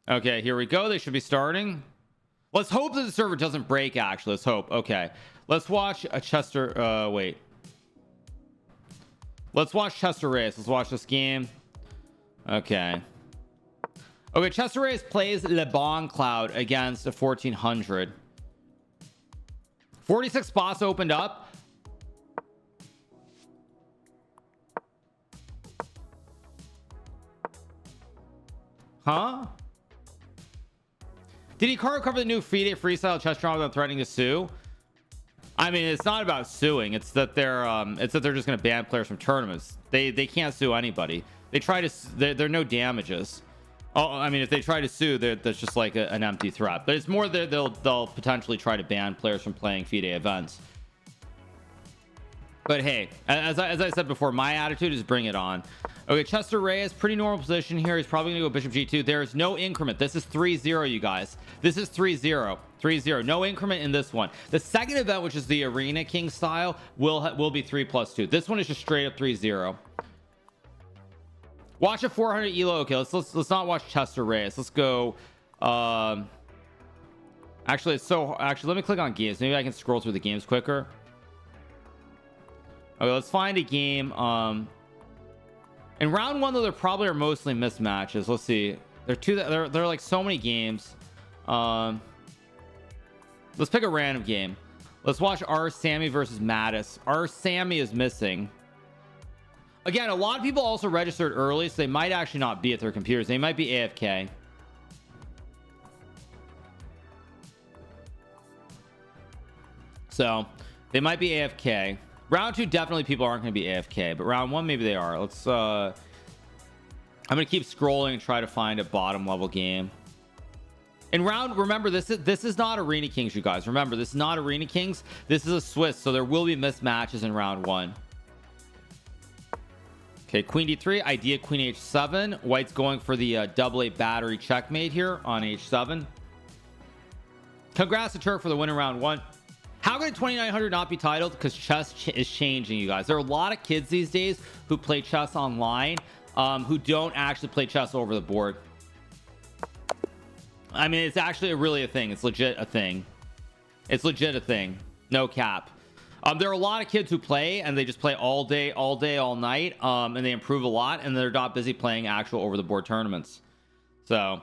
Okay, here we go. They should be starting. Let's hope that the server doesn't break, actually. Let's hope. Okay. Let's watch a Chester. Wait. Let's watch Chester Reyes. Let's watch this game. Okay. Okay, Chester Reyes plays Le Bon Cloud against a 1400. 46 spots opened up. Huh? Did Hikaru cover the new FIDE freestyle chess drama without threatening to sue? I mean, it's not about suing. It's that they're just going to ban players from tournaments. They can't sue anybody. They try to. There are no damages. Oh, I mean, if they try to sue, that's just like an empty threat. But it's more that they'll potentially try to ban players from playing FIDE events. But hey, as I said before, my attitude is bring it on. Okay, Chester Reyes, pretty normal position here. He's probably gonna go Bishop G2. There is no increment. This is 3-0, you guys. This is 3-0. 3-0. No increment in this one. The second event, which is the Arena King style, will be 3+2. This one is just straight up 3-0. Watch a 400 elo. Okay, let's not watch Chester Reyes. Let's go. Actually, let me click on games. Maybe I can scroll through the games quicker. Okay, let's find a game. In round one, though, there probably are mostly mismatches. Let's see. There are like so many games. Let's pick a random game. Let's watch R Sammy versus Mattis. R Sammy is missing. Again, a lot of people also registered early, so they might actually not be at their computers. They might be AFK. So they might be AFK. Round two, definitely people aren't going to be AFK, but round one, maybe they are. Let's I'm going to keep scrolling and try to find a bottom level game. In round, remember, this is not Arena Kings, you guys. Remember, this is not Arena Kings. This is a Swiss, so there will be mismatches in round one. Okay, Queen D3, idea Queen H7. White's going for the double A battery checkmate here on H7. Congrats to Turk for the win in round one. How could 2900 not be titled? Because chess is changing, you guys. There are a lot of kids these days who play chess online, who don't actually play chess over the board. I mean, it's actually really a thing. It's legit a thing. It's legit a thing. No cap. There are a lot of kids who play and they just play all day, all night, and they improve a lot, and they're not busy playing actual over the board tournaments. So,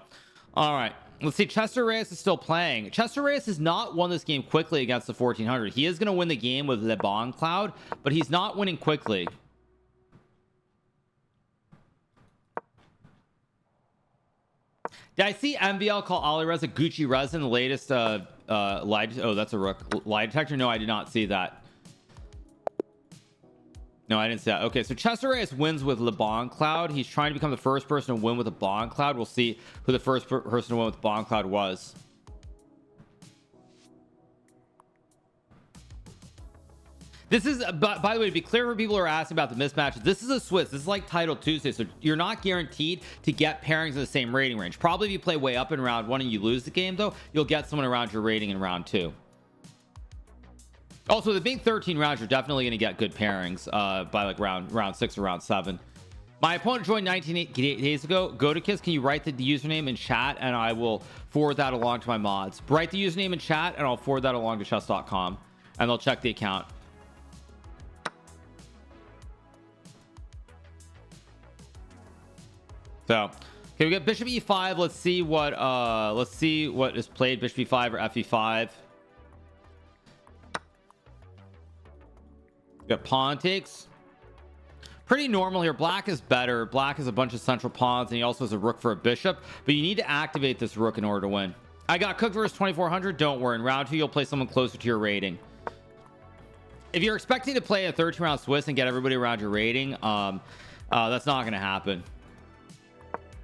all right. Let's see. Chester Reyes is still playing. Chester Reyes has not won this game quickly against the 1400. He is going to win the game with Le Bon Cloud, but he's not winning quickly. Did I see MVL call AliReza Gucci Resin the latest lie? Oh, that's a rook lie detector. No, I did not see that. No, I didn't see that. Okay, so Chester Reyes wins with Le Bon Cloud. He's trying to become the first person to win with a Bon Cloud. We'll see who the first person to win with Bon Cloud was. This is, by the way, to be clear for people who are asking about the mismatches, this is a Swiss. This is like Title Tuesday, so you're not guaranteed to get pairings in the same rating range. Probably if you play way up in round one and you lose the game, though, you'll get someone around your rating in round two. Also, the being 13 rounds, you're definitely going to get good pairings by like round 6 or round 7. My opponent joined 19 days ago. Go to Kiss. Can you write the username in chat and I will forward that along to my mods. Write the username in chat and I'll forward that along to chess.com and they'll check the account. So, okay, we got Bishop E5. Let's see what is played. Bishop E5 or FE5. We got pawn takes. Pretty normal here. Black is better. Black has a bunch of central pawns and he also has a rook for a bishop, but you need to activate this rook in order to win. I got cooked versus 2400. Don't worry, in round two you'll play someone closer to your rating. If you're expecting to play a 13 round Swiss and get everybody around your rating, that's not going to happen.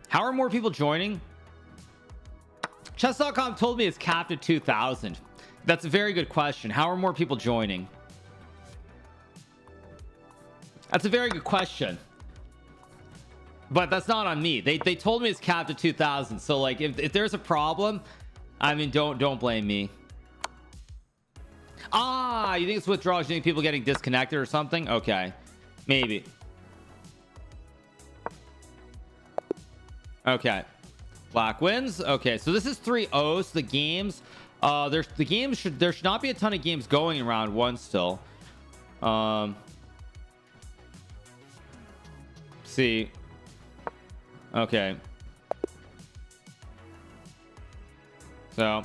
How are more people joining? Chess.com told me it's capped at 2,000. That's a very good question. How are more people joining? That's a very good question, but that's not on me. They told me it's capped at 2,000. So like if there's a problem, I mean, don't blame me. You think it's withdrawals? You think people getting disconnected or something? Okay, maybe. Okay, Black wins. Okay, so this is 3-0. So the games, there should not be a ton of games going in round one still. See. Okay. So,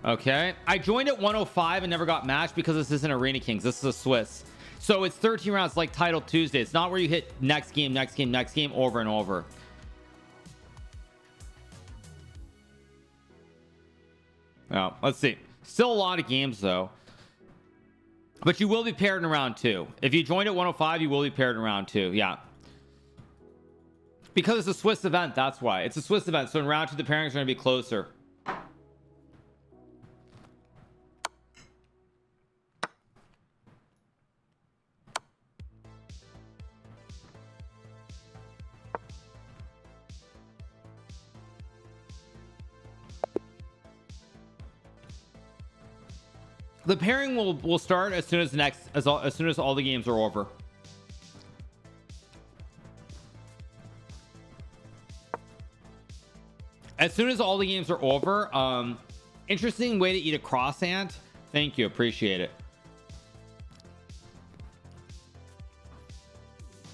okay. I joined at 105 and never got matched because this isn't Arena Kings. This is a Swiss. So it's 13 rounds like Title Tuesday. It's not where you hit next game, next game, next game over and over. Well, let's see. Still a lot of games though. But you will be paired in round 2. If you joined at 105, you will be paired in round 2. Yeah. Because it's a Swiss event, that's why. It's a Swiss event, so in round 2 the pairings are going to be closer. The pairing will start as soon as as soon as all the games are over. As soon as all the games are over. Interesting way to eat a croissant. Thank you, appreciate it.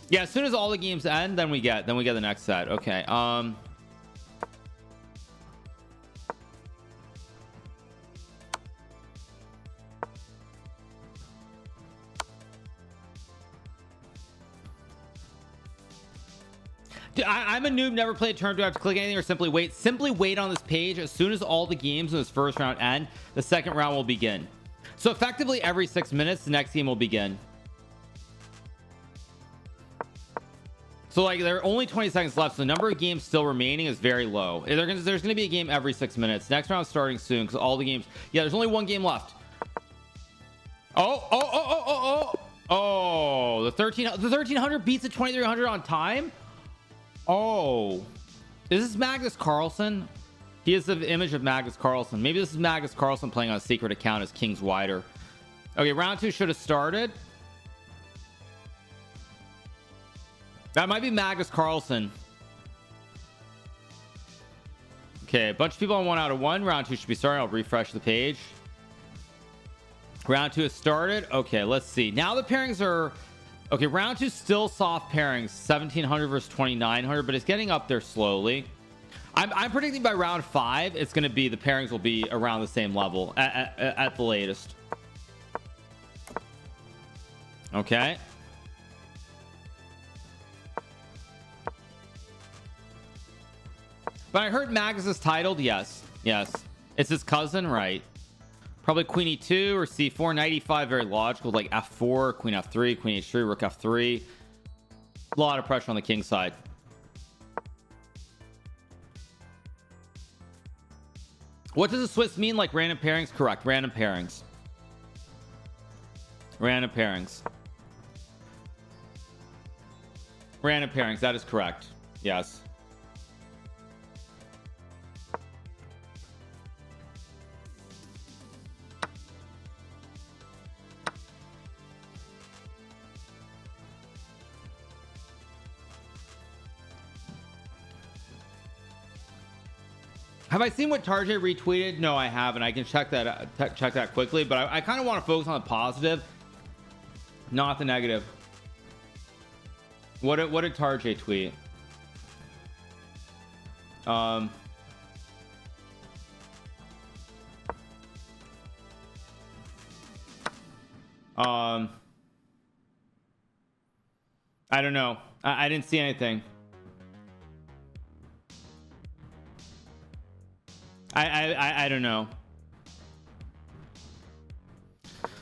Yeah, as soon as all the games end, then we get the next set. Okay. Dude, I'm a noob, never played turn. Do I have to click anything or simply wait? Simply wait on this page. As soon as all the games in this first round end, the second round will begin. So effectively every 6 minutes, the next game will begin. So like there are only 20 seconds left. So the number of games still remaining is very low. There's going to be a game every 6 minutes. Next round starting soon because all the games. Yeah, there's only one game left. Oh, the 1300 beats the 2300 on time. Oh, is this Magnus Carlsen? He is the image of Magnus Carlsen. Maybe this is Magnus Carlsen playing on a secret account as King's Wider. Okay, round 2 should have started. That might be Magnus Carlsen. Okay, a bunch of people on 1 out of 1. Round 2 should be starting. I'll refresh the page. Round 2 has started. Okay, let's see. Now the pairings are... Okay, round 2 still soft pairings, 1700 versus 2900, but it's getting up there slowly. I'm predicting by round 5 it's going to be, the pairings will be around the same level at the latest. Okay. But I heard Magnus is titled. Yes, it's his cousin, right? Probably queen e2 or c4. Knight e5, very logical, like f4, queen f3, queen h3, rook f3. A lot of pressure on the king side. What does the Swiss mean? Like random pairings? Correct, random pairings. Random pairings. Random pairings, that is correct. Yes. Have I seen what Tarjay retweeted? No, I haven't. I can check that quickly, but I kind of want to focus on the positive, not the negative. What did Tarjay tweet? I don't know. I didn't see anything. I don't know.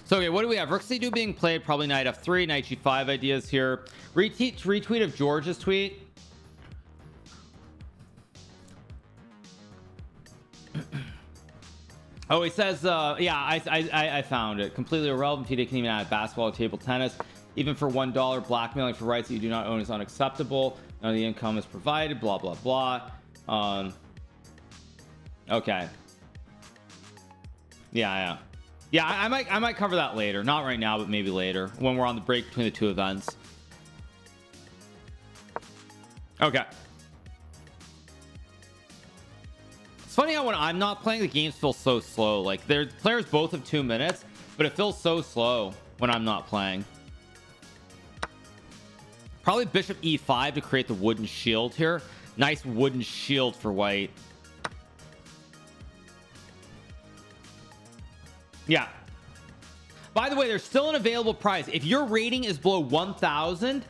So okay, what do we have? Rook c2 being played, probably knight f3, knight g5 ideas here. Retweet of George's tweet. Oh, he says yeah, I found it completely irrelevant. FIDE can even add basketball or table tennis. Even for $1, blackmailing for rights that you do not own is unacceptable. None of the income is provided, blah blah blah. Okay. Yeah. I might cover that later. Not right now, but maybe later when we're on the break between the two events. Okay. funny how when I'm not playing, the games feel so slow. Like their players both have 2 minutes, but it feels so slow when I'm not playing. Probably bishop e5 to create the wooden shield here. Nice wooden shield for white. Yeah. By the way, there's still an available prize. If your rating is below 1,000,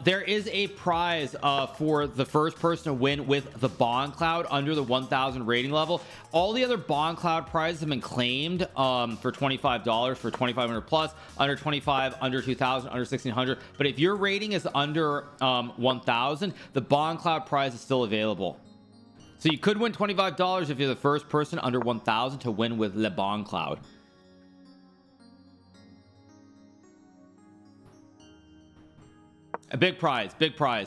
there is a prize for the first person to win with the bond cloud under the 1,000 rating level. All the other bond cloud prizes have been claimed for $25 for 2,500 plus, under 25, under 2,000, under 1,600. But if your rating is under 1,000, the bond cloud prize is still available. So you could win $25 if you're the first person under 1,000 to win with Le Bon Cloud. A big prize,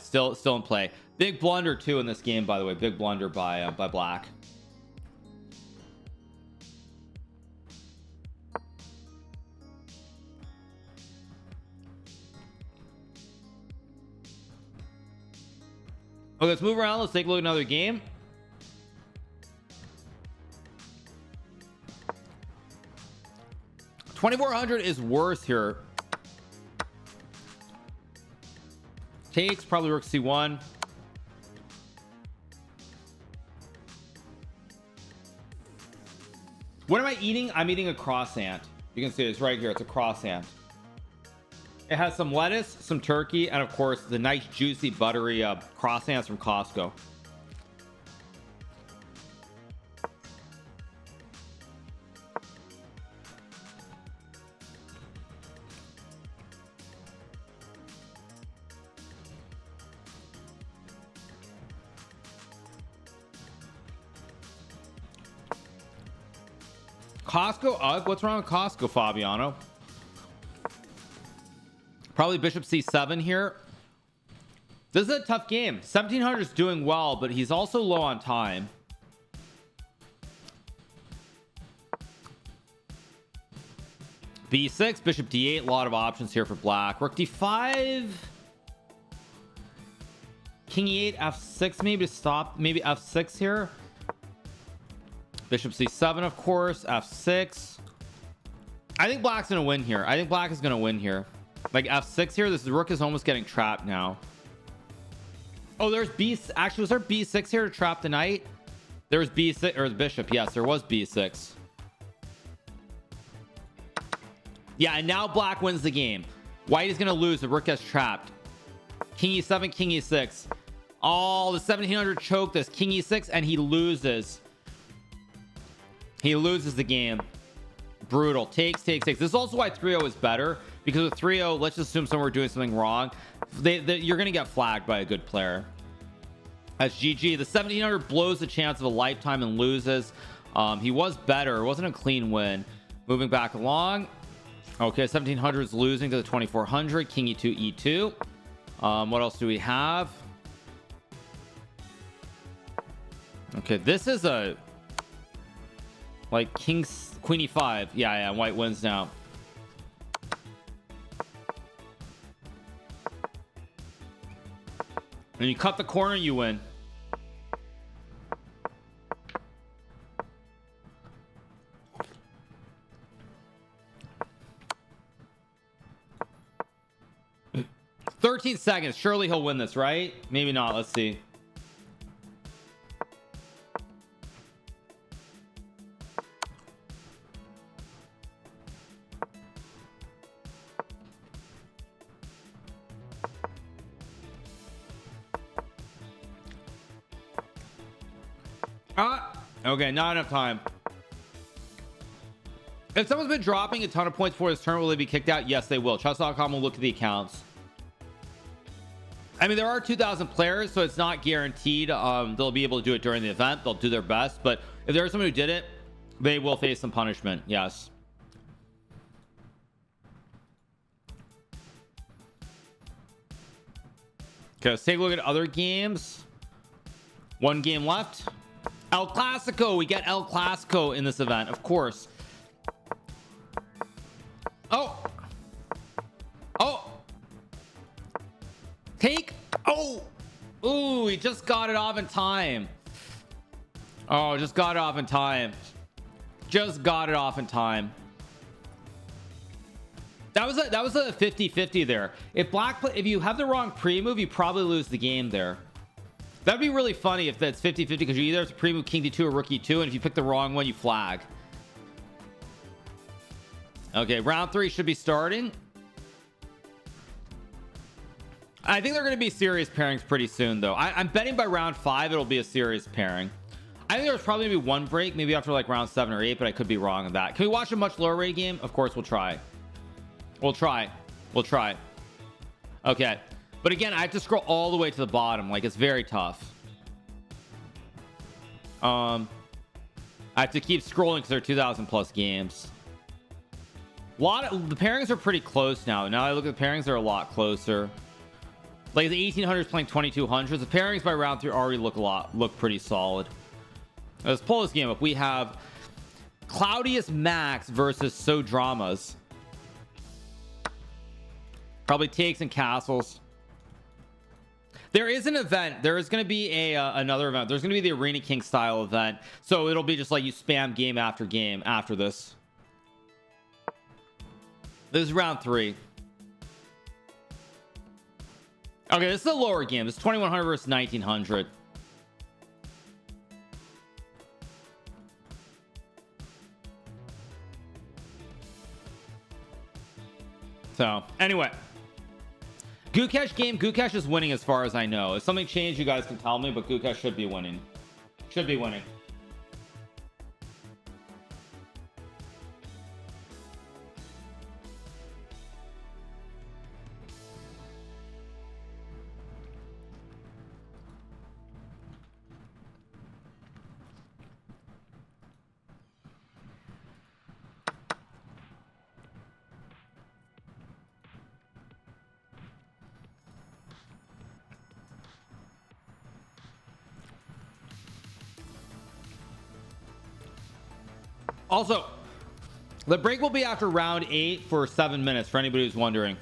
still in play. Big blunder too in this game, by the way. Big blunder by Black. Okay, let's move around. Let's take a look at another game. $2,400 is worse here. Takes, probably rook c1. What am I eating? I'm eating a croissant. You can see it's right here. It's a croissant. It has some lettuce, some turkey, and of course the nice juicy buttery croissants from Costco. Costco UGG? What's wrong with Costco, Fabiano? Probably bishop c7 here. This is a tough game. 1,700 is doing well, but he's also low on time. b6, bishop d8, a lot of options here for black. Rook d5, king e8, f6 maybe to stop, maybe f6 here. Bishop c7, of course, f6. I think black's gonna win here. I think black is gonna win here. Like f6 here, this rook is almost getting trapped now. Oh, there's b, actually was there b6 here to trap the knight? There was b6, or the bishop. Yes, there was b6. Yeah, and now black wins the game. White is gonna lose. The rook gets trapped. King e7, king e6. Oh, the 1,700 choke this. King e6, and he loses. He loses the game. Brutal. Takes. This is also why 3-0 is better, because with 3-0, let's just assume someone doing something wrong. You're going to get flagged by a good player. That's GG. The 1,700 blows the chance of a lifetime and loses. He was better. It wasn't a clean win. Moving back along. Okay, 1,700 is losing to the 2,400. King e2, e2. What else do we have? Okay, this is a... like king queen e5. Yeah, white wins now. And you cut the corner, you win. $13 surely he'll win this, right? Maybe not. Let's see. Okay, not enough time. If someone's been dropping a ton of points for this turn, will they be kicked out? Yes, they will. Chess.com will look at the accounts. I mean, there are 2,000 players, so it's not guaranteed they'll be able to do it during the event. They'll do their best, but if there's someone who did it, they will face some punishment. Yes. Okay, let's take a look at other games. One game left. El Clasico. We get El Clasico in this event, of course. Oh. Take. Oh. Ooh, he just got it off in time. Oh, just got it off in time. Just got it off in time. That was a 50-50 there. If you have the wrong pre-move, you probably lose the game there. That'd be really funny if that's 50-50, because you either have to pre-move king d2 or rook e2, and if you pick the wrong one, you flag. Okay, round 3 should be starting. I think they're going to be serious pairings pretty soon, though. I'm betting by round 5 it'll be a serious pairing. I think there's probably going to be one break, maybe after like round 7 or 8, but I could be wrong on that. Can we watch a much lower rate game? Of course, we'll try. We'll try. Okay, but again, I have to scroll all the way to the bottom. Like, it's very tough. I have to keep scrolling because there are 2,000 plus games. The pairings are pretty close now. Now I look at the pairings, they're a lot closer. Like the 1800s playing 2200s. The pairings by round 3 already look pretty solid. Let's pull this game up. We have Claudius Max versus So Dramas. Probably takes and castles. There is an event. There is going to be another event. There's going to be the Arena King style event. So it'll be just like you spam game after game after this. This is round 3. Okay, this is a lower game. This is 2100 versus 1900. So anyway, Gukesh game. Gukesh is winning as far as I know. If something changed, you guys can tell me, but Gukesh should be winning. Should be winning. Also, the break will be after round 8 for 7 minutes, for anybody who's wondering.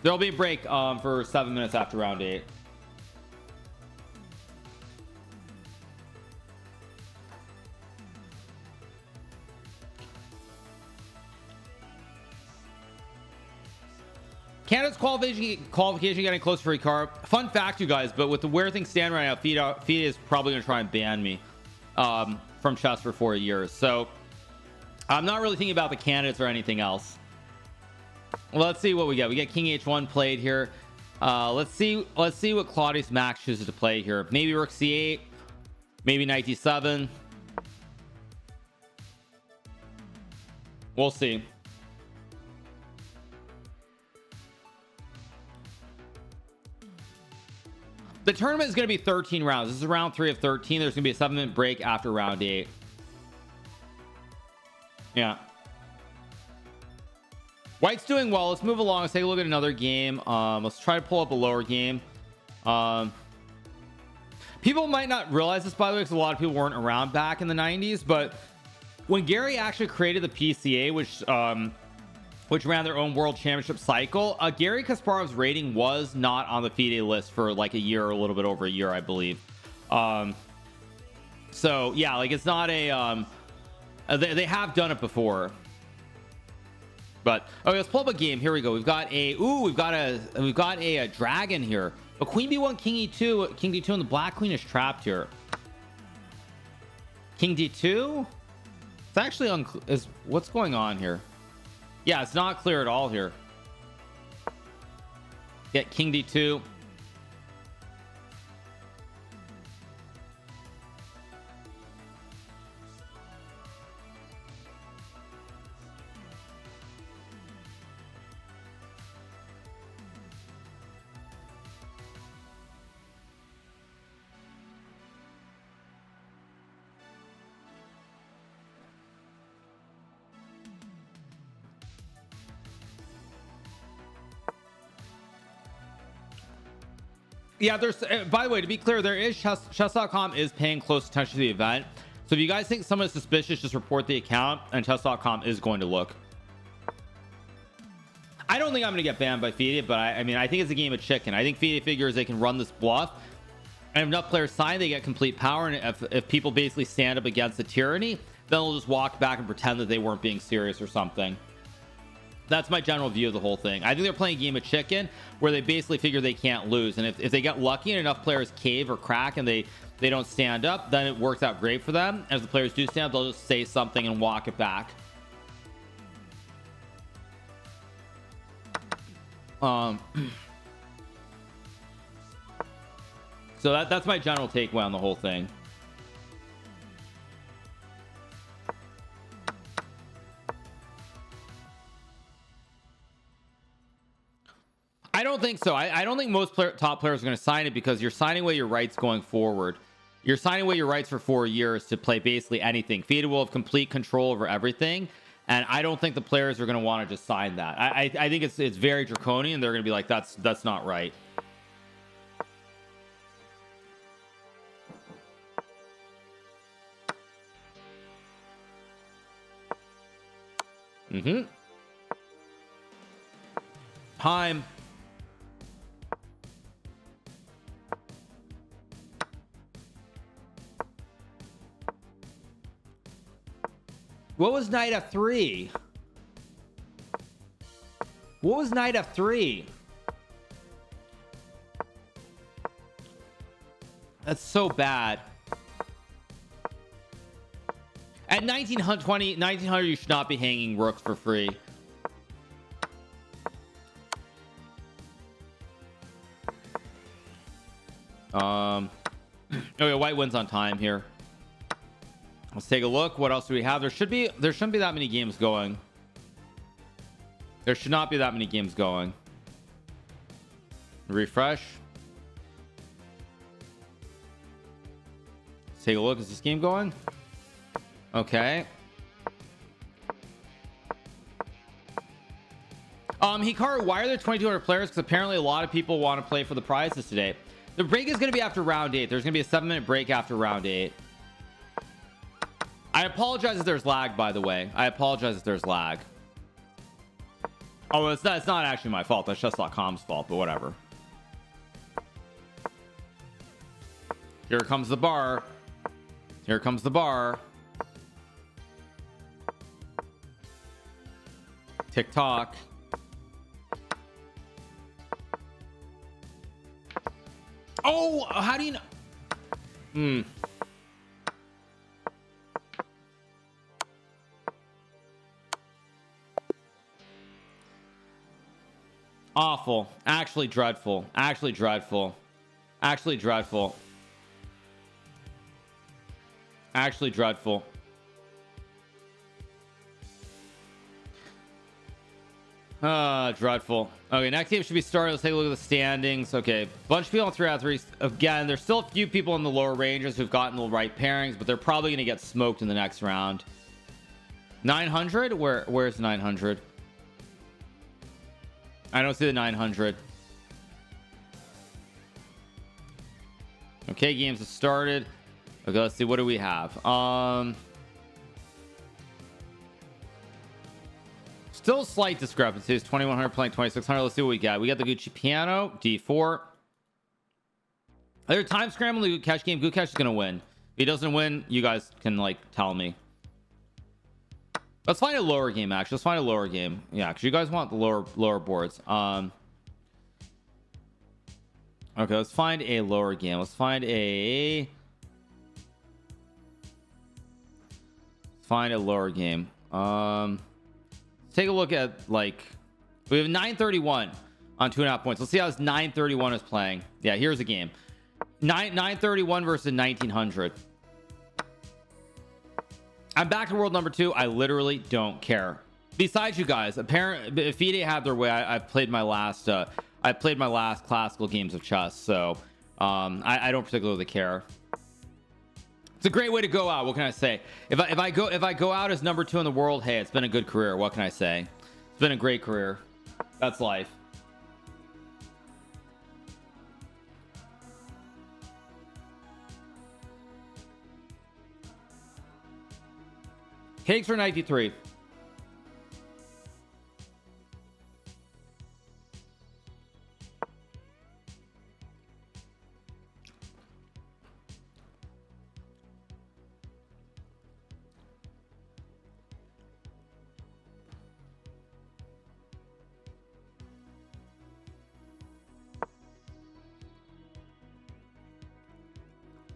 There'll be a break for 7 minutes after round 8. Canada's qualification getting close for Hikaru. Fun fact, you guys, but with the where things stand right now, FIDE is probably going to try and ban me from chess for 4 years. So I'm not really thinking about the candidates or anything else. Well, let's see what we get. We get King H1 played here. Let's see what Claudius Max chooses to play here. Maybe Rook C8, maybe Knight D7. We'll see. The tournament is going to be 13 rounds. This is round 3 of 13. There's going to be a 7-minute break after round 8. Yeah. White's doing well. Let's move along. Let's take a look at another game. Let's try to pull up a lower game. People might not realize this, by the way, because a lot of people weren't around back in the 90s, but when Gary actually created the PCA, which ran their own world championship cycle, Gary Kasparov's rating was not on the FIDE list for like a year or a little bit over a year, I believe. So yeah, like it's not a they have done it before. But okay, let's pull up a game. Here we go. We've got a dragon here. But queen b1, king e2, king d2, and the black queen is trapped here. King d2. It's actually what's going on here? Yeah, it's not clear at all here. Get king d2. Yeah, there's by the way, to be clear, there is chess.com is paying close attention to the event. So if you guys think someone is suspicious, just report the account and chess.com is going to look. I don't think I'm going to get banned by FIDE, but I mean, I think it's a game of chicken. I think FIDE figures they can run this bluff And if enough players sign, they get complete power. And if people basically stand up against the tyranny, then they'll just walk back and pretend that they weren't being serious or something. That's my general view of the whole thing. I think they're playing a game of chicken where they basically figure they can't lose. And if they get lucky and enough players cave or crack and they don't stand up, then it works out great for them. As the players do stand up, they'll just say something and walk it back. So that's my general takeaway on the whole thing. I don't think so. I don't think most top players are going to sign it, because you're signing away your rights going forward. You're signing away your rights for 4 years to play basically anything. FIDE will have complete control over everything, and I don't think the players are going to want to just sign that. I think it's very draconian. They're going to be like, that's not right. Time. What was knight f3? What was knight f3? That's so bad. At 1900, you should not be hanging rooks for free. Okay, white wins on time here. Let's take a look. What else do we have? There shouldn't be that many games going. There should not be that many games going. Refresh. Let's take a look. Is this game going? Okay. Hikaru, why are there 2,200 players? Because apparently a lot of people want to play for the prizes today. The break is going to be after round 8. There's going to be a 7-minute break after round 8. I apologize if there's lag, by the way. I apologize if there's lag. Oh, it's not actually my fault. That's chess.com's fault, but whatever. Here comes the bar. Here comes the bar. TikTok. Oh, how do you know? Awful. Actually dreadful. Actually dreadful. Actually dreadful. Actually dreadful. Dreadful. Okay, next game should be starting. Let's take a look at the standings. Okay, bunch of people on 3 out of 3. Again, there's still a few people in the lower ranges who've gotten the right pairings, but they're probably going to get smoked in the next round. 900? Where's 900? I don't see the 900. Okay, games have started. Okay, let's see. What do we have? Still slight discrepancies. 2,100 playing 2,600. Let's see what we got. We got the Gucci piano, D4. There's time scramble in the Gukesh game. Gukesh is gonna win. If he doesn't win, you guys can like tell me. Let's find a lower game. Actually, let's find a lower game. Yeah, because you guys want the lower boards. Okay, let's find a lower game. Let's find a lower game. Take a look at, like, we have 931 on 2.5 points. Let's see how this 931 is playing. Yeah, here's a game. 931 versus 1900. I'm back to world number 2. I literally don't care. Besides you guys, apparently if FIDE had their way, I've played my last classical games of chess, so I don't particularly care. It's a great way to go out. What can I say? If I go out as number 2 in the world, hey, it's been a good career. What can I say? It's been a great career. That's life. Cakes for 93.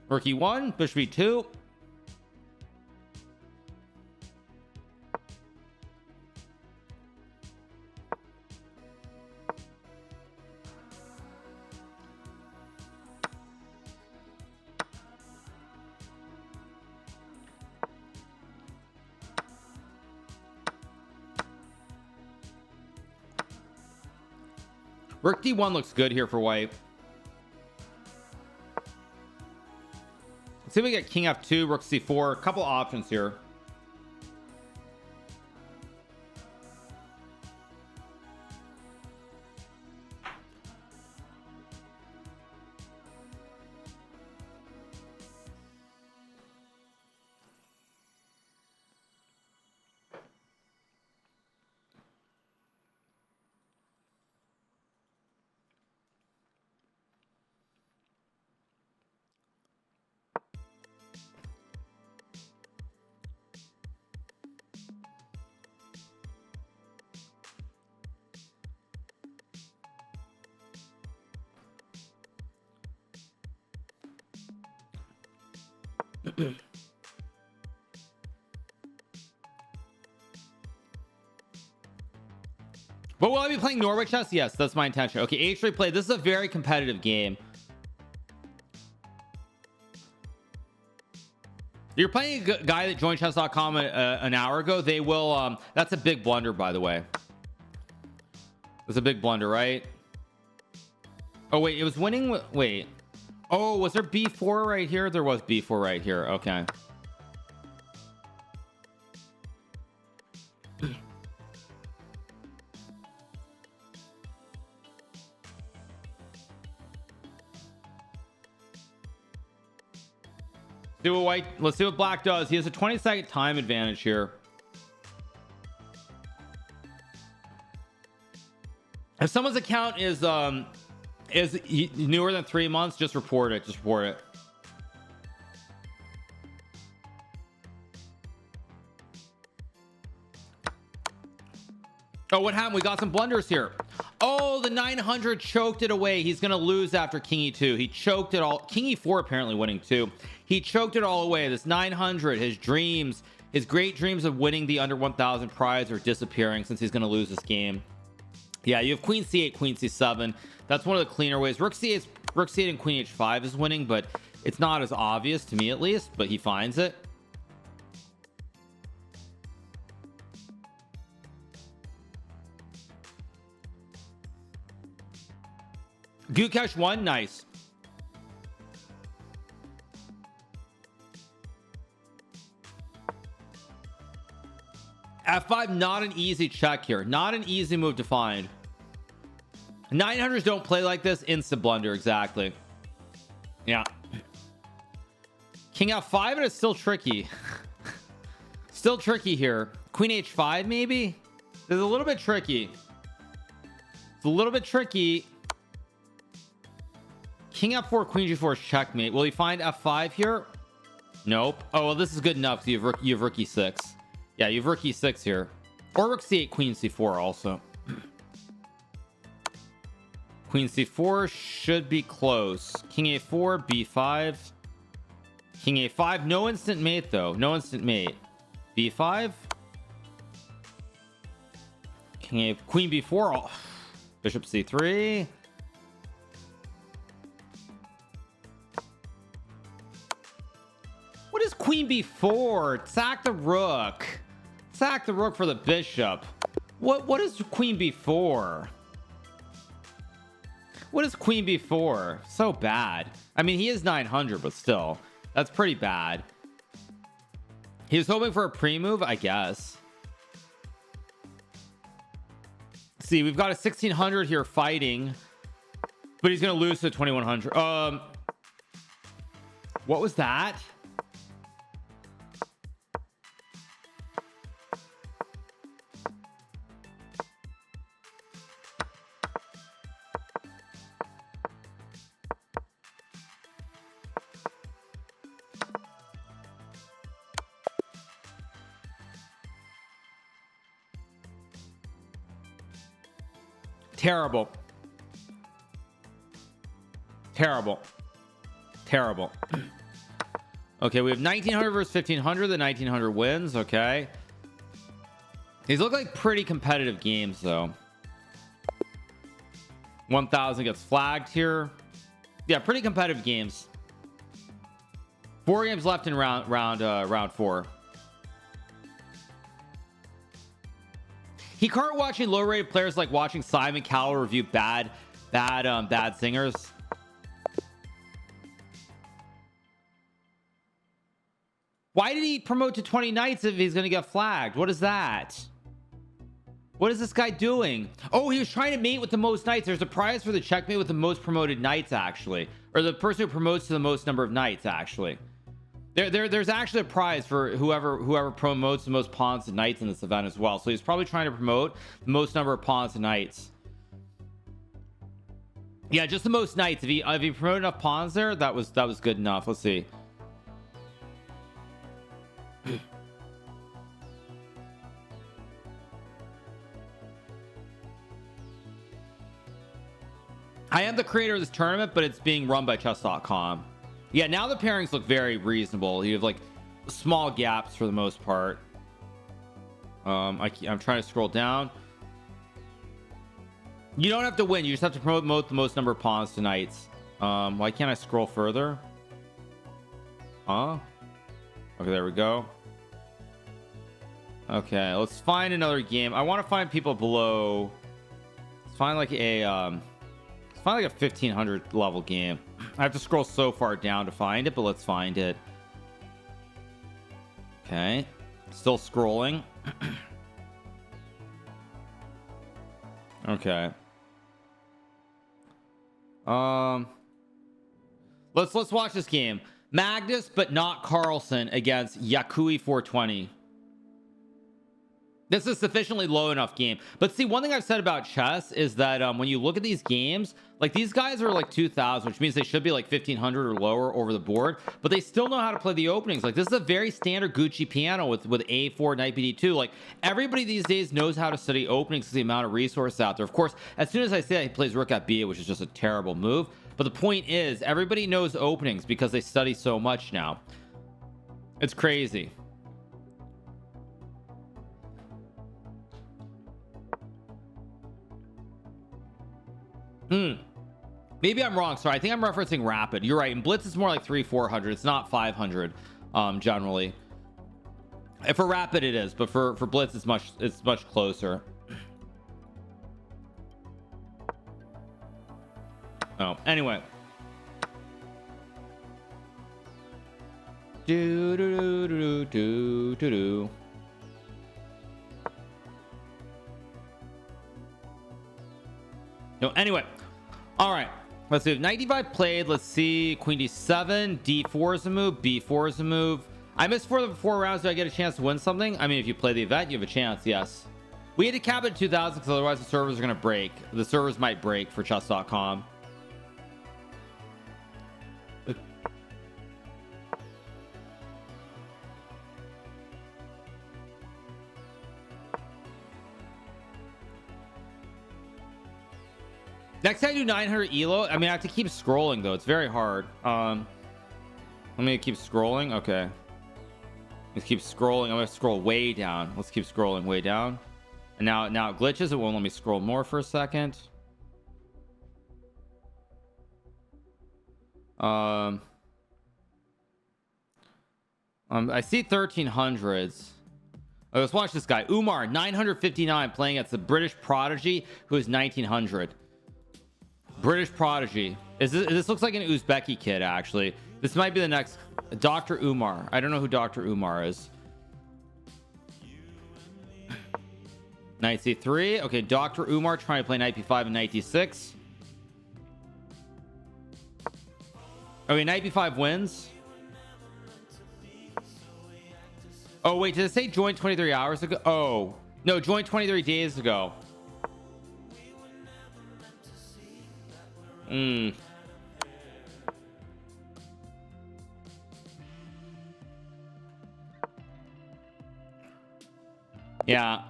Rook E1, bishop E2. Rook D1 looks good here for white. Let's see if we get king F2, rook C4. A couple options here. But will I be playing Norway chess? Yes, that's my intention. Okay, H3 play. This is a very competitive game. You're playing a guy that joined chess.com an hour ago. They will that's a big blunder, by the way. It's a big blunder, right? Oh wait, it was winning. Wait, oh, was there b4 right here? There was b4 right here. Okay. See what white, let's see what black does. He has a 20-second time advantage here. If someone's account is newer than 3 months, just report it. Just report it. Oh, what happened? We got some blunders here. Oh, the 900 choked it away. He's gonna lose after king e2. He choked it all. King e4 apparently winning too. He choked it all away. This 900, his dreams, his great dreams of winning the under 1000 prize are disappearing since he's gonna lose this game. Yeah, you have queen c8, queen c7. That's one of the cleaner ways. Rook c8 and queen h5 is winning, but it's not as obvious to me, at least, but he finds it. Gukesh won. Nice. F5, not an easy check here. Not an easy move to find. 900s don't play like this. Instant blunder. Exactly. Yeah. King F5, and it's still tricky. Still tricky here. Queen H5, maybe? It's a little bit tricky. It's a little bit tricky. King F4, Queen G4 is checkmate. Will he find F5 here? Nope. Oh, well, this is good enough. So you have rook E6. Yeah, you have rook E6 here. Or rook C8, Queen C4 also. Queen C4 should be close. King A4, B5. King A5. No instant mate, though. No instant mate. B5. King A, Queen B4. Oh. Bishop C3. What is Queen B4? Sack the rook. Sack the rook for the bishop. What is Queen B4? What is Queen B4? So bad. I mean, he is 900, but still, that's pretty bad. He was hoping for a pre-move, I guess. See, we've got a 1600 here fighting, but he's gonna lose to 2100. What was that? Terrible. Terrible. Terrible. Okay, we have 1900 versus 1500. The 1900 wins. Okay, these look like pretty competitive games though. 1000 gets flagged here. Yeah, pretty competitive games. 4 games left in round 4. Hikaru watching low rated players like watching Simon Cowell review bad singers. Why did he promote to 20 nights if he's gonna get flagged? What is that? What is this guy doing? Oh, he was trying to mate with the most nights. There's a prize for the checkmate with the most promoted nights, actually, or the person who promotes to the most number of nights, actually. There's actually a prize for whoever promotes the most pawns and knights in this event as well. So he's probably trying to promote the most number of pawns and knights. Yeah, just the most knights. If he promoted enough pawns there, that was good enough. Let's see. I am the creator of this tournament, but it's being run by chess.com. Yeah, now the pairings look very reasonable. You have like small gaps for the most part. I'm trying to scroll down. You don't have to win. You just have to promote the most number of pawns to knights. Why can't I scroll further? Huh? Okay, there we go. Okay, let's find another game. I want to find people below. Let's find like a 1500 level game. I have to scroll so far down to find it, but let's find it. Okay, still scrolling. Okay. Let's watch this game. Magnus but not Carlsen against Yakui 420. This is sufficiently low enough game. But see, one thing I've said about chess is that when you look at these games, like these guys are like 2000, which means they should be like 1500 or lower over the board, but they still know how to play the openings. Like this is a very standard Gucci piano with A4 Knight BD2. Like everybody these days knows how to study openings because the amount of resource out there. Of course, as soon as I say that, he plays Rook at B8, which is just a terrible move. But the point is, everybody knows openings because they study so much now. It's crazy. Maybe I'm wrong. Sorry, I think I'm referencing Rapid. You're right. And Blitz is more like 300-400. It's not 500 generally. And for Rapid it is, but for Blitz it's much closer. Oh, anyway. Do do do do do do do. No, anyway. All right, let's do 95 played. Let's see. Queen d7, d4 is a move, b4 is a move. I missed 4 rounds. Do I get a chance to win something? I mean, if you play the event, you have a chance. Yes, we had to cap it at 2000 because otherwise the servers are going to break. The servers might break for chess.com. Next time I do 900 elo, I mean I have to keep scrolling though. It's very hard. Let me keep scrolling. Okay, let's keep scrolling. I'm gonna scroll way down. Let's keep scrolling way down. And now it glitches. It won't let me scroll more for a second. I see 1300s. Oh, let's watch this guy. Umar 959 playing against the British prodigy who is 1900. British prodigy. This looks like an Uzbeki kid, actually. This might be the next Dr. Umar. I don't know who Dr. Umar is. Knight c3. Okay, Dr. Umar trying to play knight b5 and knight d6. Okay, knight b5 wins. Oh wait, did it say joined 23 hours ago? Oh no, joined 23 days ago. Yeah.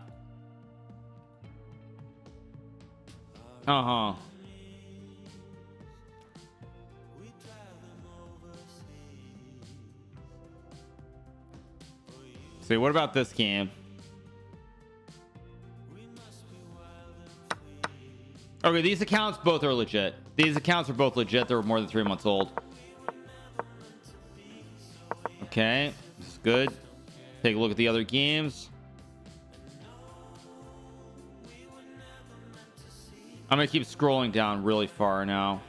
See, what about this game? Okay, these accounts both are legit. These accounts are both legit. They're more than 3 months old. Okay, this is good. Take a look at the other games. I'm gonna keep scrolling down really far now.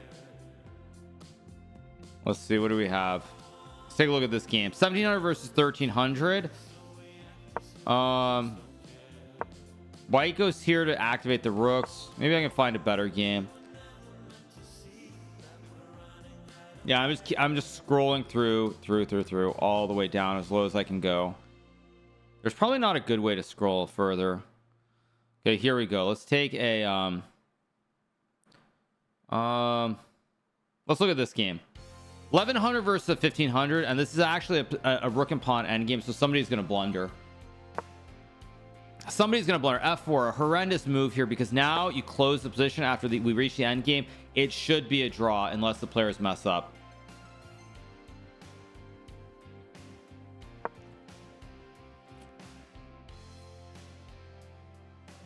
Let's see, what do we have? Let's take a look at this game. 1700 versus 1300. White goes here to activate the rooks. Maybe I can find a better game. Yeah, I'm just scrolling through all the way down as low as I can go. There's probably not a good way to scroll further. Okay, here we go. Let's take a let's look at this game. 1100 versus 1500, and this is actually a rook and pawn endgame, so somebody's gonna blunder. Somebody's gonna blunder. F4, a horrendous move here, because now you close the position after we reach the end game. It should be a draw unless the players mess up.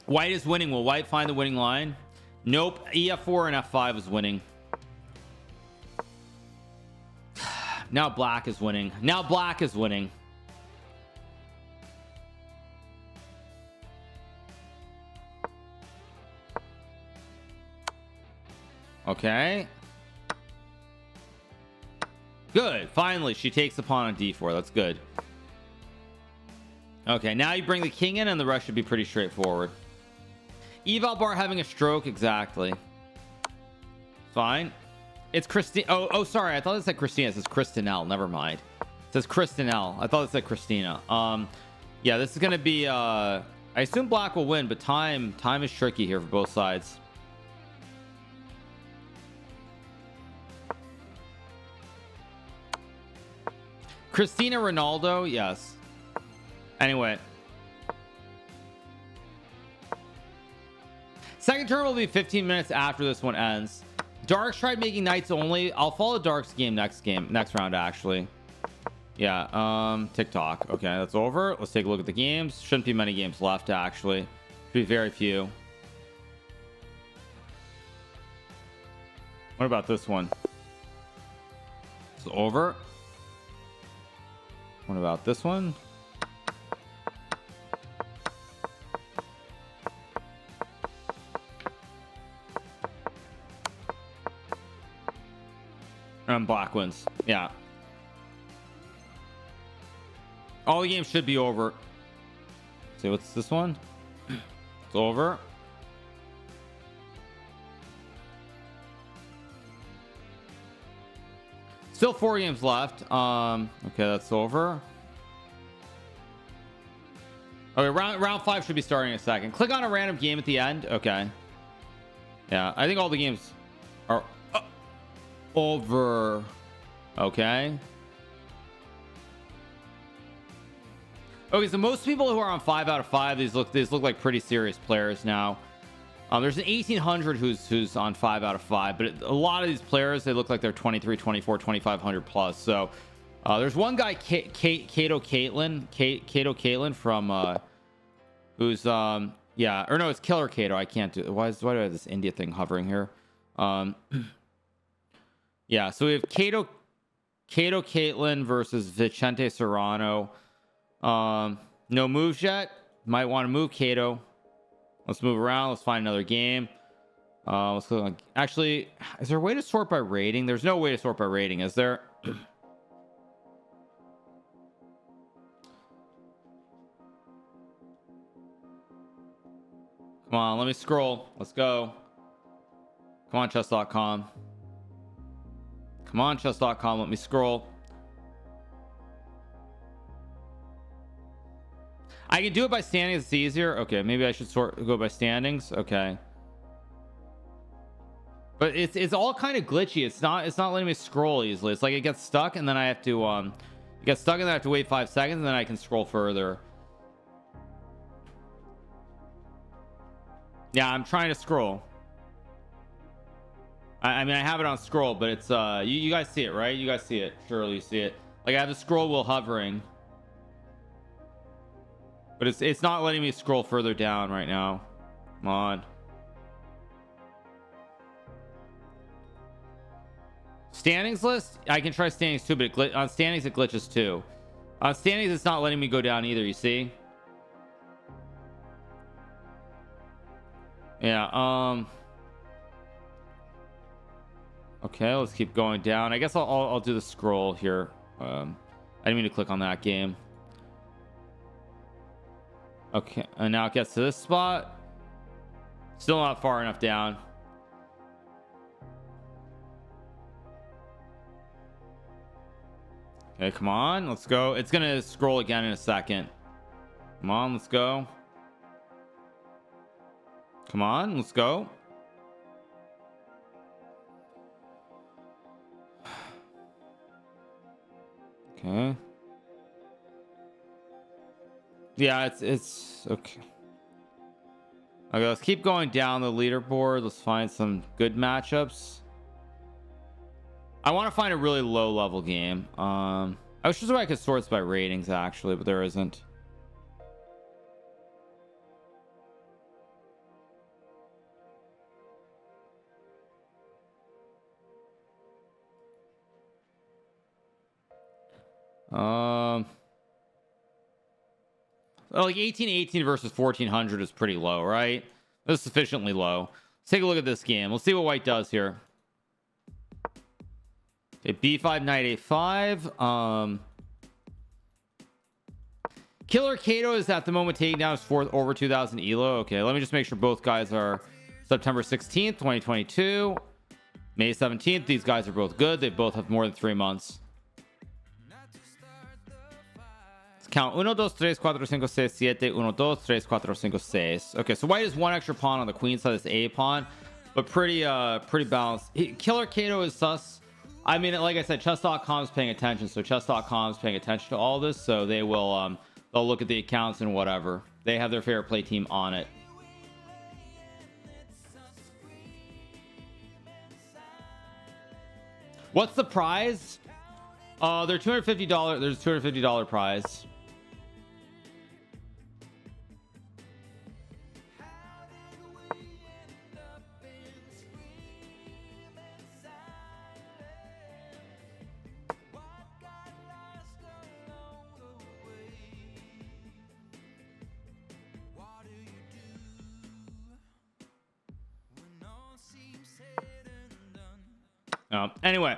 White is winning. Will White find the winning line? Nope. EF4 and F5 is winning. Now black is winning. Now black is winning. Okay. Good. Finally, she takes the pawn on d4. That's good. Okay, now you bring the king in and the rest should be pretty straightforward. Eval bar having a stroke. Exactly. Fine. It's Christine. Oh, sorry. I thought it said Christina. It says Kristinelle. Never mind. It says Kristinelle. I thought it said Christina. Yeah, this is going to be, I assume black will win, but time is tricky here for both sides. Christina Ronaldo. Yes. Anyway. Second turn will be 15 minutes after this one ends. Darks tried making knights only. I'll follow Dark's next round actually. Yeah, TikTok. Okay, that's over. Let's take a look at the games. Shouldn't be many games left actually. Should be very few. What about this one? It's over. What about this one? Black wins. Yeah. All the games should be over. See, what's this one? It's over. Still 4 games left. Okay, that's over. Okay, round 5 should be starting in a second. Click on a random game at the end. Okay. Yeah, I think all the games are over. Okay. Okay, so most people who are on 5 out of 5, these look like pretty serious players now. There's an 1800 who's on 5 out of 5, but a lot of these players, they look like they're 23, 24, 2500 plus. So there's one guy, Kato Caitlin from who's yeah, or no, it's Killer Kato. I can't do. Why do I have this India thing hovering here? Yeah, so we have Kato Caitlin versus Vicente Serrano. No moves yet. Might want to move Kato. Let's move around. Let's find another game. Let's go on. Actually, is there a way to sort by rating? There's no way to sort by rating, is there? Come on, let me scroll. Let's go. Come on, chess.com. Come on, chess.com. Let me scroll. I can do it by standings. It's easier. Okay, maybe I should go by standings. Okay, but it's all kind of glitchy. It's not letting me scroll easily. It's like it gets stuck and then I have to it gets stuck and then I have to wait 5 seconds and then I can scroll further. Yeah, I'm trying to scroll. I mean, I have it on scroll, but it's you guys see it, right? You guys see it. Surely you see it. Like I have the scroll wheel hovering. but it's not letting me scroll further down right now. Come on. Standings list, I can try standings too, but on standings it glitches too. On standings it's not letting me go down either, you see? Yeah, okay, let's keep going down. I guess I'll do the scroll here. I didn't mean to click on that game. Okay, and now it gets to this spot. Still not far enough down. Okay, come on, let's go. It's gonna scroll again in a second. Come on, let's go. Come on, let's go. Okay. Yeah, it's okay. Okay, let's keep going down the leaderboard. Let's find some good matchups. I want to find a really low level game. I was just where I could sort by ratings actually, but there isn't. Like 1818 versus 1400 is pretty low, right? That's sufficiently low. Let's take a look at this game. Let's see what white does here. Okay, b5 knight a5. Killer Kato is at the moment taking down his fourth over 2000 elo. Okay, let me just make sure both guys are September 16th 2022, May 17th. These guys are both good. They both have more than 3 months. Count 1, 2, 3, 4, 5, 6, 7, 1, 2, 3, 4, 5, 6. Okay, so white has one extra pawn on the queen side, this a pawn, but pretty balanced. Killer Kato is sus. I mean, like I said, chess.com is paying attention, so chess.com is paying attention to all this, so they will they'll look at the accounts and whatever. They have their favorite play team on it. What's the prize? They're $250. There's a $250 prize. Anyway,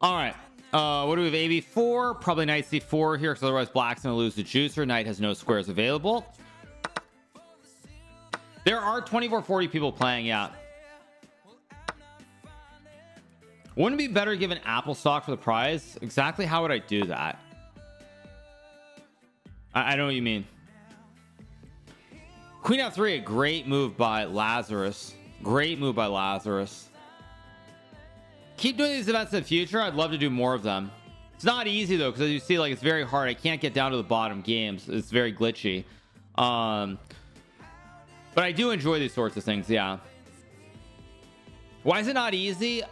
all right, what do we have? AB4, probably knight c4 here, because otherwise black's gonna lose the juicer. Knight has no squares available. There are 2440 people playing. Yeah, wouldn't it be better given Apple stock for the prize? Exactly how would I do that? I know what you mean. Queen f3, a great move by Lazarus. Great move by Lazarus. Keep doing these events in the future. I'd love to do more of them. It's not easy though, because as you see, like, it's very hard. I can't get down to the bottom games. It's very glitchy. But I do enjoy these sorts of things. Yeah. Why is it not easy?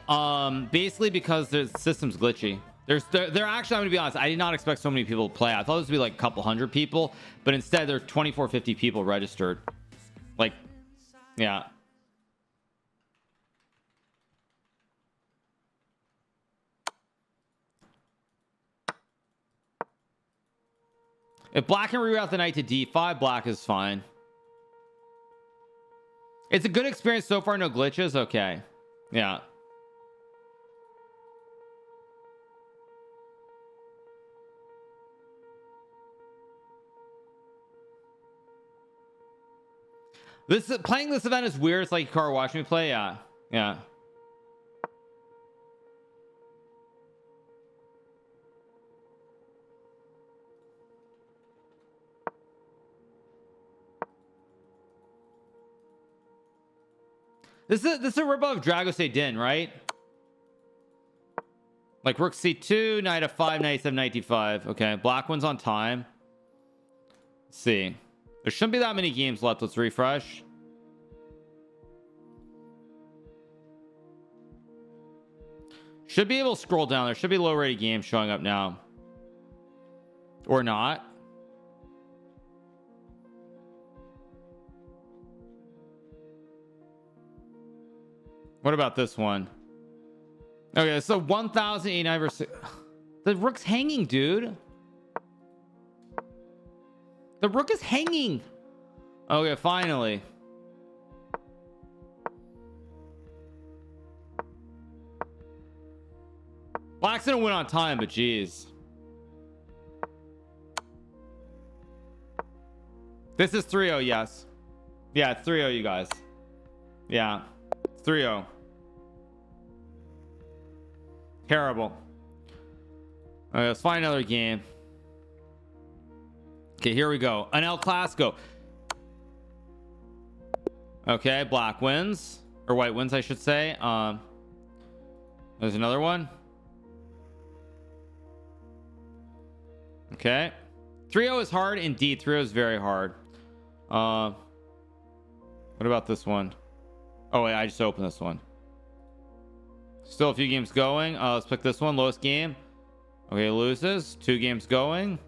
Basically because the system's glitchy. They're actually, I'm gonna be honest, I did not expect so many people to play. I thought this would be like a couple hundred people, but instead there are 2450 people registered. Like, yeah. If black can reroute the knight to d5, black is fine. It's a good experience so far. No glitches. Okay. Yeah. Playing this event is weird. It's like Hikaru watching me play. Yeah. Yeah. This is a ripoff of Dragosei Din, right? Like rook c2, knight f5, knight e7, knight d5. Okay, black one's on time. Let's see. There shouldn't be that many games left. Let's refresh. Should be able to scroll down. There should be low rated games showing up now. Or not. What about this one? Okay, so 1089 versus the rook's hanging, dude. The rook is hanging. Okay, finally. Black's gonna win on time, but geez. This is 3-0, yes. Yeah, it's 3-0, you guys. Yeah, it's 3-0. Terrible. Okay, let's find another game. Okay, here we go. An El Clasico. Okay, black wins. Or white wins, I should say. There's another one. Okay. 3-0 is hard. Indeed, 3-0 is very hard. What about this one? Oh, wait, I just opened this one. Still a few games going. Let's pick this one. Lowest game. Okay, loses. 2 games going.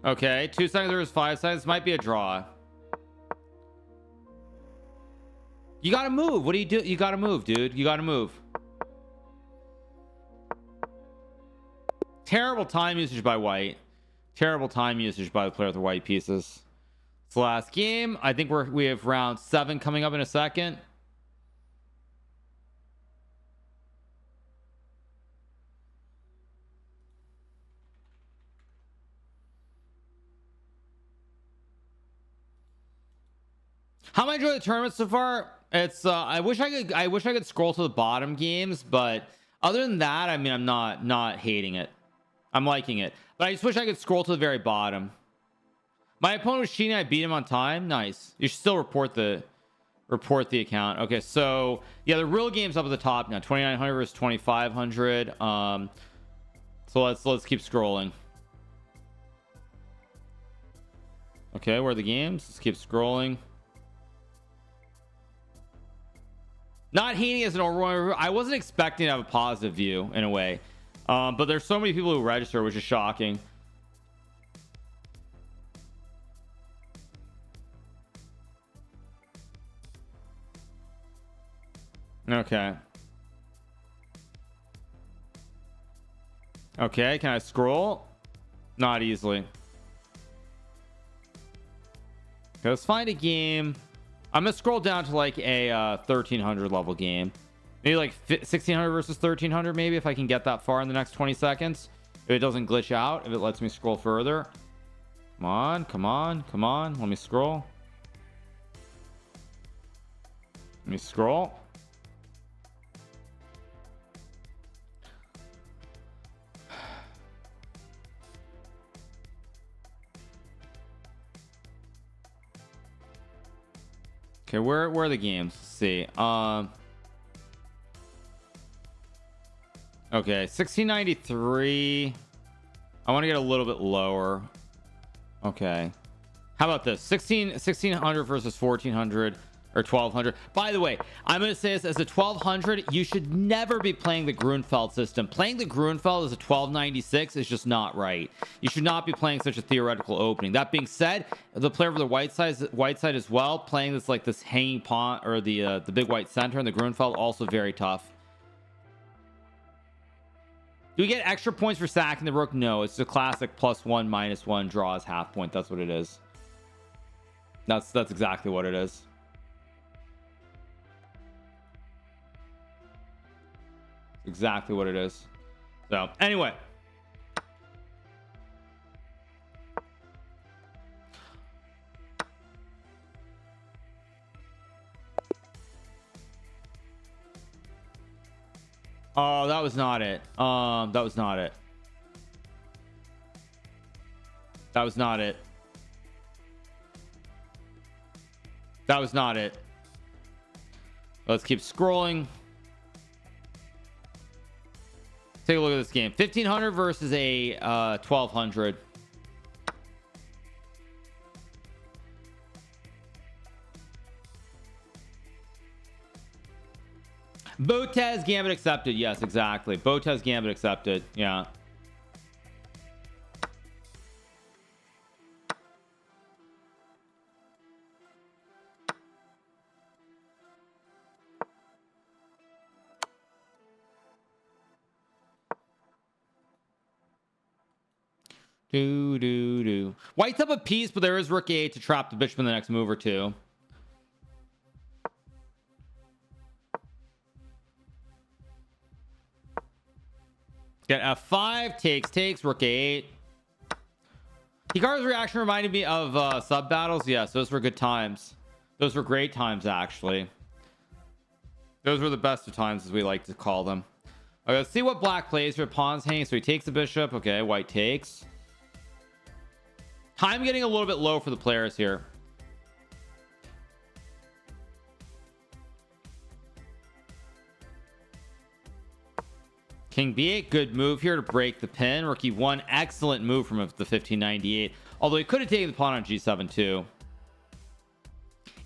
Okay, 2 seconds versus 5 seconds. Might be a draw. You gotta move. What do? You gotta move, dude. You gotta move. Terrible time usage by white. Terrible time usage by the player with the white pieces. It's the last game. I think we have round 7 coming up in a second. How am I enjoying the tournament so far? It's I wish I could scroll to the bottom games, but other than that, I mean, I'm not hating it. I'm liking it, but I just wish I could scroll to the very bottom. My opponent was cheating. I beat him on time. Nice. You should still report the account. Okay, so yeah, the real game's up at the top now. 2900 versus 2500. So let's keep scrolling. Okay, where are the games? Let's keep scrolling. Not hating as an overall. I wasn't expecting to have a positive view in a way, but there's so many people who register, which is shocking. Okay. Okay, can I scroll? Not easily. Okay, let's find a game. I'm gonna scroll down to like a 1300 level game, maybe like 1600 versus 1300, maybe, if I can get that far in the next 20 seconds, if it doesn't glitch out, if it lets me scroll further. Come on, come on, come on, let me scroll. Let me scroll. Okay, where are the games? Let's see. Okay, 1693. I want to get a little bit lower. Okay. How about this? 1600 versus 1400 or 1200. By the way, I'm going to say this as a 1200, you should never be playing the Grunfeld system. Playing the Grunfeld as a 1296 is just not right. You should not be playing such a theoretical opening. That being said, the player for the white side as well, playing this like this hanging pawn or the big white center and the Grunfeld, also very tough. Do we get extra points for sacking the rook? No, it's the classic +1 -1 draws half point. That's what it is. That's exactly what it is. Exactly what it is. So anyway, oh, that was not it. That was not it. That was not it. That was not it. Let's keep scrolling. Take a look at this game. 1500 versus a 1200. Botez Gambit accepted. Yes, exactly. Botez Gambit accepted. Yeah. Do. White's up a piece, but there is rook a8 to trap the bishop in the next move or two. Get f5, takes, rook a8. Hikaru's reaction reminded me of sub battles. Yes, those were good times. Those were great times, actually. Those were the best of times, as we like to call them. Okay, let's see what black plays here. Pawns hanging, so he takes the bishop. Okay, white takes. Time getting a little bit low for the players here. King b8, good move here to break the pin. Rook e1, excellent move from the 1598. Although he could have taken the pawn on g7 too.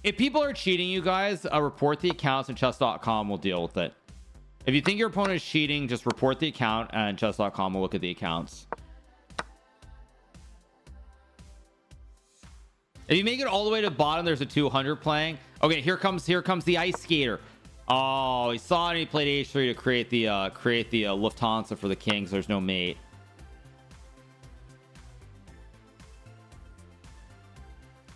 If people are cheating, you guys, report the accounts, and chess.com will deal with it. If you think your opponent is cheating, just report the account, and chess.com will look at the accounts. If you make it all the way to the bottom, there's a 200 playing. Okay, here comes the ice skater. Oh, he saw it and he played h3 to create the Lufthansa for the king, so there's no mate.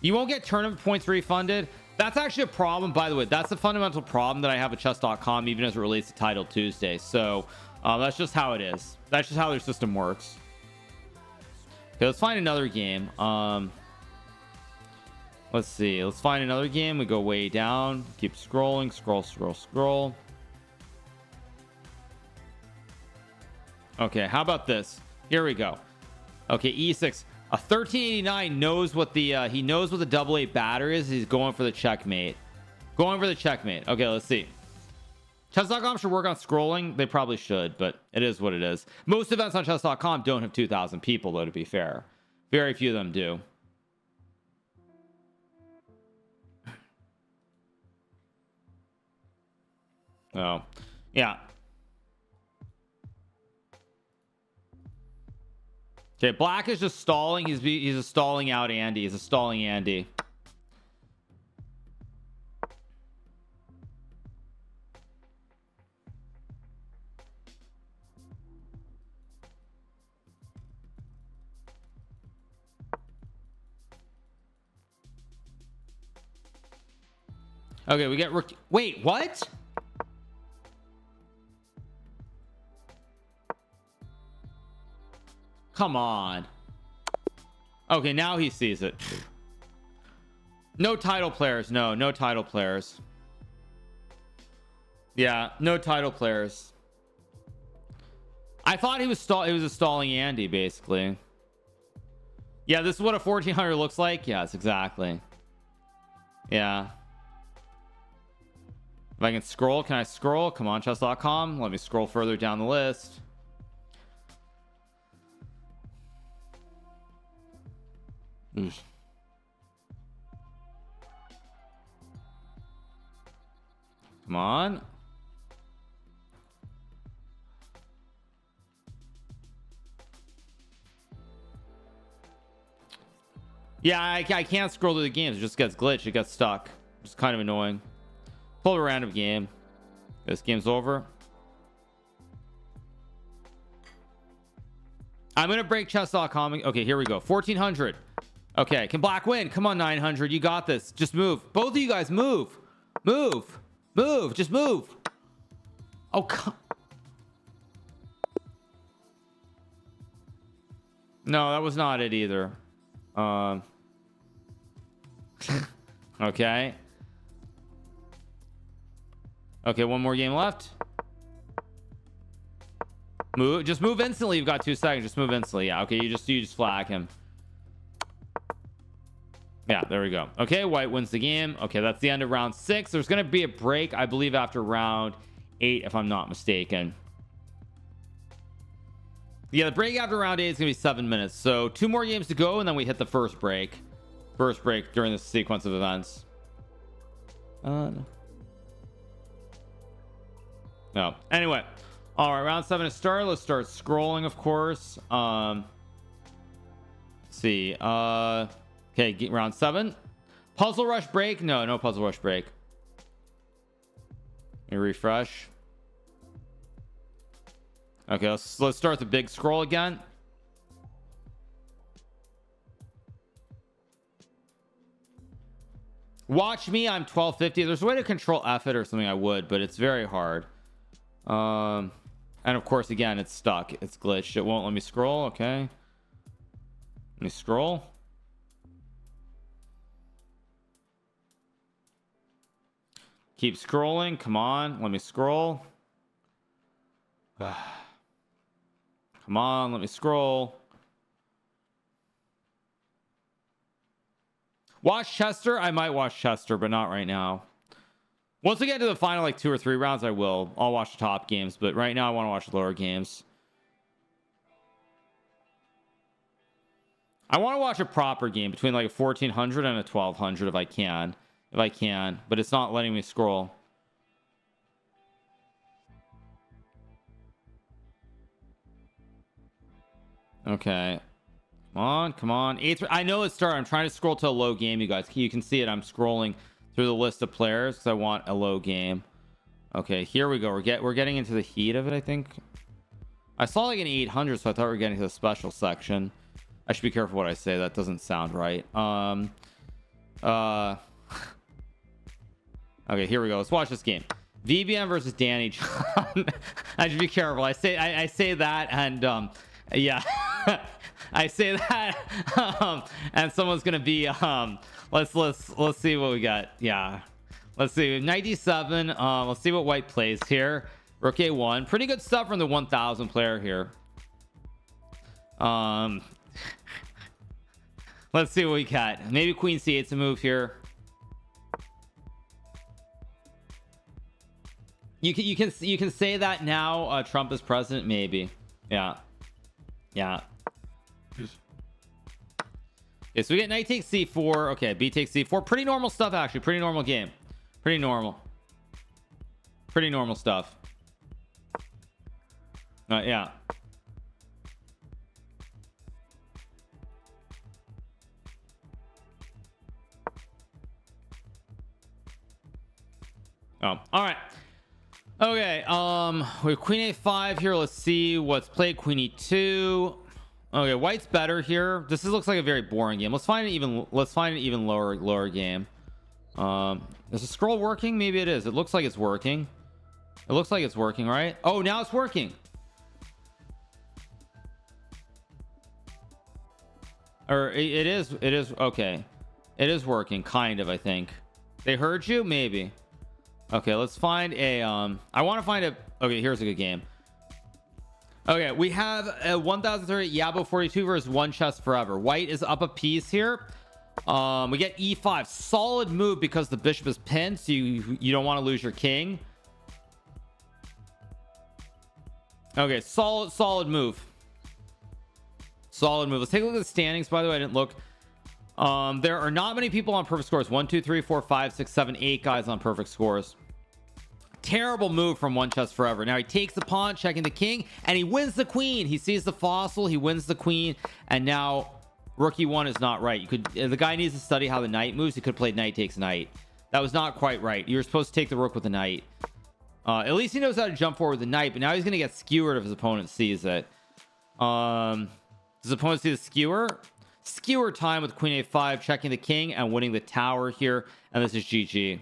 You won't get tournament points refunded. That's actually a problem, by the way. That's a fundamental problem that I have with chess.com, even as it relates to Title Tuesday. So that's just how it is. That's just how their system works. Okay, let's find another game. Let's see. Let's find another game. We go way down. Keep scrolling. Scroll. Okay, how about this? Here we go. Okay, e6. A 1389 knows what the he knows what the double eight batter is. He's going for the checkmate. Okay, let's see. Chess.com should work on scrolling. They probably should, but it is what it is. Most events on chess.com don't have 2,000 people, though, to be fair. Very few of them do. Oh, yeah. Okay, black is just stalling. He's a stalling out Andy. He's a stalling Andy. Okay, we get rook. Wait, what? Come on. Okay, now he sees it. No title players. No title players. Yeah, no title players. I thought he was a stalling Andy, basically. Yeah, this is what a 1400 looks like. Yes, exactly. Yeah. If I can scroll, can I scroll? Come on, chess.com. Let me scroll further down the list. Come on. Yeah, I can't scroll through the games. It just gets glitched. It gets stuck. It's kind of annoying. Pull a random game. This game's over. I'm gonna break chess.com. Okay, here we go. 1400. Okay, can black win? Come on, 900. You got this. Just move. Both of you guys move. Just move. Oh, come. No, that was not it either. Okay. Okay, one more game left. Just move instantly. You've got 2 seconds. Just move instantly. Yeah, okay, you just flag him. Yeah, there we go. Okay, white wins the game. Okay, that's the end of round 6. There's going to be a break, I believe, after round 8, if I'm not mistaken. Yeah, the break after round 8 is going to be 7 minutes. So 2 more games to go, and then we hit the first break. First break during this sequence of events. No. Anyway. All right, round 7 is started. Let's start scrolling, of course. Let's see. Okay, round 7. Puzzle rush break. No puzzle rush break. Let me refresh. Okay, let's start the big scroll again. Watch me, I'm 1250. There's a way to control F it or something, I would, but it's very hard. And of course, again, it's stuck. It's glitched. It won't let me scroll. Okay. Let me scroll. Keep scrolling. Come on. Let me scroll. Come on. Let me scroll. Watch Chester. I might watch Chester, but not right now. Once we get to the final like 2 or 3 rounds, I will. I'll watch the top games, but right now I want to watch the lower games. I want to watch a proper game between like a 1400 and a 1200 if I can. If I can, but it's not letting me scroll. Okay. Come on, come on. I know it's started. I'm trying to scroll to a low game, you guys. You can see it. I'm scrolling through the list of players because I want a low game. Okay, here we go. We're getting into the heat of it, I think. I saw like an 800, so I thought we were getting to the special section. I should be careful what I say. That doesn't sound right. Okay, here we go. Let's watch this game. VBM versus Danny John. I should be careful. I say that, and yeah. I say that, and someone's gonna be let's see what we got. Yeah, let's see. 97. Let's see what white plays here. Rook A1. Pretty good stuff from the 1000 player here. Let's see what we got. Maybe Queen C8's a move here. You can say that now. Trump is president. Maybe. Yeah. Okay, so we get knight takes c4. Okay, b takes c4. Pretty normal stuff, actually. Pretty normal game. Pretty normal stuff. Yeah. Oh, all right. Okay, we have queen a5 here. Let's see what's played. Queen e2. Okay, white's better here. This looks like a very boring game. Let's find an even lower game. Is the scroll working? Maybe it is. It looks like it's working. It looks like it's working, right? Oh, now it's working. Or it is okay. It is working, kind of, I think. They heard you? Maybe. Okay, let's find a I want to find a okay, here's a good game. Okay, we have a 1030 Yabo 42 versus one chess forever. White is up a piece here. We get e5. Solid move because the bishop is pinned, so you don't want to lose your king. Okay, solid move. Solid move. Let's take a look at the standings. By the way, I didn't look. There are not many people on perfect scores. 1 2 3 4 5 6 7 8 guys on perfect scores. Terrible move from one chess forever. Now he takes the pawn, checking the king, and he wins the queen. He sees the fossil, he wins the queen, and now rook e1 is not right. The guy needs to study how the knight moves. He could have played knight takes knight. That was not quite right. You're supposed to take the rook with the knight. At least he knows how to jump forward with the knight, but now he's going to get skewered if his opponent sees it. Does his opponent see the skewer? Skewer time with queen a5, checking the king and winning the tower here, and this is GG.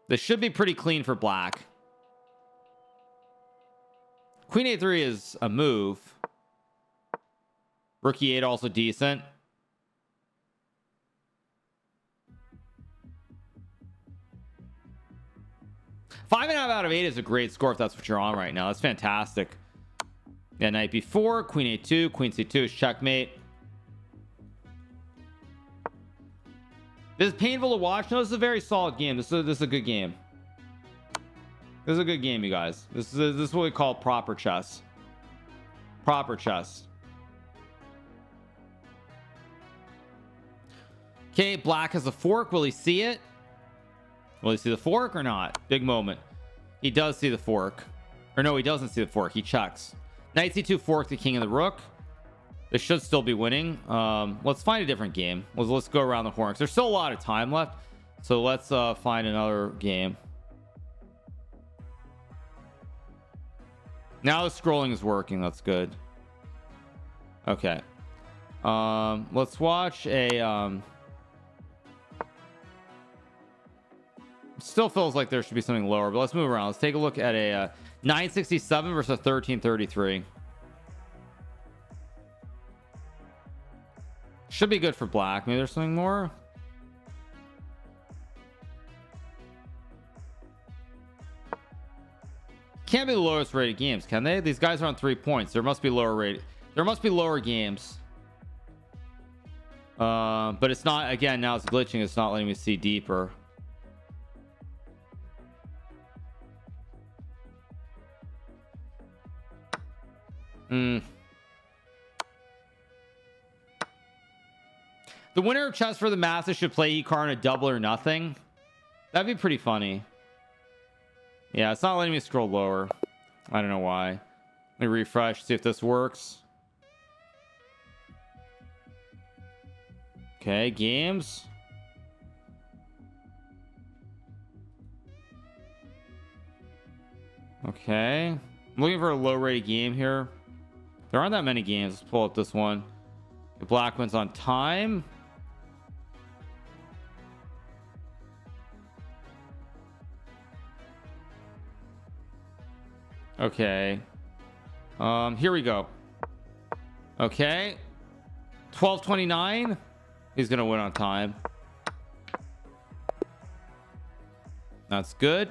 This should be pretty clean for black. Queen a3 is a move. Rook e8 also decent. Five and a half out of 8 is a great score if that's what you're on right now. That's fantastic. Yeah, knight b4, queen a2, queen c2 is checkmate. This is painful to watch. No, this is a very solid game. This is a good game. This is a good game, you guys. This is what we call proper chess. Proper chess. Okay, black has a fork. Will he see it? Will he see the fork or not? Big moment. He does see the fork. Or no, he doesn't see the fork. He checks. Knight c2 fork the king and the rook. This should still be winning. Let's find a different game. Let's go around the horn. There's still a lot of time left. So let's find another game. Now the scrolling is working. That's good. Okay. Let's watch a still feels like there should be something lower, but let's move around. Let's take a look at a 967 versus 1333. Should be good for black. Maybe there's something more. Can't be the lowest rated games, can they? These guys are on 3 points. There must be lower rated. There must be lower games. But it's not, again, now it's glitching. It's not letting me see deeper. The winner of chess for the Masters should play Hikaru in a double or nothing. That'd be pretty funny. Yeah, it's not letting me scroll lower. I don't know why. Let me refresh, see if this works. Okay, games. Okay. I'm looking for a low rated game here. There aren't that many games. Let's pull up this one. The black one's on time. Okay. Here we go. Okay. 1229. He's gonna win on time. That's good.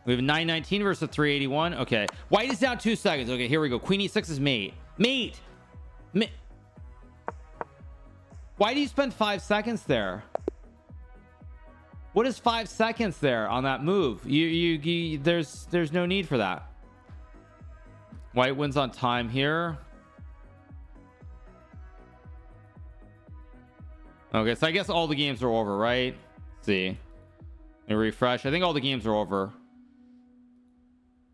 We have a 919 versus 381. Okay. White is down 2 seconds. Okay, here we go. Queen e6 is mate. Mate. Why do you spend 5 seconds there? What is 5 seconds there on that move? There's no need for that. White wins on time here. Okay, so I guess all the games are over, right? Let's see. Let me refresh. I think all the games are over.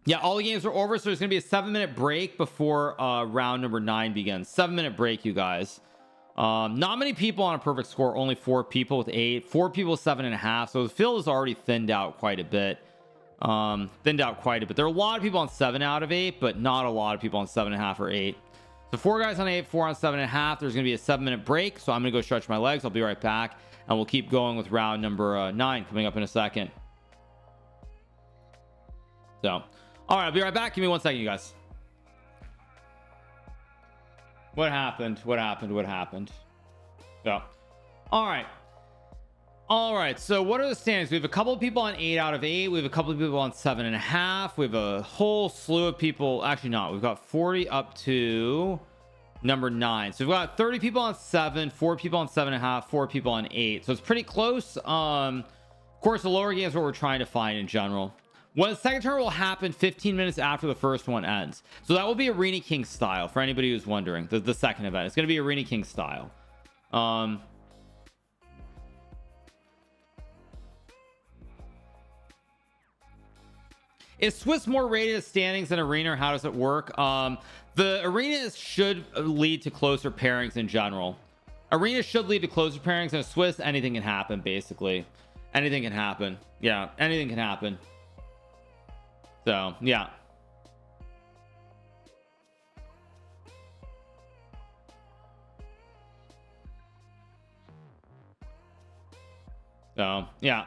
Yeah, all the games are over, so there's gonna be a 7-minute break before round number 9 begins. 7-minute break, you guys. Not many people on a perfect score. Only 4 people with 8. 4 people with 7.5. So the field is already thinned out quite a bit. There are a lot of people on 7 out of 8, but not a lot of people on 7.5 or 8. So 4 guys on 8, 4 on 7.5. There's gonna be a 7-minute break, so I'm gonna go stretch my legs. I'll be right back, and we'll keep going with round number 9 coming up in a second. So all right, I'll be right back. Give me 1 second, you guys. What happened? So all right, so what are the standings? We have a couple of people on 8 out of 8. We have a couple of people on 7.5. We have a whole slew of people. Actually not, we've got 40 up to number 9. So we've got 30 people on 7, 4 people on 7.5, 4 people on 8. So it's pretty close. Of course, the lower game is what we're trying to find in general. Well, the second turn will happen 15 minutes after the first one ends. So that will be Arena King style for anybody who's wondering. The second event, it's going to be Arena King style. Is Swiss more rated as standings than Arena, or how does it work? The Arena should lead to closer pairings in general. Arena should lead to closer pairings, and Swiss, anything can happen, basically. Anything can happen. Yeah, anything can happen. So, yeah. So, yeah.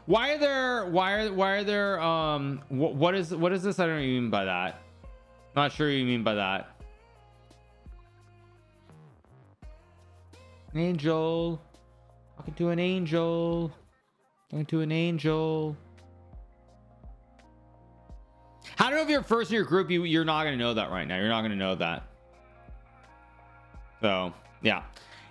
Why are there what is this? I don't even mean by that. Not sure what you mean by that. Angel, talking to an angel, talking to an angel. How do you know if you're first in your group? You're not gonna know that right now. You're not gonna know that. So yeah.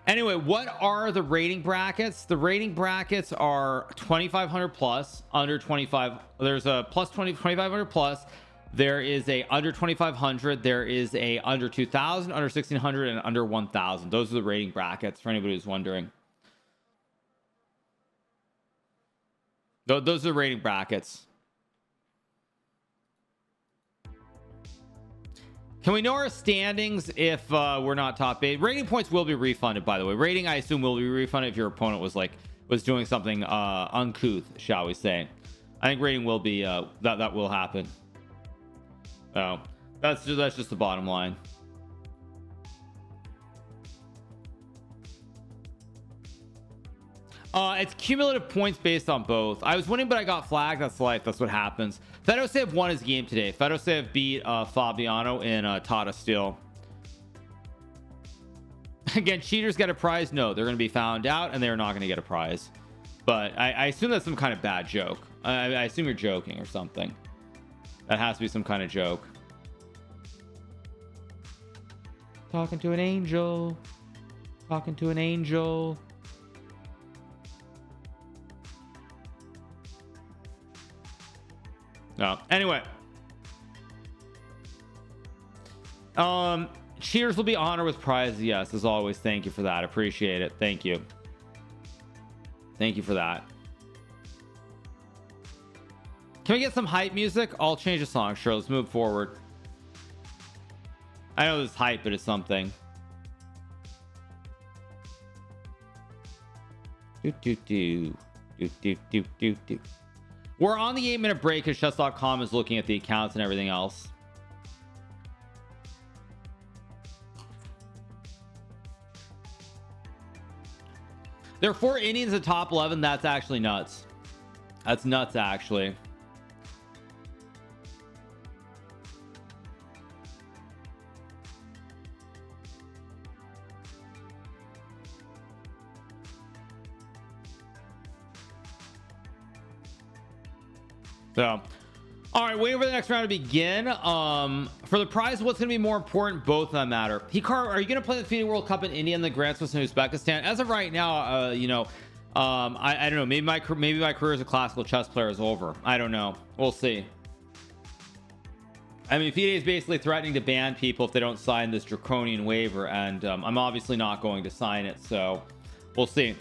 Anyway, what are the rating brackets? The rating brackets are 2500 plus, under 25. There's a plus 2500 plus. There is a under 2500. There is a under 2000, under 1600, and under 1000. Those are the rating brackets for anybody who's wondering. Those are the rating brackets. Can we know our standings if we're not top 8? Rating points will be refunded, by the way. Rating, I assume, will be refunded if your opponent was doing something uncouth, shall we say. I think rating will be that will happen. So That's just the bottom line. It's cumulative points based on both. I was winning, but I got flagged. That's life. That's what happens. Fedosev won his game today. Fedosev beat Fabiano in Tata Steel. Again, cheaters get a prize. No, they're going to be found out and they're not going to get a prize. But I assume that's some kind of bad joke. I assume you're joking or something. That has to be some kind of joke. Talking to an angel. Talking to an angel. No. Anyway. Cheers will be honored with prizes. Yes, as always. Thank you for that. Appreciate it. Thank you. Thank you for that. Can we get some hype music? I'll change the song. Sure. Let's move forward. I know this hype, but it's something. We're on the 8-minute break because chess.com is looking at the accounts and everything else. There are 4 Indians in the top 11. That's actually nuts. That's nuts, actually. So, all right, waiting for the next round to begin. For the prize, what's going to be more important? Both of them matter. Hikaru, are you going to play the FIDE World Cup in India and the Grand Slam in Uzbekistan? As of right now, you know, I don't know. Maybe my career as a classical chess player is over. I don't know. We'll see. I mean, FIDE is basically threatening to ban people if they don't sign this draconian waiver, and I'm obviously not going to sign it. So, we'll see.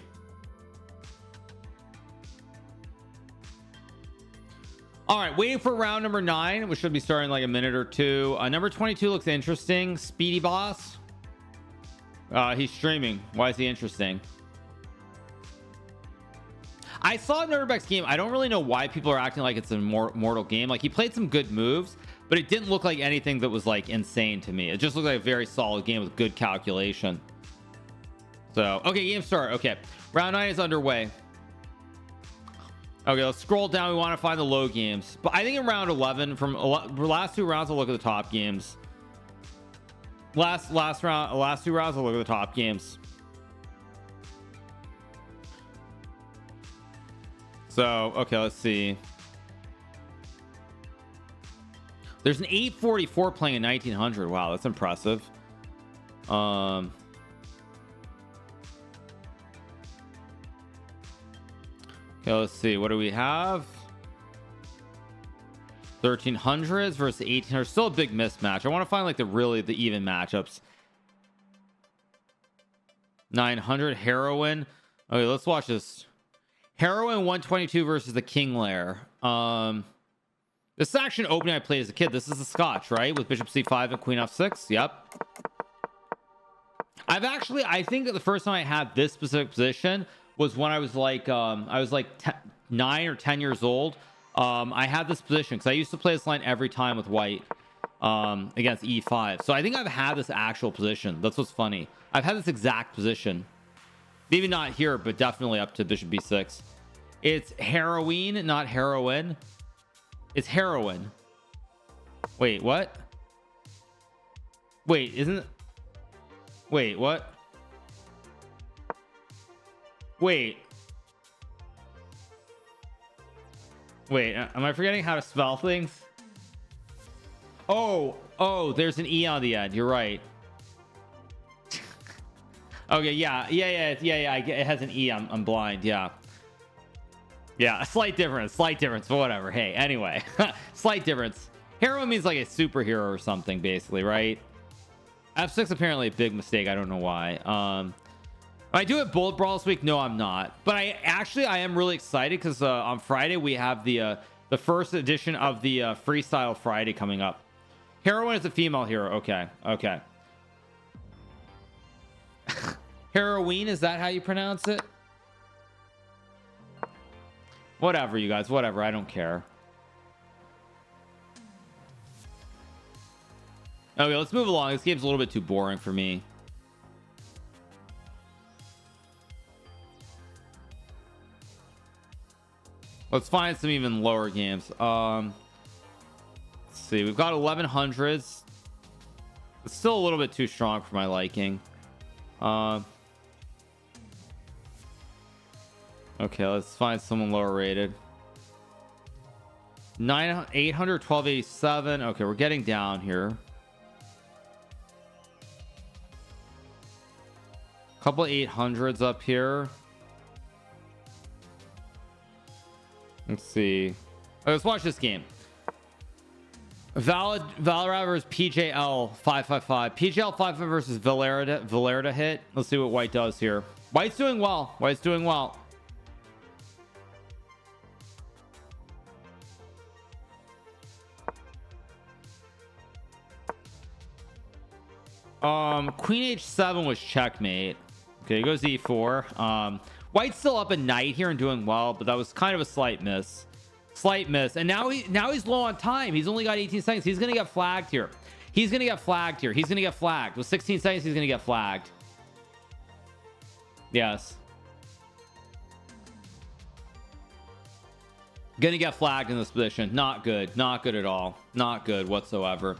All right, waiting for round number 9, which should be starting in like a minute or two. Number 22 looks interesting. Speedy Boss. He's streaming. Why is he interesting? I saw Nuremberg's game. I don't really know why people are acting like it's a mortal game. Like, he played some good moves, but it didn't look like anything that was like insane to me. It just looked like a very solid game with good calculation. So, okay, game start. Okay, round 9 is underway. Okay, let's scroll down. We want to find the low games, but I think in round 11, from last 2 rounds, I'll look at the top games. Last 2 rounds, I'll look at the top games. So, okay, let's see. There's an 844 playing in 1900. Wow, that's impressive. Okay, let's see. What do we have? 1300s versus 1800s. Still a big mismatch. I want to find like the even matchups. 900 heroine. Okay, let's watch this. Heroine 122 versus the King Lair. This is actually an opening I played as a kid. This is the Scotch, right? With Bishop C5 and Queen F6. Yep. I think that the first time I had this specific position was when I was like 9 or 10 years old. I had this position because I used to play this line every time with white against E5. So I think I've had this actual position. That's what's funny. I've had this exact position. Maybe not here, but definitely up to Bishop B6. It's heroine, not heroine. It's heroine. Wait, what? Wait, isn't it? Wait, what? Wait, am I forgetting how to spell things? Oh, there's an E on the end. You're right. Okay, yeah. It has an E. I'm blind. Yeah, a slight difference, but whatever. Hey, anyway, slight difference. Hero means like a superhero or something, basically, right? F6 apparently a big mistake. I don't know why. I do it Bullet Brawl this week. No, I'm not. But I am really excited because on Friday we have the first edition of the Freestyle Friday coming up. Heroine is a female hero. Okay. Heroine, is that how you pronounce it? Whatever, you guys. Whatever. I don't care. Okay, let's move along. This game's a little bit too boring for me. Let's find some even lower games. Let's see. We've got 1100s. It's still a little bit too strong for my liking. Okay, let's find someone lower rated. 800, 1287. Okay, we're getting down here. Couple 800s up here. Let's see. Okay, let's watch this game. Valorant versus PJL 555. PJL 55 versus Valerda hit. Let's see what White does here. White's doing well. White's doing well. Queen H7 was checkmate. Okay, he goes E4. White's still up a knight here and doing well, but that was kind of a slight miss. And now he's low on time. He's only got 18 seconds. He's gonna get flagged here. He's gonna get flagged with 16 seconds. He's gonna get flagged. Yes, gonna get flagged in this position. Not good at all. Not good whatsoever.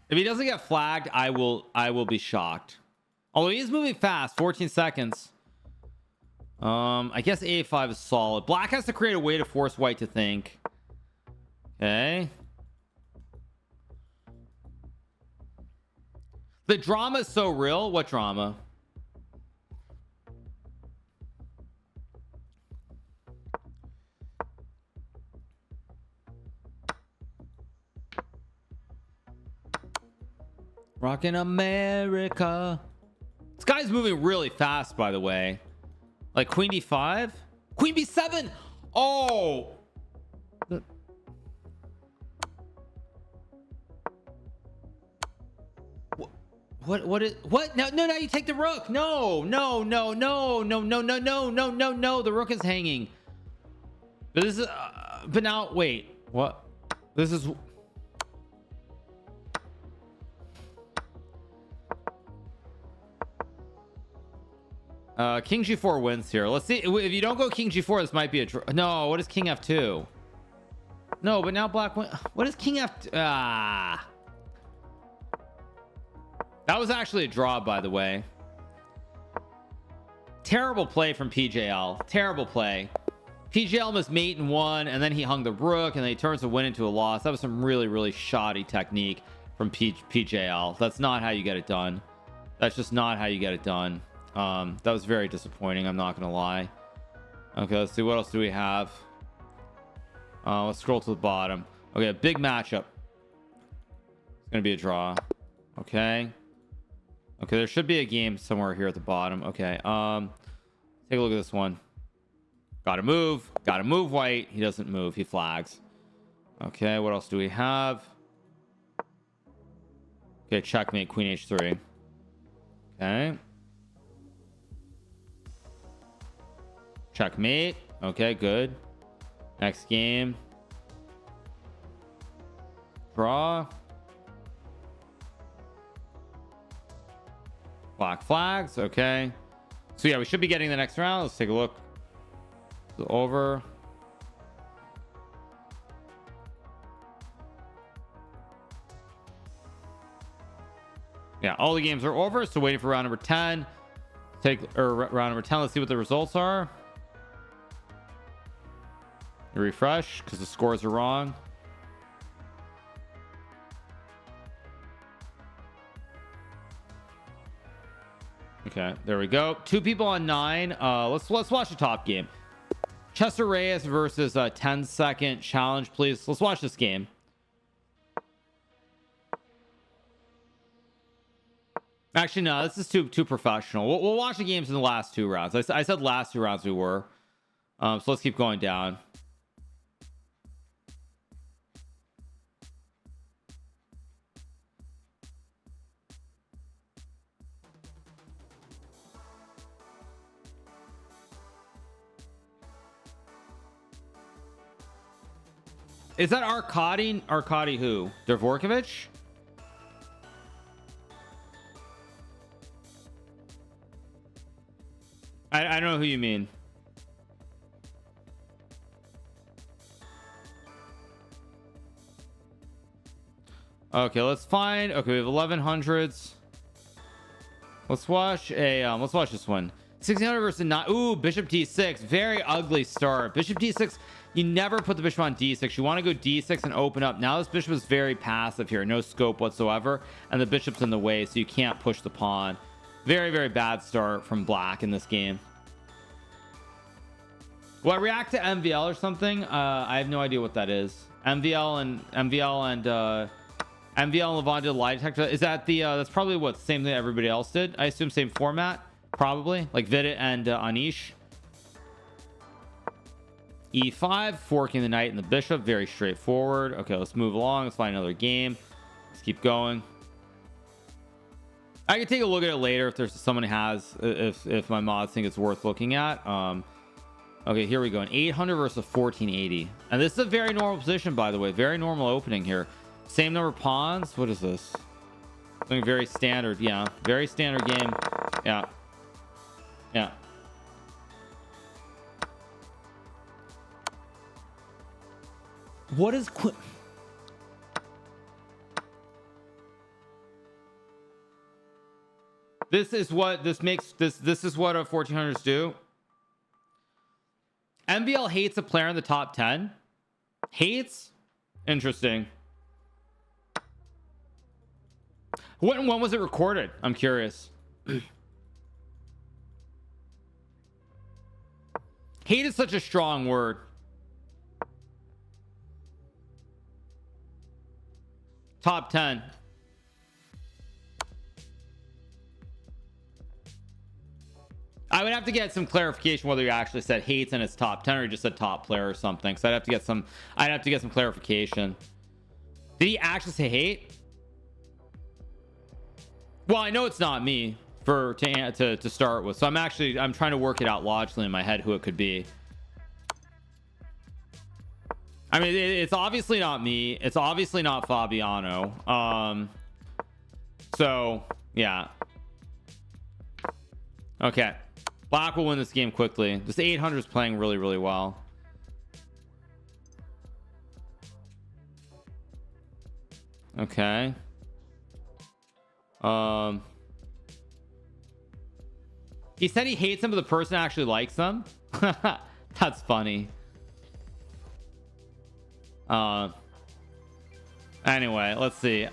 If he doesn't get flagged, I will be shocked. Although he is moving fast, 14 seconds. I guess A5 is solid. Black has to create a way to force White to think. Okay. The drama is so real. What drama? Rockin' America. This guy's moving really fast, by the way. Like Queen D5, Queen B7. Oh, what no, you take the rook. No, the rook is hanging. But this is but now wait, what? This is King G4 wins here. Let's see. If you don't go King G4, this might be a draw. No, what is King F2? No, but now Black win. What is King F2? Ah, that was actually a draw, by the way. Terrible play from PJL. Terrible play. PJL must mate in one, and then he hung the rook, and then he turns the win into a loss. That was some really shoddy technique from PJL. That's not how you get it done. That's just not how you get it done. That was very disappointing, I'm not gonna lie. Okay, let's see, what else do we have? Let's scroll to the bottom. Okay, a big matchup. It's gonna be a draw. Okay, there should be a game somewhere here at the bottom. Okay, take a look at this one. Gotta move White. He doesn't move, he flags. Okay, what else do we have? Okay, checkmate, Queen H3. Okay, checkmate. Okay, good. Next game, draw. Black flags. Okay, so yeah, we should be getting the next round. Let's take a look. It's over. Yeah, all the games are over, so waiting for round number 10. Round number 10. Let's see what the results are. Refresh because the scores are wrong. Okay, there we go. 2 people on 9. Let's watch the top game. Chester Reyes versus 10-second challenge, please. Let's watch this game. Actually, no, this is too professional. We'll watch the games in the last 2 rounds. I said last 2 rounds we were. So let's keep going down. Is that Arkady who? Dvorkovich? I don't know who you mean. Okay, let's find. Okay, we have 1100s. Let's watch this one. 1600 versus 9. Ooh, bishop d6. Very ugly start. Bishop d6. You never put the bishop on d6. You want to go d6 and open up. Now this bishop is very passive here. No scope whatsoever. And the bishop's in the way, so you can't push the pawn. Very, very bad start from black in this game. What, react to MVL or something? I have no idea what that is. MVL and Levon did a lie detector. Is that the that's probably what same thing everybody else did? I assume same format, probably like Vidit and Anish. E5, forking the knight and the bishop. Very straightforward. Okay, let's move along. Let's find another game. Let's keep going. I can take a look at it later if there's someone who has, if my mods think it's worth looking at. Okay, here we go. An 800 versus 1480, and this is a very normal position, by the way. Very normal opening here. Same number of pawns. What is this? Something very standard. Yeah, very standard game. Yeah, yeah. What is this is what this makes this is what 1400s do. MVL hates a player in the top 10. Hates? Interesting. When was it recorded? I'm curious. Hate is such a strong word. Top 10. I would have to get some clarification whether you actually said hates and it's top 10 or you just said top player or something. So I'd have to get some clarification. Did he actually say hate? Well, I know it's not me to start with. So I'm trying to work it out logically in my head who it could be. I mean, it's obviously not me. It's obviously not Fabiano. So yeah. Okay. Black will win this game quickly. This 800 is playing really, really well. Okay. He said he hates him, but the person actually likes him. That's funny. Anyway, let's see.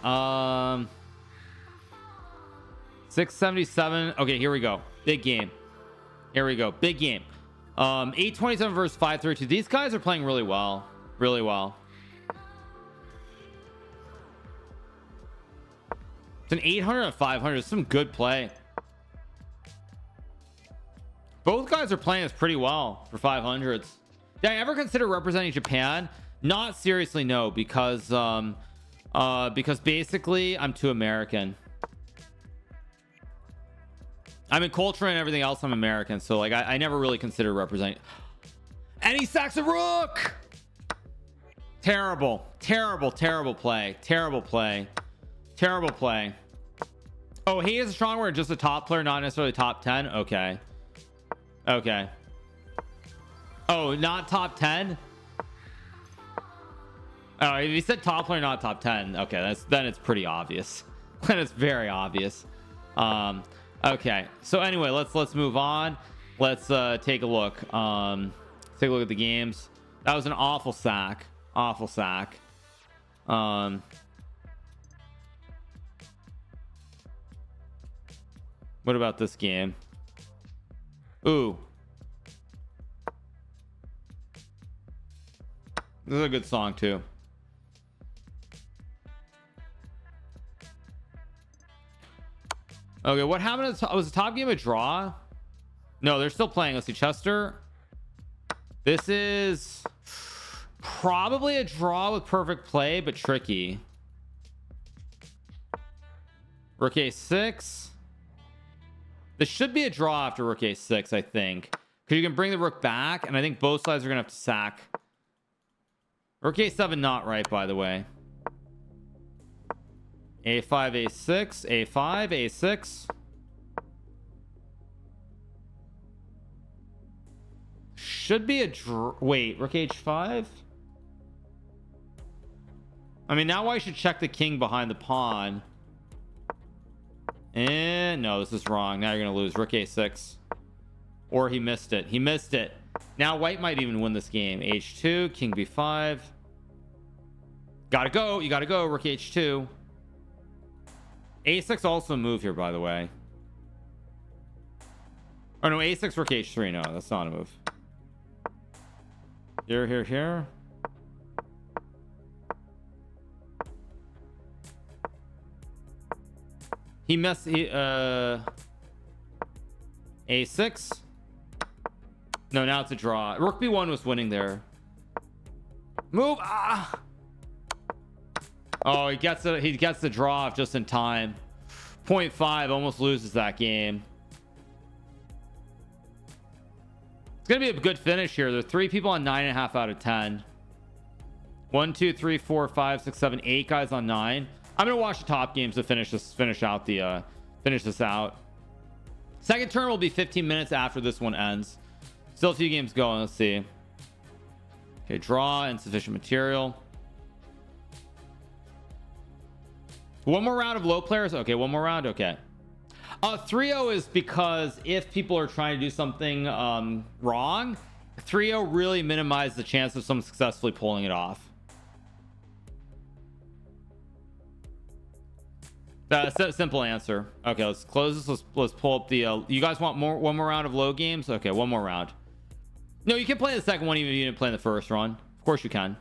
677. Okay, here we go. Big game. Here we go. Big game. 827 versus 532. These guys are playing really well. Really well. It's an 800 and 500. Some good play. Both guys are playing this pretty well for 500s. Did I ever consider representing Japan? Not seriously, no, because basically I'm too American. I mean, culture and everything else, I'm American, so like I never really considered representing. And he sacks a rook. Terrible play. Terrible play. Oh, he is a strong word, just a top player, not necessarily top 10. Okay. Oh, not top 10. Oh, if he said top player, not top 10. Okay, then it's pretty obvious. Then it's very obvious. Okay, so anyway, let's move on. Let's take a look. Take a look at the games. That was an awful sack. What about this game? Ooh, this is a good song too. Okay, what happened? Was the top game a draw? No, they're still playing. Let's see, Chester. This is probably a draw with perfect play, but tricky. Rook a6. This should be a draw after rook a6, I think, because you can bring the rook back, and I think both sides are gonna have to sack. Rook a7 not right, by the way. a5 a6 a5 a6. Should be a wait, rook h5. I mean, now I should check the king behind the pawn. And no, this is wrong. Now you're gonna lose. Rook a6. Or he missed it. He missed it. Now white might even win this game. h2, king b5. Gotta go. You gotta go. Rook h2. a6 also move here, by the way. Oh no, a6 rook h3. No, that's not a move. Here. He messed a6. No, now it's a draw. Rook b1 was winning there. Move. Oh, he gets the draw off just in time. 0.5 almost loses that game. It's gonna be a good finish here. There are 3 people on 9.5 out of 10. 1 2 3 4 5 6 7 8 guys on 9. I'm gonna watch the top games to finish this out. Second turn will be 15 minutes after this one ends. Still a few games going. Let's see. Okay, draw, insufficient material. One more round of low players. Okay, one more round. Okay. 3-0 is because if people are trying to do something wrong, 3-0 really minimizes the chance of someone successfully pulling it off. That's a simple answer. Okay, let's close this. Let's pull up the you guys want one more round of low games? Okay, one more round. No, you can play the second one even if you didn't play in the first run. Of course you can.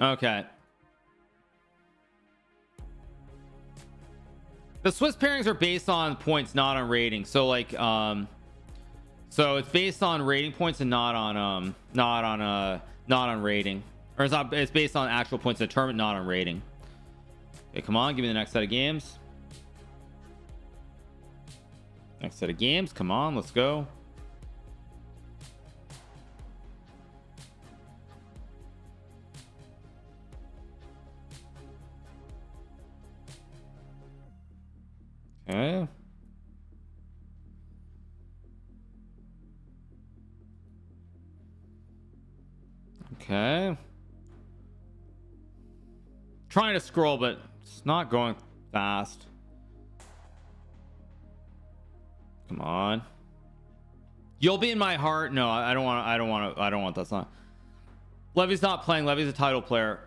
Okay. The Swiss pairings are based on points, not on rating. So like so it's based on rating points and not on rating. Or it's based on actual points in the tournament, not on rating. Okay, come on, give me the next set of games. Next set of games, come on, let's go. Okay. Okay. Trying to scroll, but it's not going fast. Come on. You'll be in my heart. No, I don't want that song. Levy's not playing. Levy's a title player.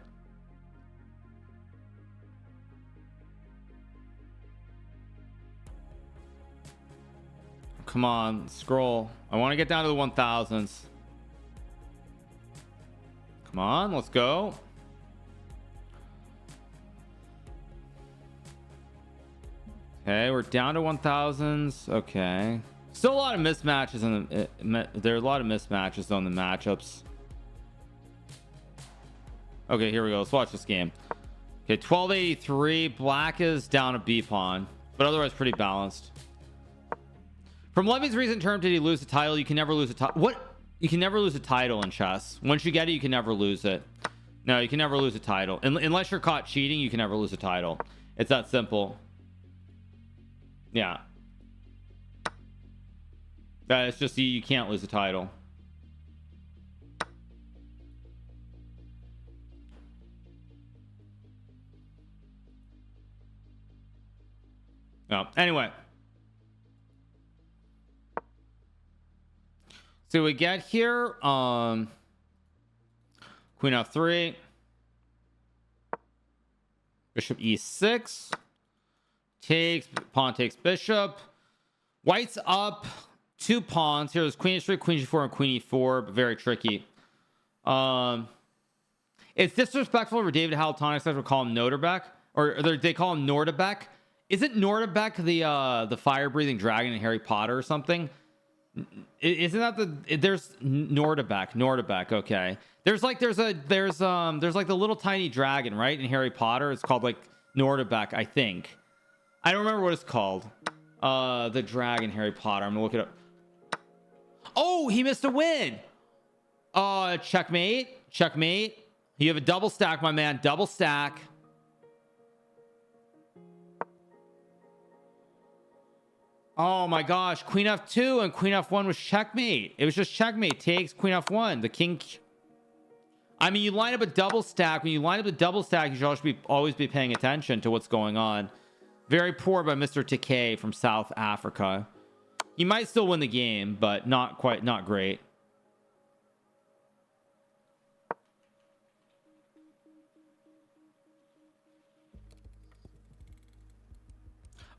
Come on, scroll. I want to get down to the 1000s. Come on, let's go. Okay, we're down to 1000s. Okay, still a lot of mismatches in there are a lot of mismatches on the matchups. Okay, here we go. Let's watch this game. Okay, 1283. Black is down a B pawn, but otherwise pretty balanced. From Levy's recent term, did he lose the title? You can never lose a title. What? You can never lose a title in chess. Once you get it, you can never lose it. No, you can never lose a title. Unless you're caught cheating, you can never lose a title. It's that simple. Yeah. It's just you can't lose a title. No. Anyway. So we get here queen f3, bishop e6, takes, pawn takes bishop, white's up 2 pawns. Here's queen h3, queen g4, and queen e4, but very tricky. It's disrespectful for David Halatonics to call him Noterbeck, or they call him Nordebeck. Isn't Nordebeck the fire breathing dragon in Harry Potter or something? Isn't that there's Nordabeck. Okay. There's like there's like the little tiny dragon, right? In Harry Potter. It's called like Nordabeck, I think. I don't remember what it's called. The dragon Harry Potter. I'm gonna look it up. Oh, he missed a win. Checkmate. You have a double stack, my man. Double stack. Oh my gosh, Queen F2 and Queen F1 was checkmate. It was just checkmate. Takes Queen F1. The king. I mean, you line up a double stack. When you line up a double stack, you should always be paying attention to what's going on. Very poor by Mr. Takei from South Africa. You might still win the game, but not great.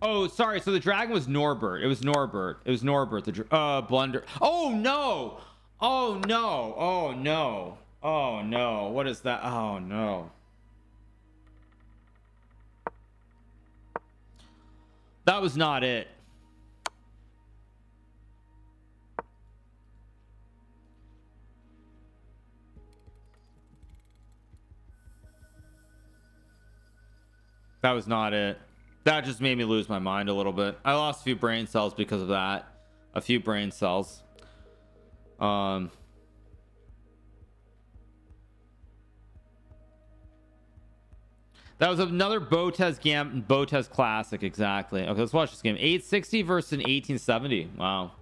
Oh, sorry. So the dragon was Norbert. It was Norbert. The blunder. Oh no. Oh no. Oh no. Oh no. What is that? Oh no. That was not it. That was not it. That just made me lose my mind a little bit. I lost a few brain cells because of that. A few brain cells. That was another Botez classic. Exactly. Okay, let's watch this game. 860 versus an 1870. Wow.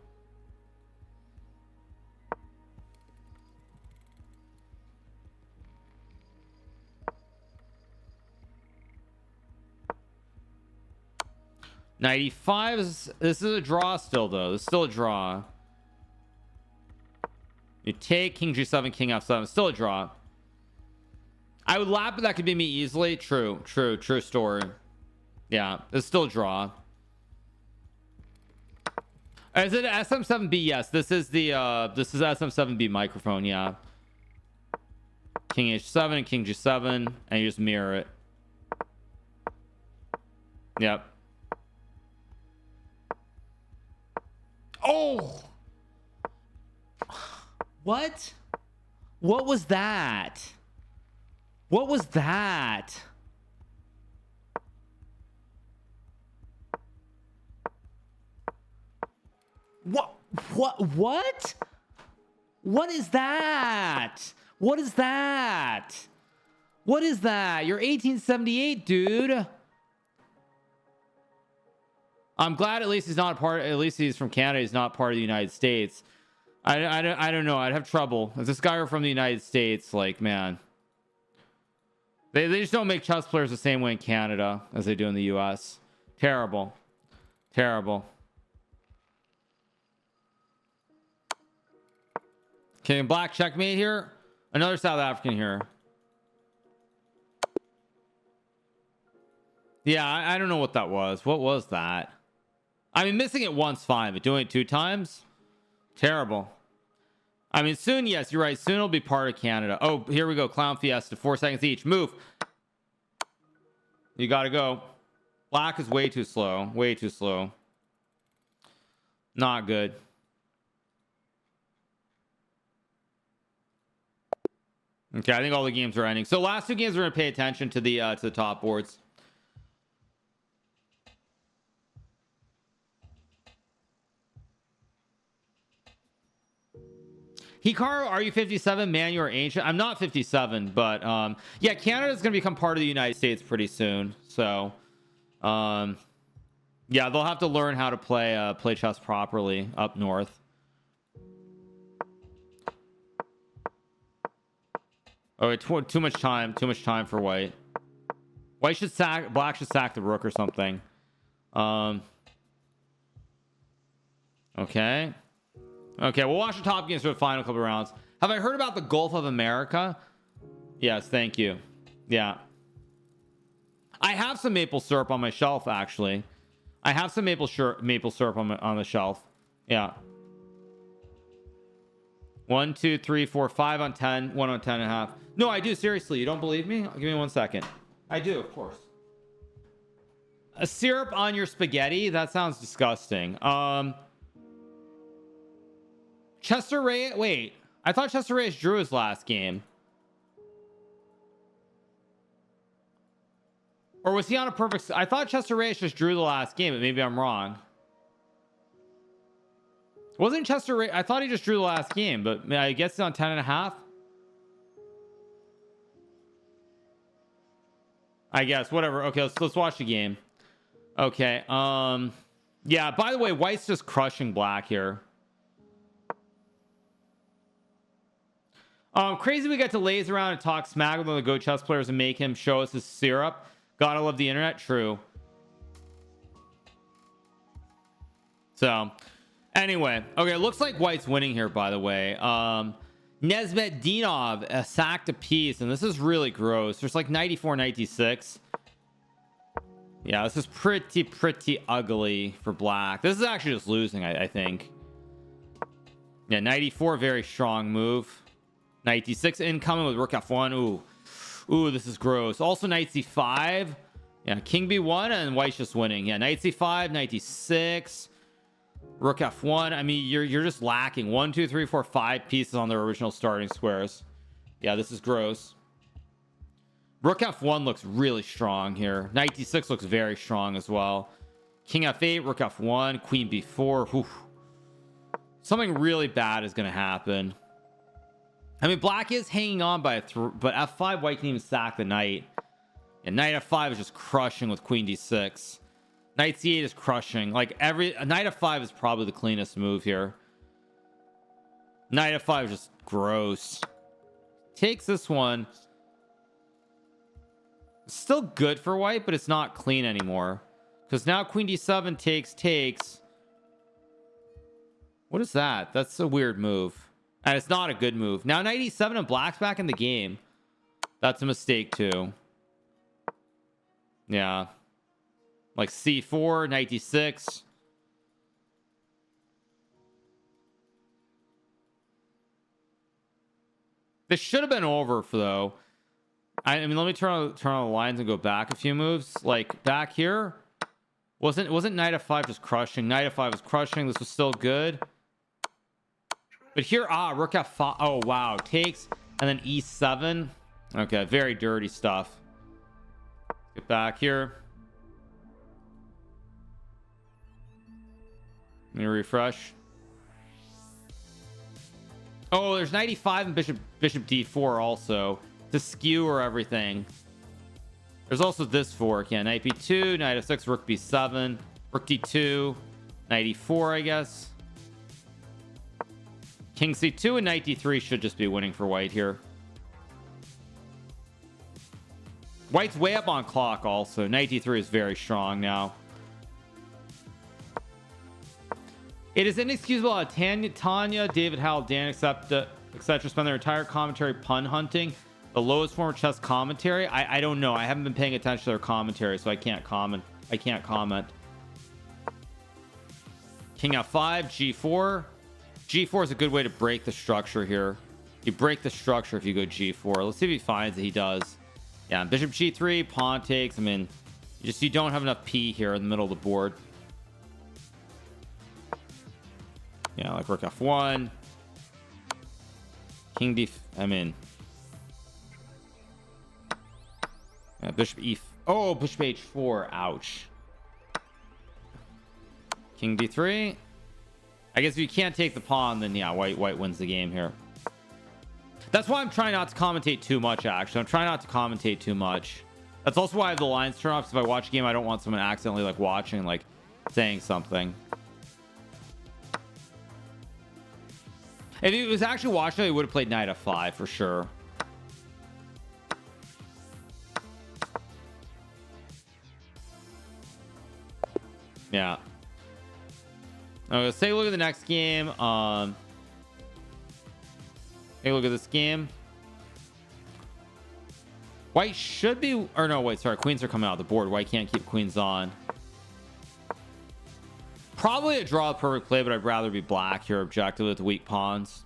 $95 is, this is a draw still though. This is still a draw. You take King G7, King F7. Still a draw. I would lap, but that could be me easily. True story. Yeah, it's still a draw. Is it SM7B? Yes, this is SM7B microphone. Yeah. King H7 and King G7, and you just mirror it. Yep. Oh, what was that? What was that? What is that? What is that? You're 1878, dude. I'm glad at least he's not a part. At least he's from Canada. He's not part of the United States. I don't know. I'd have trouble if this guy were from the United States. Like, man, they just don't make chess players the same way in Canada as they do in the U.S. Terrible. Okay, black checkmate here. Another South African here. Yeah, I don't know what that was. What was that? I mean, missing it once, fine, but doing it 2 times? Terrible. I mean, soon, yes, you're right. Soon it'll be part of Canada. Oh, here we go. Clown Fiesta. 4 seconds each. Move. You gotta go. Black is way too slow. Way too slow. Not good. Okay, I think all the games are ending. So last 2 games we're gonna pay attention to the top boards. Hikaru, are you 57? Man, you're ancient. I'm not 57, but yeah, Canada's gonna become part of the United States pretty soon. So yeah, they'll have to learn how to play chess properly up north. Oh, too much time for white. Black should sack the rook or something. Okay, we'll watch the top games for the final couple rounds. Have I heard about the Gulf of America? Yes, thank you. Yeah, I have some maple syrup on my shelf. Actually, I have some maple syrup on the shelf. Yeah. 1, 2, 3, 4, 5 on 10, 1 on 10 and a half. No, I do. Seriously, you don't believe me? Give me 1 second. I do, of course. A syrup on your spaghetti? That sounds disgusting. Chester Ray. Wait, I thought Chester Reyes drew his last game. Or was he on a perfect? I thought Chester Reyes just drew the last game, but maybe I'm wrong. Wasn't Chester Reyes? I thought he just drew the last game, but I guess it's on 10.5. I guess whatever. Okay, let's watch the game. Okay. Yeah. By the way, White's just crushing black here. Crazy. We got to laze around and talk smack with the Go chess players and make him show us his syrup. Gotta love the internet. True. So anyway, okay, it looks like White's winning here, by the way. Nesmetdinov a sacked a piece, and this is really gross. There's like 94, 96. Yeah, this is pretty ugly for black. This is actually just losing, I think. Yeah, 94, very strong move. 96 incoming with rook f1. Ooh, this is gross. Also knight c5. Yeah, king b1, and White's just winning. Yeah, knight c5, 96. Rook f1. I mean, you're just lacking 1 2 3 4 5 pieces on their original starting squares. Yeah, this is gross. Rook f1 looks really strong here. Knight d6 looks very strong as well. King f8, rook f1, queen b4. Whew. Something really bad is going to happen. I mean, black is hanging on by but f5, White can even sack the knight. And knight f5 is just crushing with queen d6. Knight c8 is crushing. Like knight f5 is probably the cleanest move here. Knight f5 is just gross. Takes this one. Still good for White, but it's not clean anymore. Because now queen d7 takes. What is that? That's a weird move. And it's not a good move. Now knight e7 and black's back in the game. That's a mistake too. Yeah. Like c4, knight d6. This should have been over for though. I mean, let me turn on the lines and go back a few moves. Like back here, wasn't knight f5 just crushing? Knight f5 was crushing. This was still good. But here, rook f5. Oh wow, takes and then e7. Okay, very dirty stuff. Get back here. Let me refresh. Oh, there's knight e5 and bishop d4 also to skewer everything. There's also this fork. Yeah, knight b2, knight f6, rook b7, rook d2, knight e4, I guess. King c2 and knight d3 should just be winning for White here. White's way up on clock also. Knight d3 is very strong now. It is inexcusable how Tanya, David Howell, Dan, etc. spend their entire commentary pun hunting. The lowest form of chess commentary. I don't know. I haven't been paying attention to their commentary, so I can't comment. King f5, g4. G4 is a good way to break the structure here. You break the structure if you go g4. Let's see if he finds it. He does. Yeah, bishop g3, pawn takes. I mean, you don't have enough p here in the middle of the board. Yeah, like rook f1, king d. I mean, yeah, bishop e. Oh, bishop h4. Ouch. King d3. I guess if you can't take the pawn, then yeah, white wins the game here. That's why I'm trying not to commentate too much. Actually, I'm trying not to commentate too much. That's also why I have the lines turned off. Because if I watch a game, I don't want someone accidentally like watching, like saying something. If he was actually watching, he would have played knight f5 for sure. Yeah. Okay, let's take a look at the next game. Take a look at this game. White should be, or no, wait, sorry, queens are coming out the board. White can't keep queens on. Probably a draw, perfect play, but I'd rather be black here objectively with the weak pawns.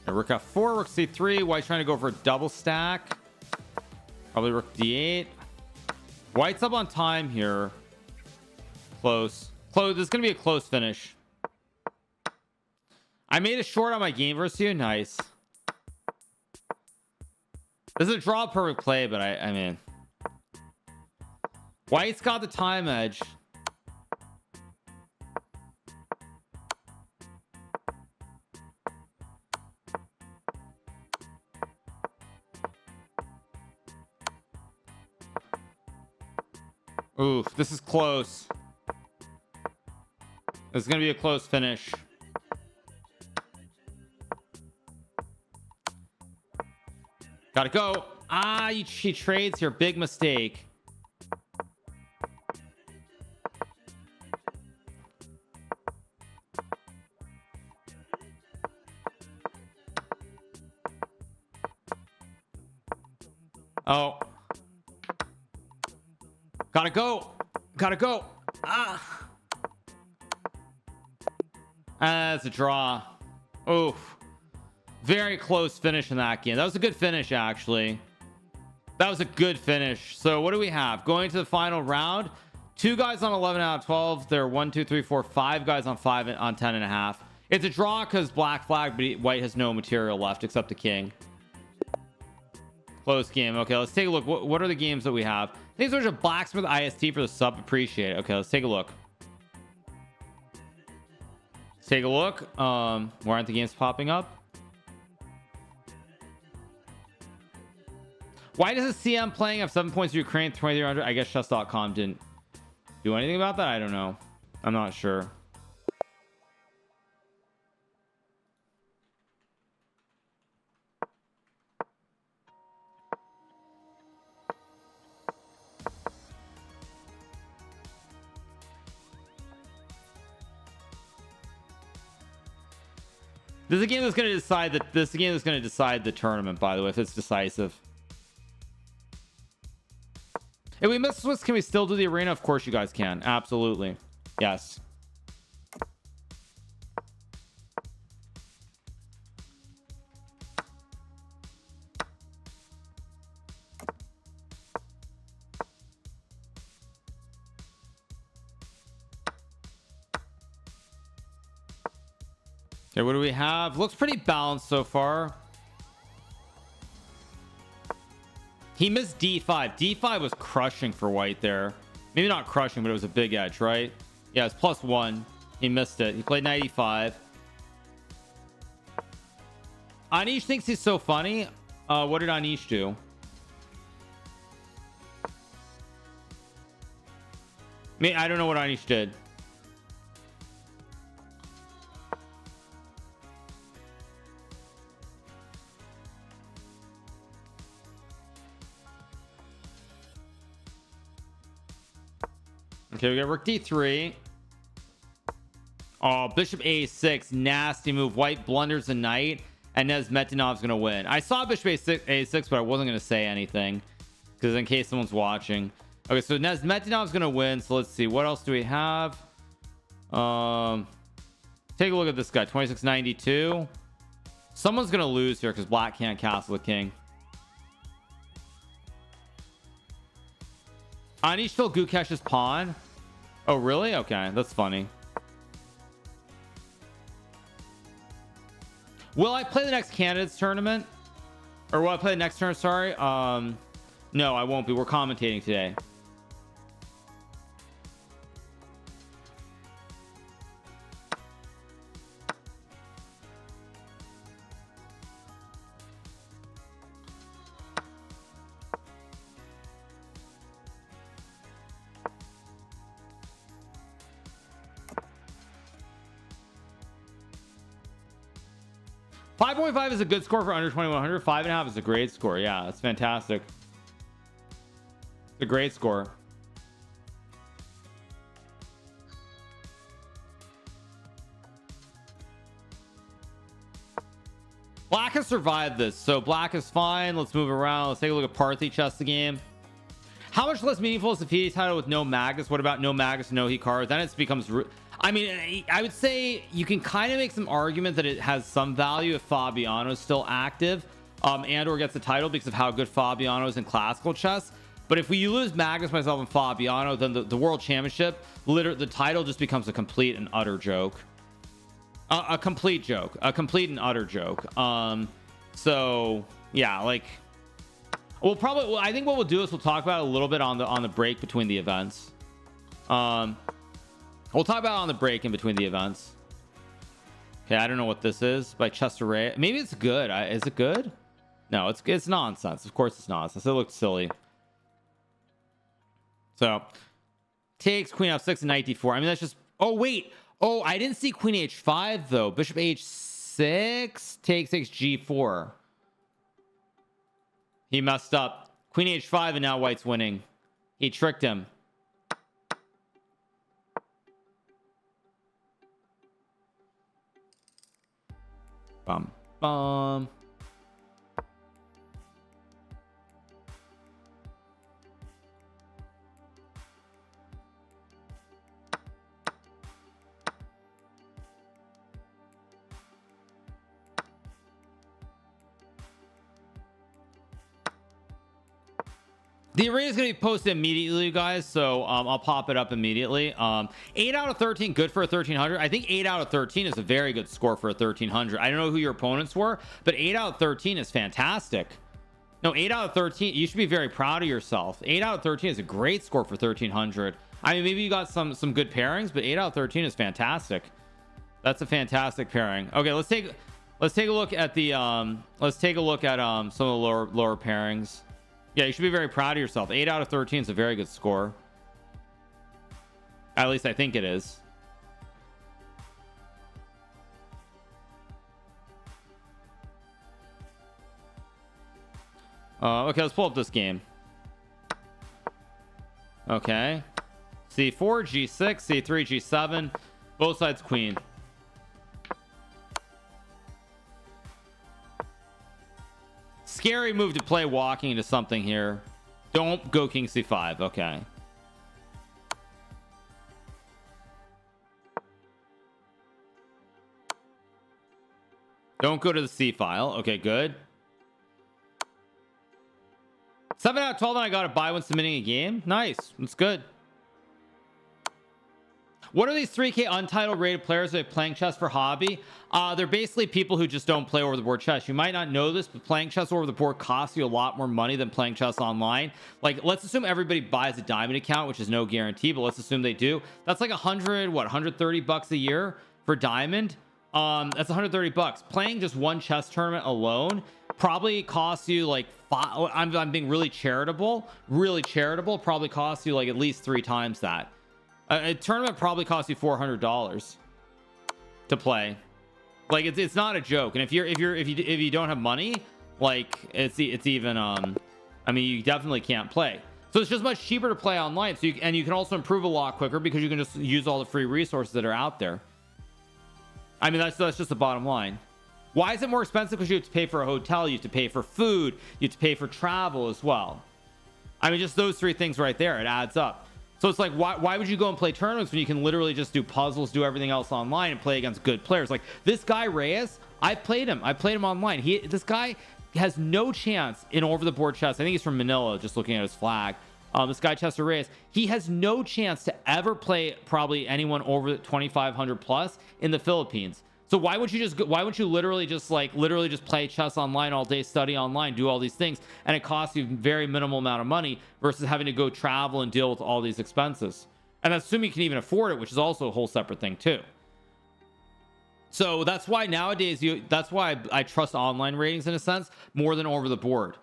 Rook f4, rook c3. White's trying to go for a double stack. Probably rook d8. White's up on time here. Close. This is gonna be a close finish. I made a short on my game versus you. Nice. This is a draw perfect play, but I mean, White's got the time edge. Oof, this is close. This is gonna be a close finish. Gotta go. She trades here. Big mistake. Oh. Gotta go. That's a draw. Oof. Very close finish in that game. That was a good finish, actually. That was a good finish. So what do we have going to the final round? 2 guys on 11 out of 12. There are 1 2 3 4 5 guys on 5 on 10 and a half. It's a draw because black flag, but white has no material left except the king. Close game. Okay, let's take a look. What are the games that we have? These are just Blacksmith IST for the sub. Appreciate it. Okay, let's take a look. Where aren't the games popping up? Why does a CM playing have 7 points to Ukraine 2300? I guess chess.com didn't do anything about that. I don't know. I'm not sure. This is a game that's going to decide that this game is going to decide the tournament, by the way, if it's decisive. If we miss Swiss, can we still do the arena? Of course you guys can. Absolutely. Yes. Okay, what do we have? Looks pretty balanced so far. He missed d5. D5 was crushing for white there. Maybe not crushing, but it was a big edge, right? Yeah, it's +1. He missed it. He played 95. Anish thinks he's so funny. What did Anish do? I don't know what Anish did. Okay, we got rook d3. Oh, bishop a6. Nasty move. White blunders the knight, and Nezmetinov's gonna win. I saw bishop a6, but I wasn't gonna say anything because in case someone's watching. Okay, so Nezmetinov's gonna win. So let's see, what else do we have? Take a look at this guy. 2692. Someone's gonna lose here because black can't castle the king. Anish filled Gukesh's pawn. Oh really? Okay, that's funny. Will I play the next candidates tournament, or will I play the next tournament? Sorry. No, I won't be. We're commentating today. .5 is a good score for under 2100. 5.5 is a great score. Yeah, that's fantastic. It's a great score. Black has survived this, so black is fine. Let's move around. Let's take a look at Parthi chess the game. How much less meaningful is the FIDE title with no Magus? What about no Magus, no Hikaru? Then it becomes I mean, I would say you can kind of make some argument that it has some value if Fabiano's still active, and or gets the title because of how good Fabiano is in classical chess. But if you lose Magnus, myself, and Fabiano, then the world championship, the title just becomes a complete and utter joke. A complete joke, a complete and utter joke. So yeah, like we'll probably, well, I think what we'll do is we'll talk about it a little bit on the break between the events. We'll talk about it on the break in between the events. Okay, I don't know what this is by Chester Ray. Maybe it's good. Is it good? No, it's nonsense. Of course it's nonsense. It looks silly. So takes queen f6 and knight d4. I mean, that's just, oh wait, oh, I didn't see queen h5 though. Bishop h6 takes g4. He messed up. Queen h5 and now white's winning. He tricked him. Bum bum. The arena is going to be posted immediately, you guys, so I'll pop it up immediately. 8 out of 13, good for a 1300. I think 8 out of 13 is a very good score for a 1300. I don't know who your opponents were, but 8 out of 13 is fantastic. No, 8 out of 13, you should be very proud of yourself. 8 out of 13 is a great score for 1300. I mean, maybe you got some good pairings, but 8 out of 13 is fantastic. That's a fantastic pairing. Okay, let's take a look at the some of the lower pairings. Yeah, you should be very proud of yourself. 8 out of 13 is a very good score. At least I think it is. Okay, let's pull up this game. Okay. C4, G6, C3, G7. Both sides queen. Scary move to play walking into something here. Don't go king c5. Okay. Don't go to the c file. Okay, good. 7 out of 12 and I got a buy when submitting a game. Nice. That's good. What are these 3K untitled rated players that are playing chess for hobby? They're basically people who just don't play over the board chess. You might not know this, but playing chess over the board costs you a lot more money than playing chess online. Like, let's assume everybody buys a diamond account, which is no guarantee, but let's assume they do. That's like 130 bucks a year for diamond. That's 130 bucks. Playing just one chess tournament alone probably costs you like I'm being really charitable, probably costs you like at least 3 times that. A tournament probably costs you $400 to play. Like, it's not a joke. And if you don't have money, like it's even I mean, you definitely can't play. So it's just much cheaper to play online. So you can also improve a lot quicker because you can just use all the free resources that are out there. I mean, that's just the bottom line. Why is it more expensive? Because you have to pay for a hotel, you have to pay for food, you have to pay for travel as well. I mean, just those 3 things right there, it adds up. So it's like, why would you go and play tournaments when you can literally just do puzzles, do everything else online, and play against good players? Like this guy Reyes, I played him online. This guy has no chance in over the board chess. I think he's from Manila, just looking at his flag. This guy Chester Reyes, he has no chance to ever play probably anyone over 2,500 plus in the Philippines. So why would you literally just play chess online all day, study online, do all these things, and it costs you very minimal amount of money versus having to go travel and deal with all these expenses? And assuming you can even afford it, which is also a whole separate thing too. So that's why nowadays that's why I trust online ratings in a sense more than over the board.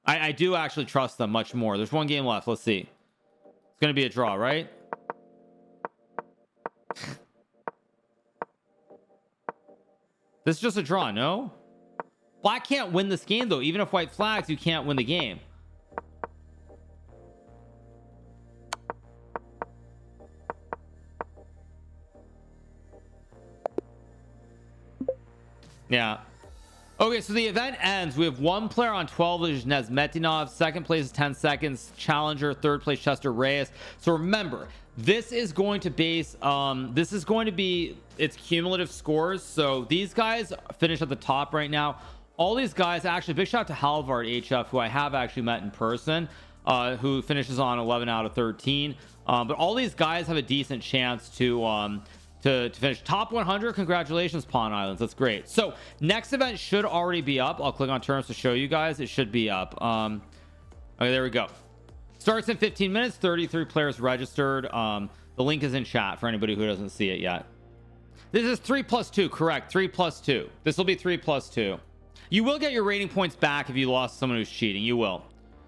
I do actually trust them much more. There's one game left. Let's see. It's gonna be a draw, right? This is just a draw, no? Black can't win this game though. Even if white flags, you can't win the game. Yeah. Okay, so the event ends. We have one player on 12, which is Nesmetinov. Second place is 10 seconds. Challenger. Third place, Chester Reyes. So remember, this is going to base, its cumulative scores. So these guys finish at the top right now. All these guys, actually, big shout out to Halvard HF, who I have actually met in person, who finishes on 11 out of 13. But all these guys have a decent chance to finish top 100. Congratulations, Pawn Islands. That's great. So next event should already be up. I'll click on terms to show you guys. It should be up. Okay, there we go. Starts in 15 minutes. 33 players registered. The link is in chat for anybody who doesn't see it yet. This is 3+2. Correct. 3+2. This will be 3+2. You will get your rating points back if you lost someone who's cheating. You will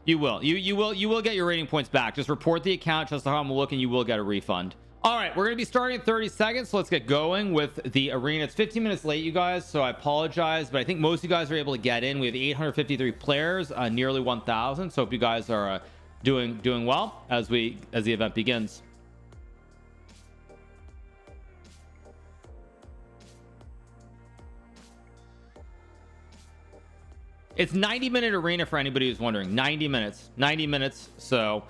get your rating points back. Just report the account, just how I'm looking. You will get a refund. All right, we're going to be starting in 30 seconds. So let's get going with the arena. It's 15 minutes late, you guys, so I apologize, but I think most of you guys are able to get in. We have 853 players, nearly 1,000. So hope you guys are doing well as the event begins. It's 90-minute arena for anybody who's wondering. 90 minutes. So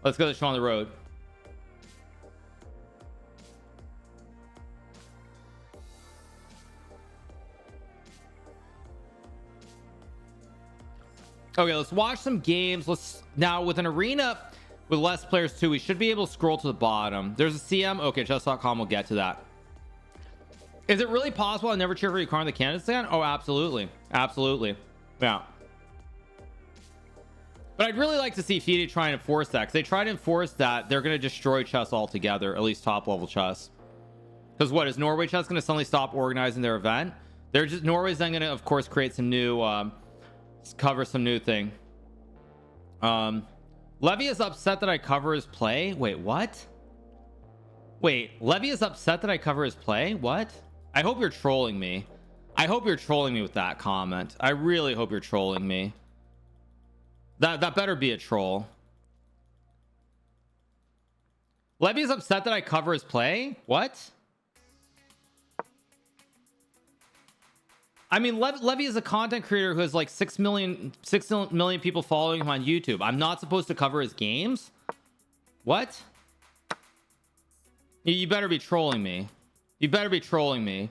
let's go to the show on the road. Okay, let's watch some games. Now with an arena with less players too, we should be able to scroll to the bottom. There's a CM. Okay, chess.com will get to that. Is it really possible I never cheer for Hikaru in the Canada stand? Oh, absolutely. Yeah. But I'd really like to see FIDE try and enforce that, because they try to enforce that, they're going to destroy chess altogether, at least top level chess. Because what is Norway chess going to suddenly stop organizing their event? Norway's then going to, of course, create some new cover some new thing. Levy is upset that I cover his play. Wait, what? Wait, Levy is upset that I cover his play. What? I hope you're trolling me. I hope you're trolling me with that comment. I really hope you're trolling me. That better be a troll. Levy is upset that I cover his play. What? I mean, Levy is a content creator who has like 6 million people following him on YouTube. I'm not supposed to cover his games? What? You better be trolling me. You better be trolling me.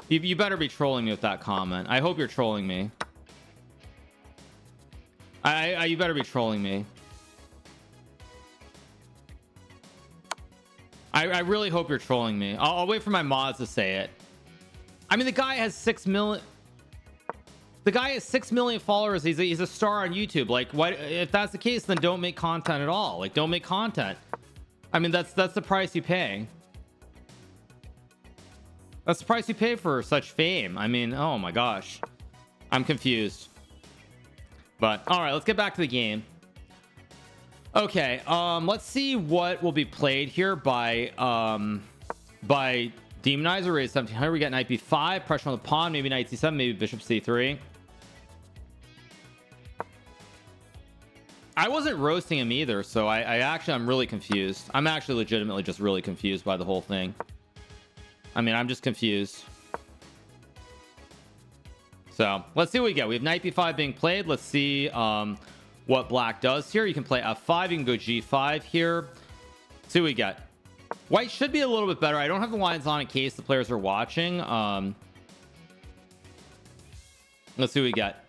You better be trolling me with that comment. I hope you're trolling me. You better be trolling me. I really hope you're trolling me. I'll wait for my mods to say it. I mean, the guy has 6 million. The guy has 6 million followers. He's a star on YouTube. Like, what? If that's the case, then don't make content at all. Like, don't make content. I mean, that's the price you pay. That's the price you pay for such fame. I mean, oh my gosh, I'm confused. But all right, let's get back to the game. Okay, let's see what will be played here by Demonizer. Raise 1700. We got knight b5, pressure on the pawn, maybe knight c7, maybe bishop c3. I wasn't roasting him either, so I'm really confused. I'm actually legitimately just really confused by the whole thing. I mean, I'm just confused. So let's see what we get. We have knight b5 being played. Let's see what black does here. You can play f5. You can go g5 here. See what we get. White should be a little bit better. I don't have the lines on in case the players are watching. Let's see what we get.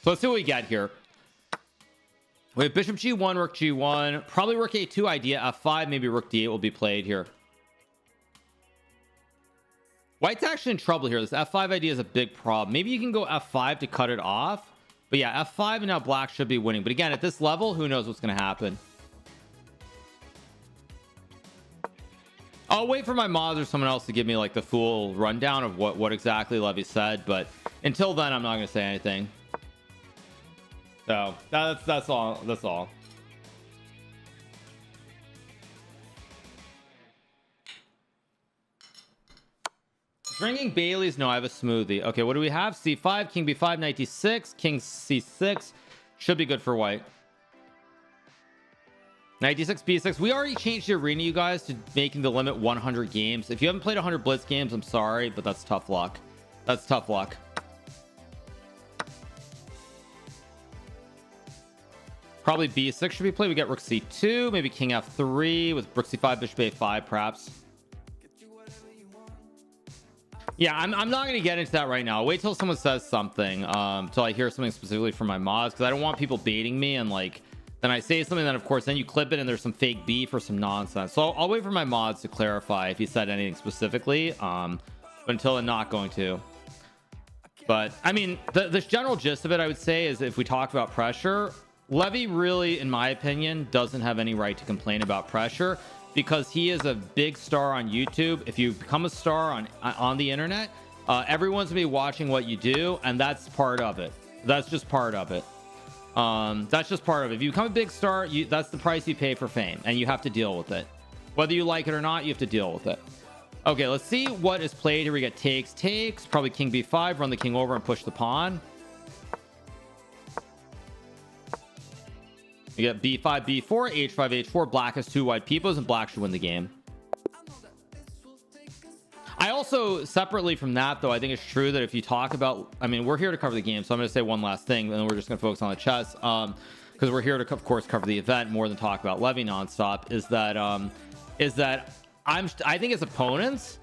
So let's see what we get here. We have bishop g1, rook g1, probably rook a2 idea, f5, maybe rook d8 will be played here. White's actually in trouble here. This f5 idea is a big problem. Maybe you can go f5 to cut it off. But yeah, f5 and now black should be winning. But again, at this level, who knows what's going to happen. I'll wait for my mods or someone else to give me like the full rundown of what exactly Levy said. But until then, I'm not going to say anything. So that's all. That's all. Drinking Bailey's? No, I have a smoothie. Okay, what do we have? C5, king b5, knight d6, king c6. Should be good for white. Knight d6, b6. We already changed the arena, you guys, to making the limit 100 games. If you haven't played 100 blitz games, I'm sorry, but that's tough luck. That's tough luck. Probably b6 should be played. We get rook c2, maybe king f3 with rook c5, bishop a5, perhaps. Yeah, I'm not going to get into that right now. Wait till someone says something, till I hear something specifically from my mods, because I don't want people baiting me and like then I say something, then of course then you clip it and there's some fake beef or some nonsense. So I'll wait for my mods to clarify if he said anything specifically, but until I'm not going to. But I mean, the general gist of it, I would say, is if we talk about pressure, Levy really, in my opinion, doesn't have any right to complain about pressure, because he is a big star on YouTube. If you become a star on the internet, everyone's gonna be watching what you do, and that's part of it. That's just part of it. That's just part of it. If you become a big star, that's the price you pay for fame, and you have to deal with it. Whether you like it or not, you have to deal with it. Okay, let's see what is played here. We get takes, probably king b5, run the king over and push the pawn. We get b5, b4, h5, h4. Black has 2 white peoples, and black should win the game. I also, separately from that, though, I think it's true that if you talk about, I mean, we're here to cover the game, so I'm going to say one last thing, and then we're just going to focus on the chess, because we're here to, of course, cover the event more than talk about Levy nonstop. Is that I think his opponents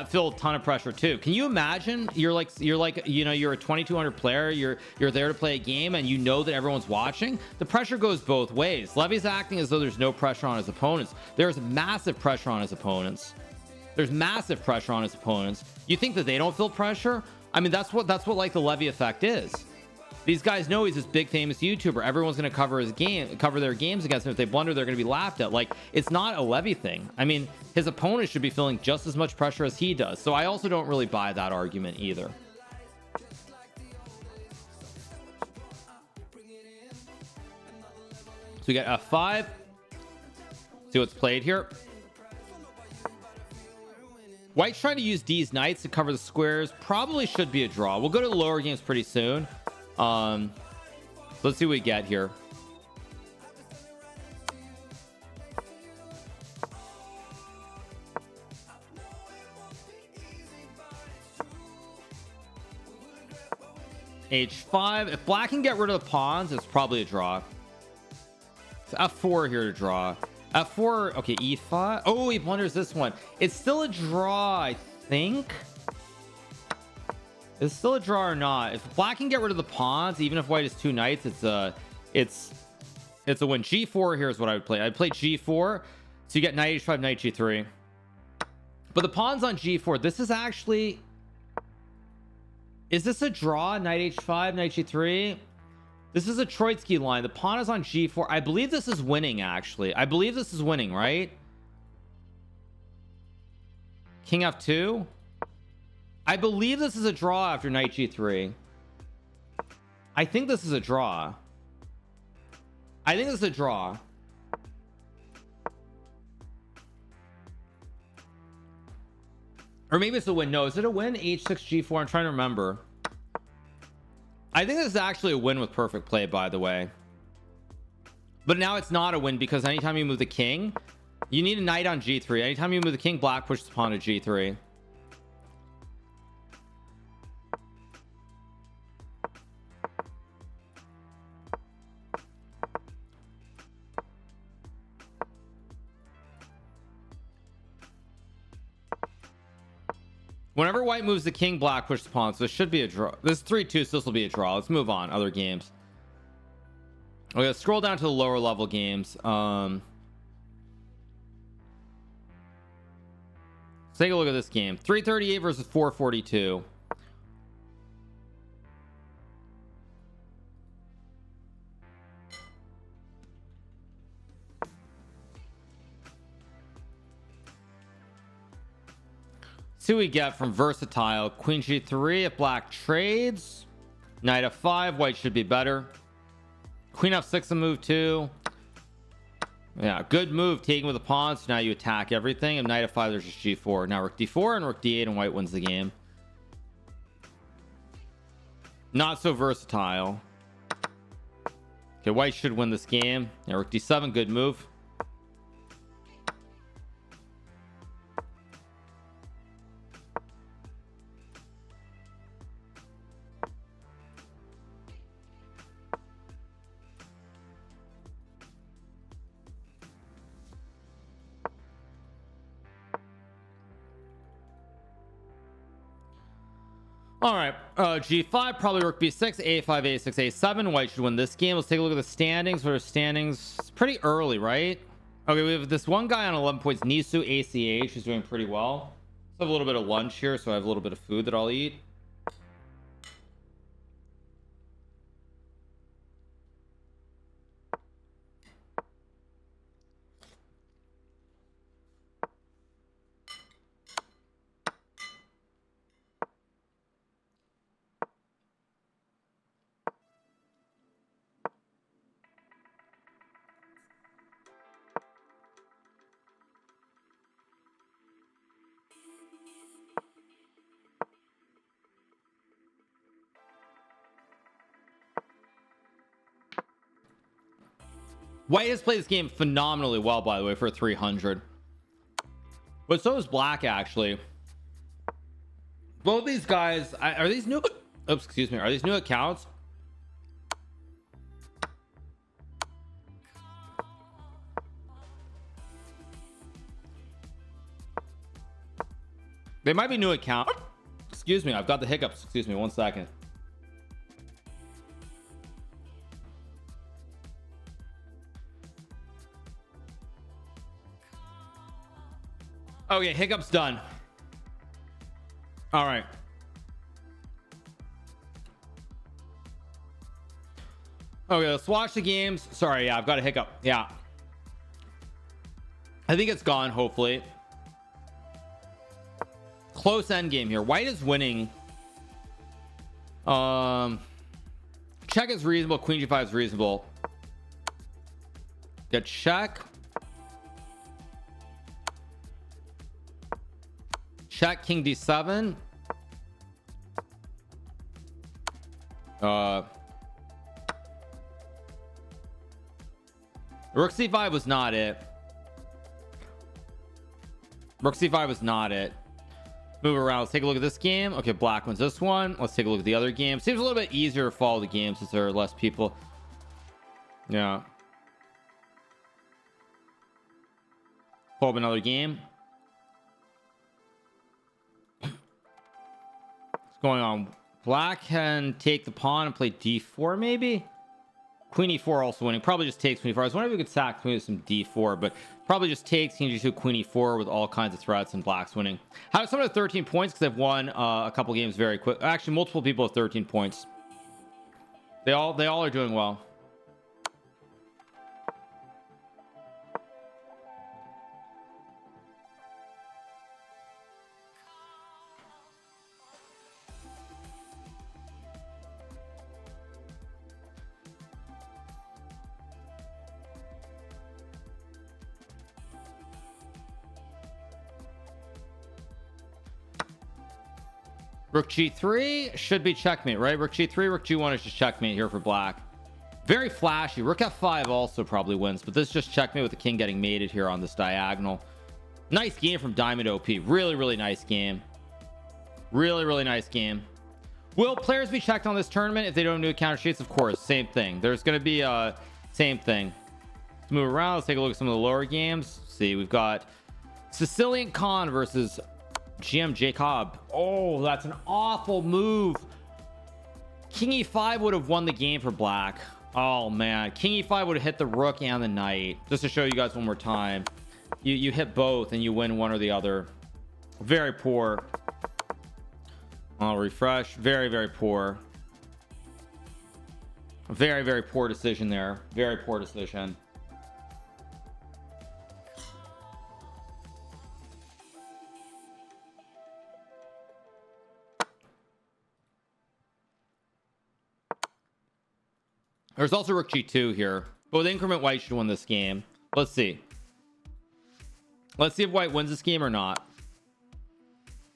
feel a ton of pressure too. Can you imagine you're like you know, you're a 2200 player, you're there to play a game, and you know that everyone's watching? The pressure goes both ways. Levy's acting as though there's no pressure on his opponents. There's massive pressure on his opponents. There's massive pressure on his opponents. You think that they don't feel pressure? I mean, that's what like the Levy effect is. These guys know he's this big famous YouTuber. Everyone's going to cover their games against him. If they blunder, they're going to be laughed at. Like, it's not a Levy thing. I mean, his opponent should be feeling just as much pressure as he does. So I also don't really buy that argument either. So we got f5. See what's played here. White's trying to use D's knights to cover the squares. Probably should be a draw. We'll go to the lower games pretty soon. Let's see what we get here. H5. If black can get rid of the pawns, it's probably a draw. It's f4 here to draw. F4. Okay, e5. Oh, he blunders this one. It's still a draw, I think. It's still a draw or not? If black can get rid of the pawns, even if white has 2 knights, it's a win. G4 here is what I would play. I'd play G4, so you get knight h5, knight g3. But the pawns on G4, this is actually, is this a draw? Knight h5, knight g3. This is a Troitsky line. The pawn is on G4. I believe this is winning, actually. I believe this is winning, right? King f2. I believe this is a draw after knight g3. I think this is a draw. I think this is a draw. Or maybe it's a win. No, is it a win? H6 G4. I'm trying to remember. I think this is actually a win with perfect play, by the way. But now it's not a win, because anytime you move the king, you need a knight on G3. Anytime you move the king, black pushes the pawn to G3. Whenever white moves the king, black pushes the pawn, so this should be a draw. This is 3-2, so this will be a draw. Let's move on. Other games. Okay, let's scroll down to the lower level games. Let's take a look at this game. 338 versus 442. See what we get from versatile. Queen g3 if black trades. Knight f5. White should be better. Queen f6 a move too. Yeah, good move, taking with the pawn, so now you attack everything, and knight f5, there's just g4. Now rook d4 and rook d8, and white wins the game. Not so versatile. Okay, white should win this game. Yeah, rook d7, good move. All right, g5, probably rook b6, a5, a6, a7. White should win this game. Let's take a look at the standings. What are standings? It's pretty early, right? Okay, we have this one guy on 11 points, Nisu ACH, who's doing pretty well. Let's have a little bit of lunch here, so I have a little bit of food that I'll eat. White has played this game phenomenally well, by the way, for 300. But so is black, actually. Both these guys, are these new? Oops, excuse me. Are these new accounts? They might be new account. Excuse me, I've got the hiccups. Excuse me, 1 second. Okay, hiccups done. All right. Okay, let's watch the games. Sorry, yeah, I've got a hiccup. Yeah. I think it's gone, hopefully. Close end game here. White is winning. Check is reasonable. Queen g5 is reasonable. Get check. Check, king d7. Rook c5 was not it. Rook c5 was not it. Move around. Let's take a look at this game. Okay, black wins this one. Let's take a look at the other game. Seems a little bit easier to follow the game since there are less people. Yeah. Pull up another game. What's going on? Black can take the pawn and play d4 maybe. Queen e4 also winning. Probably just takes queen e4. I was wondering if we could sack queen with some d4, but probably just takes king g2, queen e4 with all kinds of threats, and black's winning. How does someone have 13 points? Because they've won a couple games very quick. Actually, multiple people have 13 points. They all are doing well. Rook g3 should be checkmate, right? Rook g3, rook g1 is just checkmate here for black. Very flashy. Rook f5 also probably wins, but this is just checkmate with the king getting mated here on this diagonal. Nice game from Diamond OP. Really nice game. Really nice game. Will players be checked on this tournament if they don't have new counter sheets? Of course, same thing. There's going to be a same thing. Let's move around. Let's take a look at some of the lower games. Let's see, we've got Sicilian Khan versus GMHikaru. Oh, that's an awful move. King e5 would have won the game for black. Oh man, king e5 would have hit the rook and the knight. Just to show you guys one more time, you hit both and you win one or the other. Very poor. I'll refresh. Very poor. Very poor decision there. Very poor decision. There's also rook g2 here, but with increment, white should win this game. Let's see. Let's see if white wins this game or not.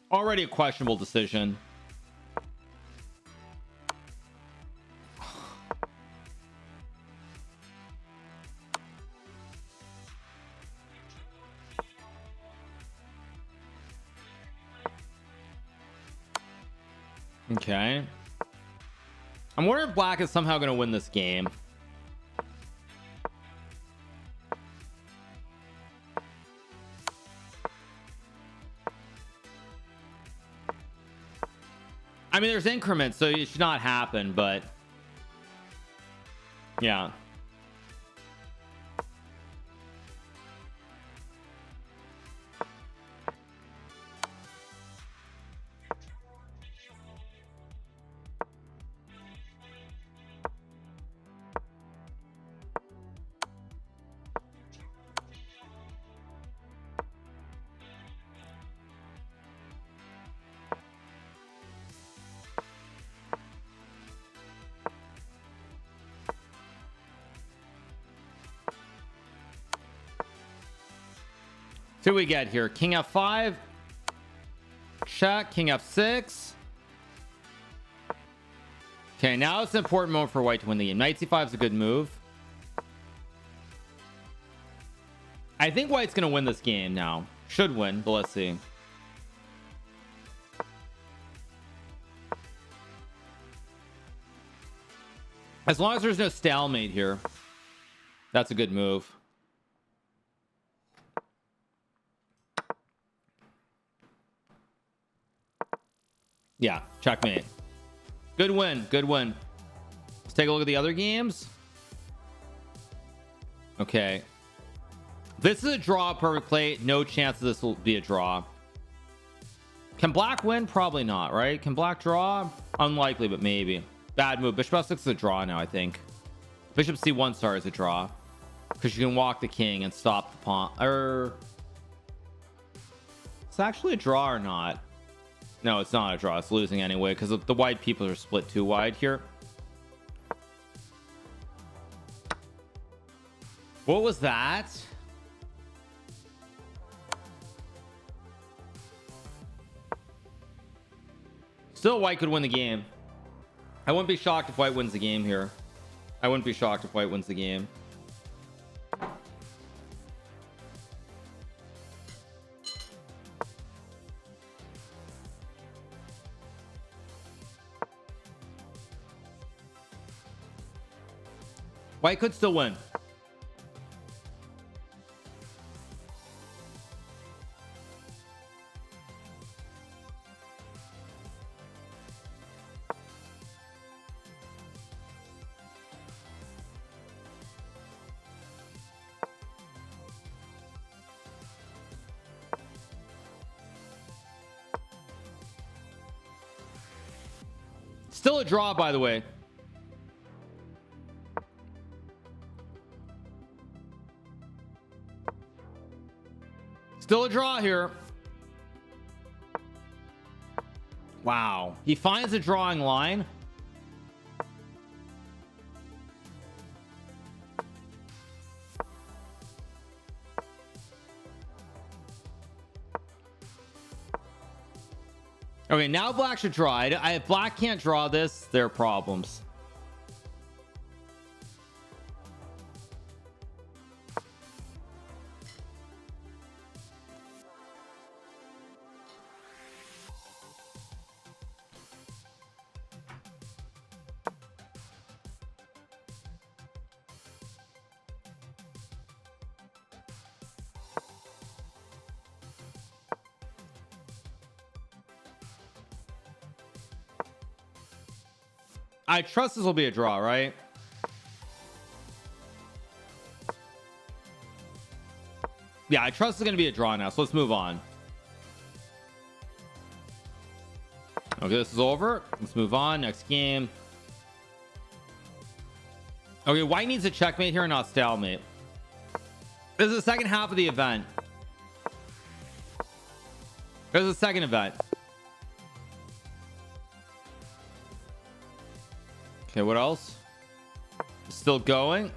Already a questionable decision. Okay. I'm wondering if black is somehow going to win this game. I mean, there's increments, so it should not happen, but yeah. So we get here king f5, check, king f6. Okay, now it's an important moment for white to win the game. Knight c5 is a good move. I think white's gonna win this game now. Should win, but let's see. As long as there's no stalemate here, that's a good move. Yeah, checkmate. Good win, good win. Let's take a look at the other games. Okay, this is a draw, perfect play. No chance this will be a draw. Can black win? Probably not, right? Can black draw? Unlikely, but maybe. Bad move. Bishop f6 is a draw now, I think. Bishop c1 star is a draw because you can walk the king and stop the pawn. Or it's actually a draw or not? No, it's not a draw. It's losing anyway because the white people are split too wide here. What was that? Still, white could win the game. I wouldn't be shocked if white wins the game here. I wouldn't be shocked if white wins the game. White could still win. Still a draw, by the way. Still a draw here. Wow, he finds a drawing line. Okay, now black should draw. If black can't draw this, there are problems. I trust this will be a draw, right? Yeah, I trust it's going to be a draw now. So let's move on. Okay, this is over. Let's move on. Next game. Okay, white needs a checkmate here, not stalemate. This is the second half of the event. There's the second event. Okay, what else? Still going.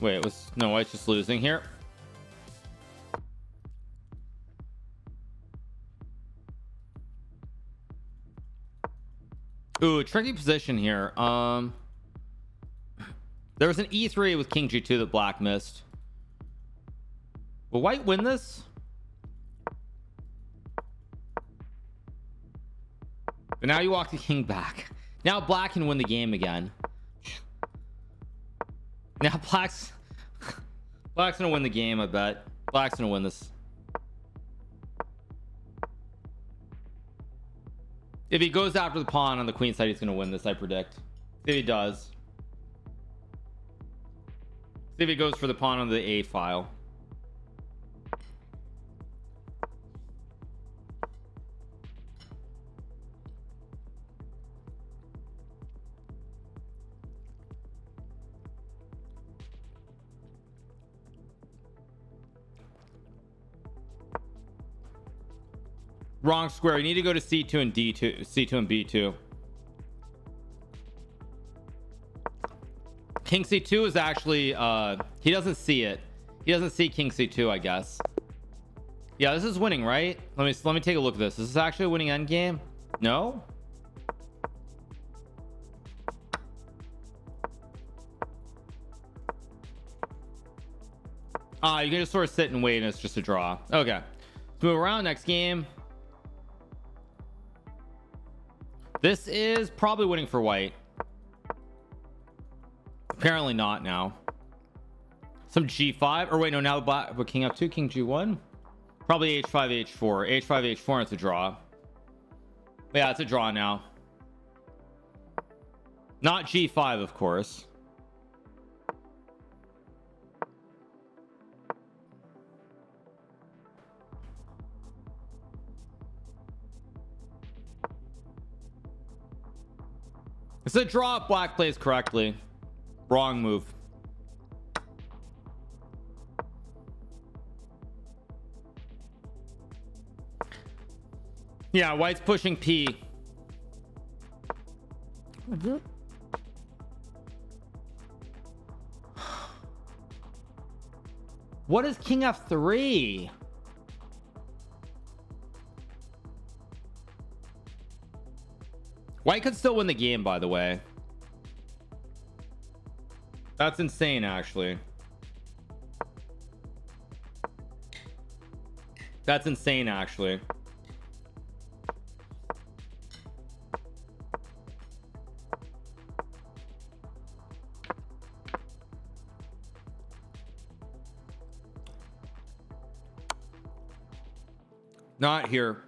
Wait, it was no white's just losing here. Ooh, tricky position here. There was an e3 with king g2 that black missed. Will white win this? But now you walk the king back. Now black can win the game again. Now black's gonna win the game. I bet black's gonna win this. If he goes after the pawn on the queen side, he's gonna win this, I predict. If he does. See if he goes for the pawn on the a file. Wrong square. You need to go to c2 and d2, c2 and b2. King c2 is actually he doesn't see it. He doesn't see king c2, I guess. Yeah, this is winning, right? Let me take a look at this. Is this actually a winning endgame? No. You can just sort of sit and wait and it's just a draw. Okay, let's move around. Next game. This is probably winning for white. Apparently not now. Some g5, or wait, no, now black, but king f2, king g1, probably h5 h4, h5 h4. It's a draw. But yeah, it's a draw now. Not g5, of course. It's a draw if black plays correctly. Wrong move. Yeah, white's pushing p. What is king f3? White could still win the game, by the way. That's insane, actually. That's insane, actually. Not here.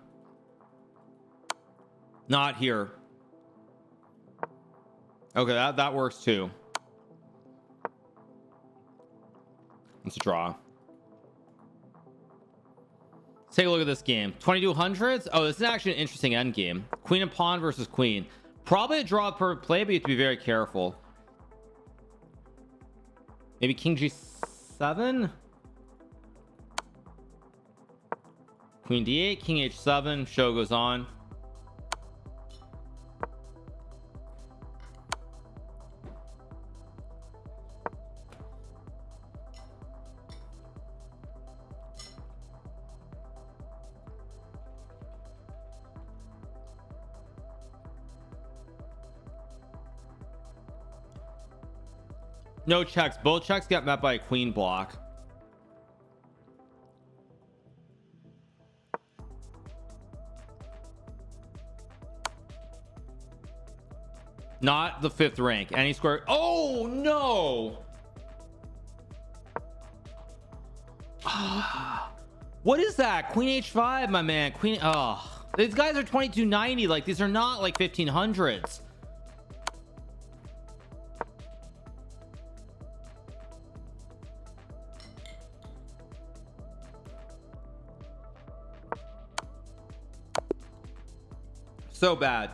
Not here. Okay, that works too. It's a draw. Let's take a look at this game. 2200s. Oh, this is actually an interesting end game. Queen and pawn versus queen. Probably a draw per play, but you have to be very careful. Maybe king g7. Queen d8, king h7. Show goes on. No checks. Both checks get met by a queen block. Not the 5th rank. Any square. Oh no. What is that? Queen h5, my man. Queen. Oh, these guys are 2290. Like, these are not like 1500s. So bad.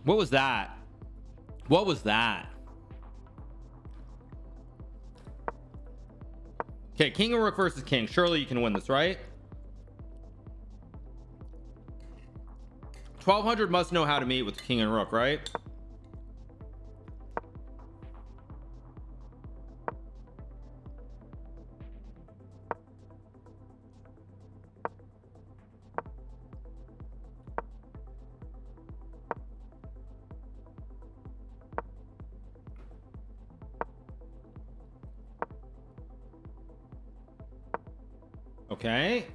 What was that? What was that? Okay, king and rook versus king. Surely you can win this, right? 1200 must know how to mate with king and rook, right? Okay.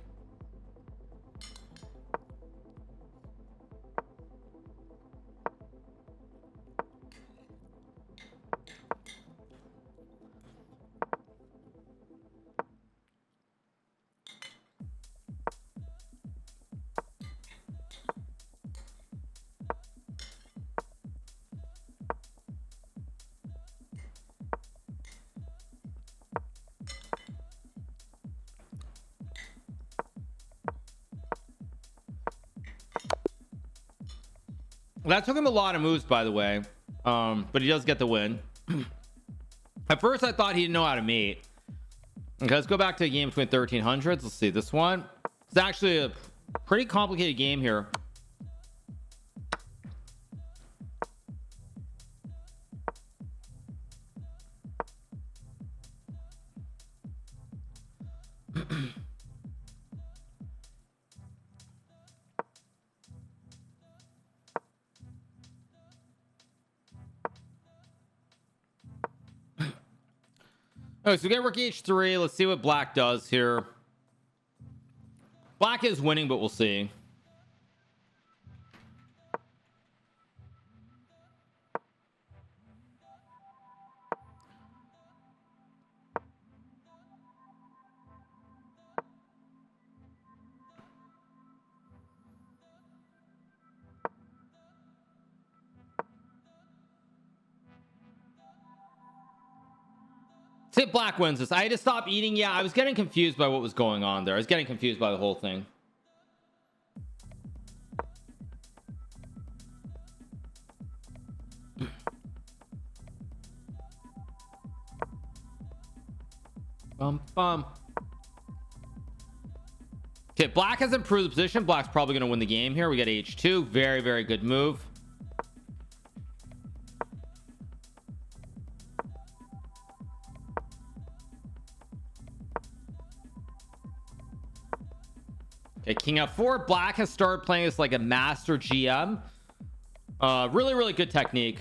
That took him a lot of moves, by the way, but he does get the win. At first I thought he didn't know how to mate. Okay, let's go back to a game between 1300s. Let's see this one. It's actually a pretty complicated game here. Okay, so we get rook h3. Let's see what black does here. Black is winning, but we'll see. See if black wins this. I had to stop eating. Yeah, I was getting confused by what was going on there. I was getting confused by the whole thing. Bum. Okay, black has improved the position. Black's probably going to win the game here. We got h2. Very, very good move. Okay, king f4. Black has started playing this like a master GM. Really, really good technique.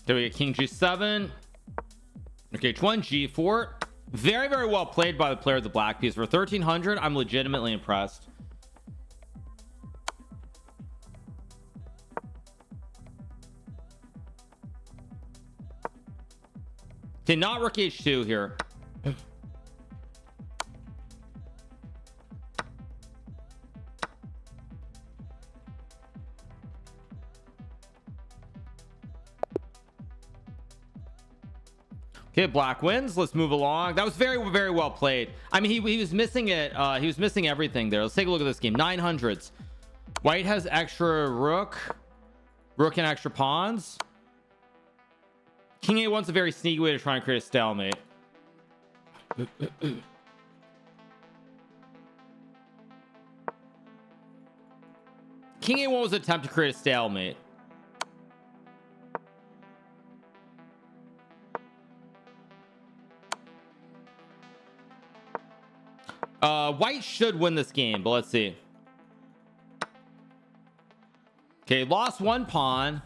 There we go, king g7. Okay, h1 g4. Very, very well played by the player of the black piece. For 1300, I'm legitimately impressed. Okay, not rook h2 here. Okay, black wins. Let's move along. That was very, very well played. I mean, he was missing it. He was missing everything there. Let's take a look at this game. 900s. White has extra rook and extra pawns. King a1's a very sneaky way to try and create a stalemate. King a1 was an attempt to create a stalemate. White should win this game, but let's see. Okay, lost one pawn.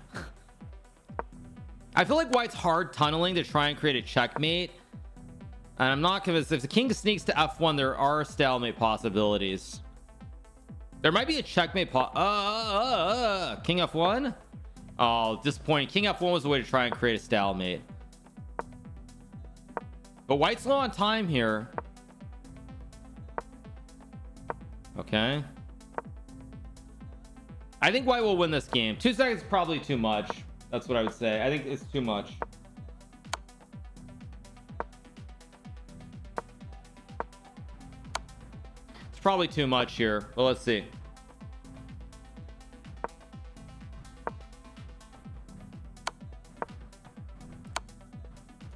I feel like white's hard tunneling to try and create a checkmate, and I'm not convinced. If the king sneaks to f1, there are stalemate possibilities. There might be a checkmate king f1. Oh, disappointing. King f1 was the way to try and create a stalemate, but white's low on time here. Okay, I think white will win this game. 2 seconds is probably too much. That's what I would say. I think it's too much. It's probably too much here, but let's see.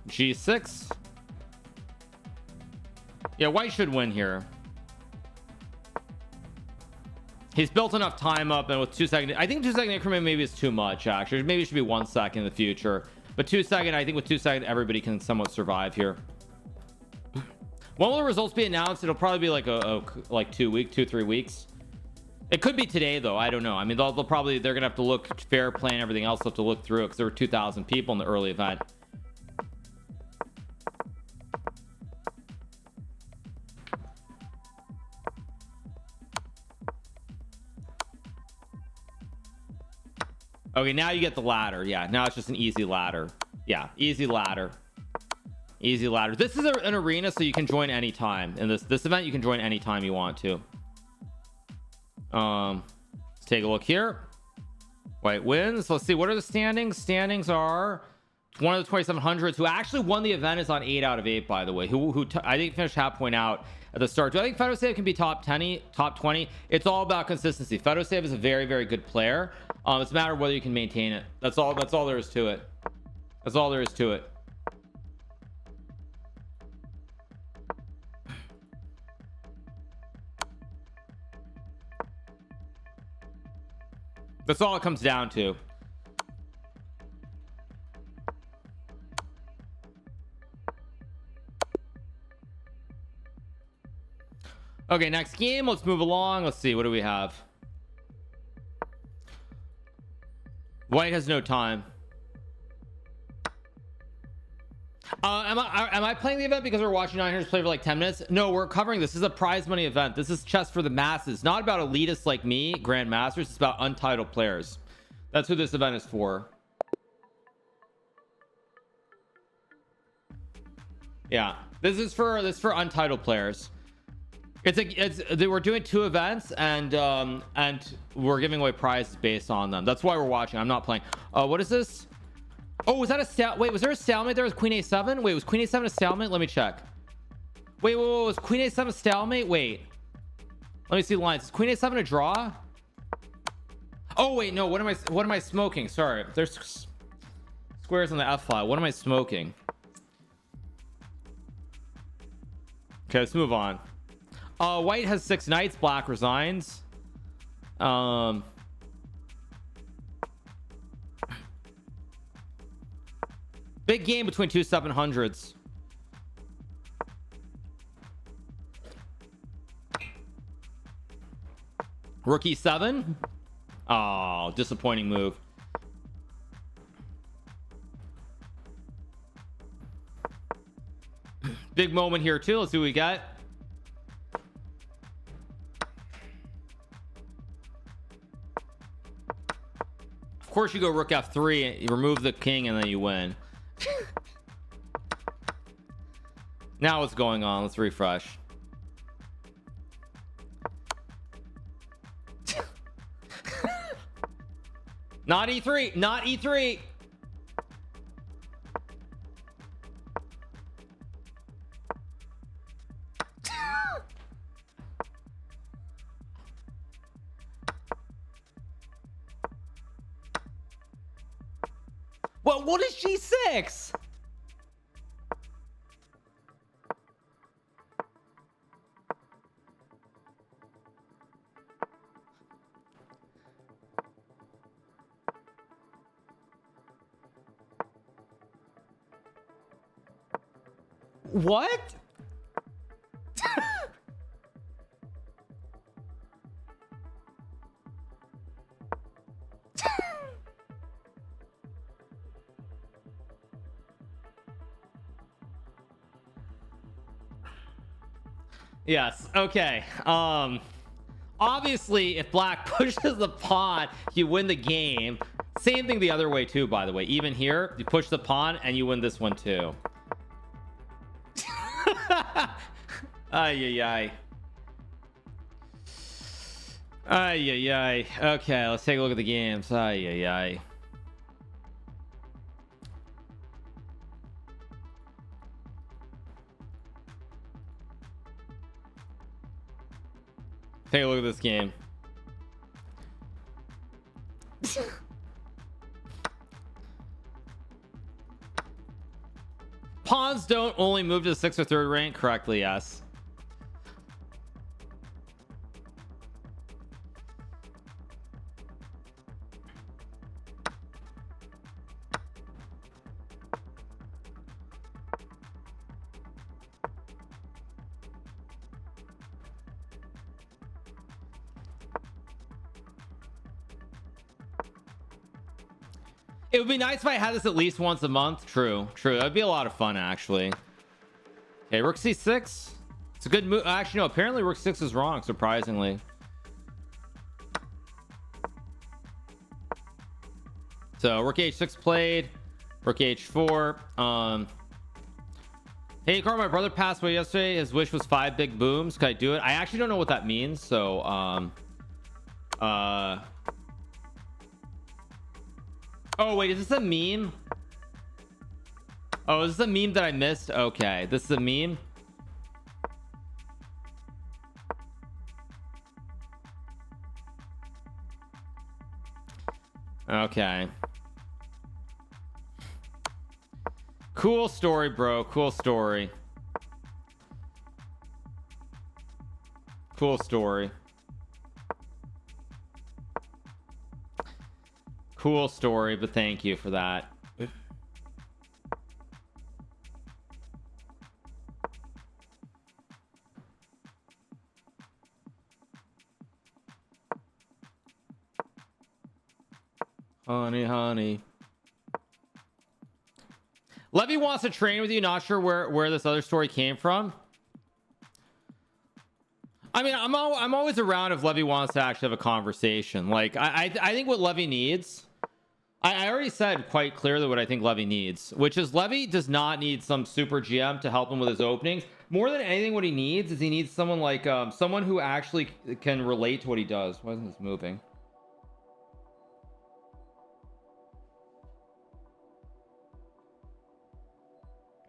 G6. Yeah, white should win here. He's built enough time up, and with 2 second, I think 2 second increment maybe is too much. Actually, maybe it should be 1 second in the future, but 2 second, I think with 2 second everybody can somewhat survive here. When will the results be announced? It'll probably be like like 2-3 weeks. It could be today though, I don't know. I mean, they're gonna have to look fair play and everything else, have to look through it because there were 2,000 people in the early event. Okay, now you get the ladder. Yeah, now it's just an easy ladder. Yeah, easy ladder. Easy ladder. This is an arena, so you can join anytime. In this event, you can join anytime you want to. Let's take a look here. White wins. Let's see, what are the standings? Standings are one of the 2700s who actually won the event is on 8 out of 8, by the way. I think finished half point out at the start. Do I think Fedosave can be top 10, top 20? It's all about consistency. Fedosave is a very, very good player. It's a matter of whether you can maintain it. That's all there is to it. That's all there is to it. That's all it comes down to. Okay, next game. Let's move along. Let's see. What do we have? White has no time. Am I playing the event because we're watching 900 play for like 10 minutes? No, we're covering this. This is a prize money event. This is chess for the masses, not about elitists like me, grandmasters. It's about untitled players. That's who this event is for. Yeah, this is for untitled players. We're doing 2 events and we're giving away prizes based on them. That's why we're watching. I'm not playing. What is this? Oh, was that a wait, was there a stalemate? There was Queen A7. Wait, was Queen A7 a stalemate? Let me check. Wait, was Queen A7 a stalemate? Wait, let me see the lines. Is Queen A7 a draw? Oh wait, no. What am I smoking? Sorry, there's squares on the F file. What am I smoking? Okay, let's move on. White has 6 knights. Black resigns. Big game between 2 700s. Rookie 7. Oh, disappointing move. Big moment here too. Let's see what we got. Of course you go rook f3, you remove the king, and then you win. Now what's going on? Let's refresh. Not e3, not e3. Well, what is g6? What? Yes, okay. Obviously if black pushes the pawn, you win the game. Same thing the other way too, by the way. Even here, you push the pawn and you win this one too. Ay, ay, ay. Ay, ay, ay. Okay, let's take a look at the games. Ay, ay, ay. Take a look at this game. Pawns don't only move to the 6th or 3rd rank. Correctly, yes. It would be nice if I had this at least once a month. True, that'd be a lot of fun, actually. Okay, rook c6. It's a good move. Actually, no, apparently rook 6 is wrong, surprisingly. So rook h6 played, rook h4. Hey Hikaru, my brother passed away yesterday. His wish was 5 big booms. Can I do it? I actually don't know what that means, so oh wait, is this a meme? Oh, is this a meme that I missed? Okay, this is a meme. Okay. Cool story, bro. Cool story. Cool story. Cool story, but thank you for that. Honey, honey. Levy wants to train with you. Not sure where this other story came from. I mean, I'm always around if Levy wants to actually have a conversation. Like I think what Levy needs, I already said quite clearly what I think Levy needs, which is Levy does not need some super GM to help him with his openings. More than anything, what he needs is he needs someone like someone who actually can relate to what he does. Why isn't this moving?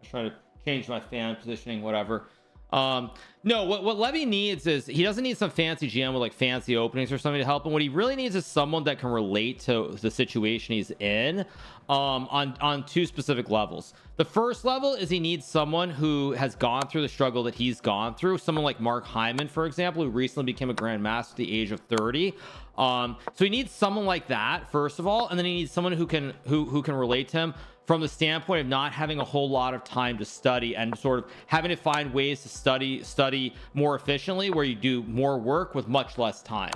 Trying to change my fan positioning, whatever. No, what Levy needs is he doesn't need some fancy GM with like fancy openings or something to help him. What he really needs is someone that can relate to the situation he's in on 2 specific levels. The first level is he needs someone who has gone through the struggle that he's gone through, someone like Mark Hyman, for example, who recently became a grandmaster at the age of 30. So he needs someone like that, first of all, and then he needs someone who can relate to him from the standpoint of not having a whole lot of time to study and sort of having to find ways to study more efficiently, where you do more work with much less time.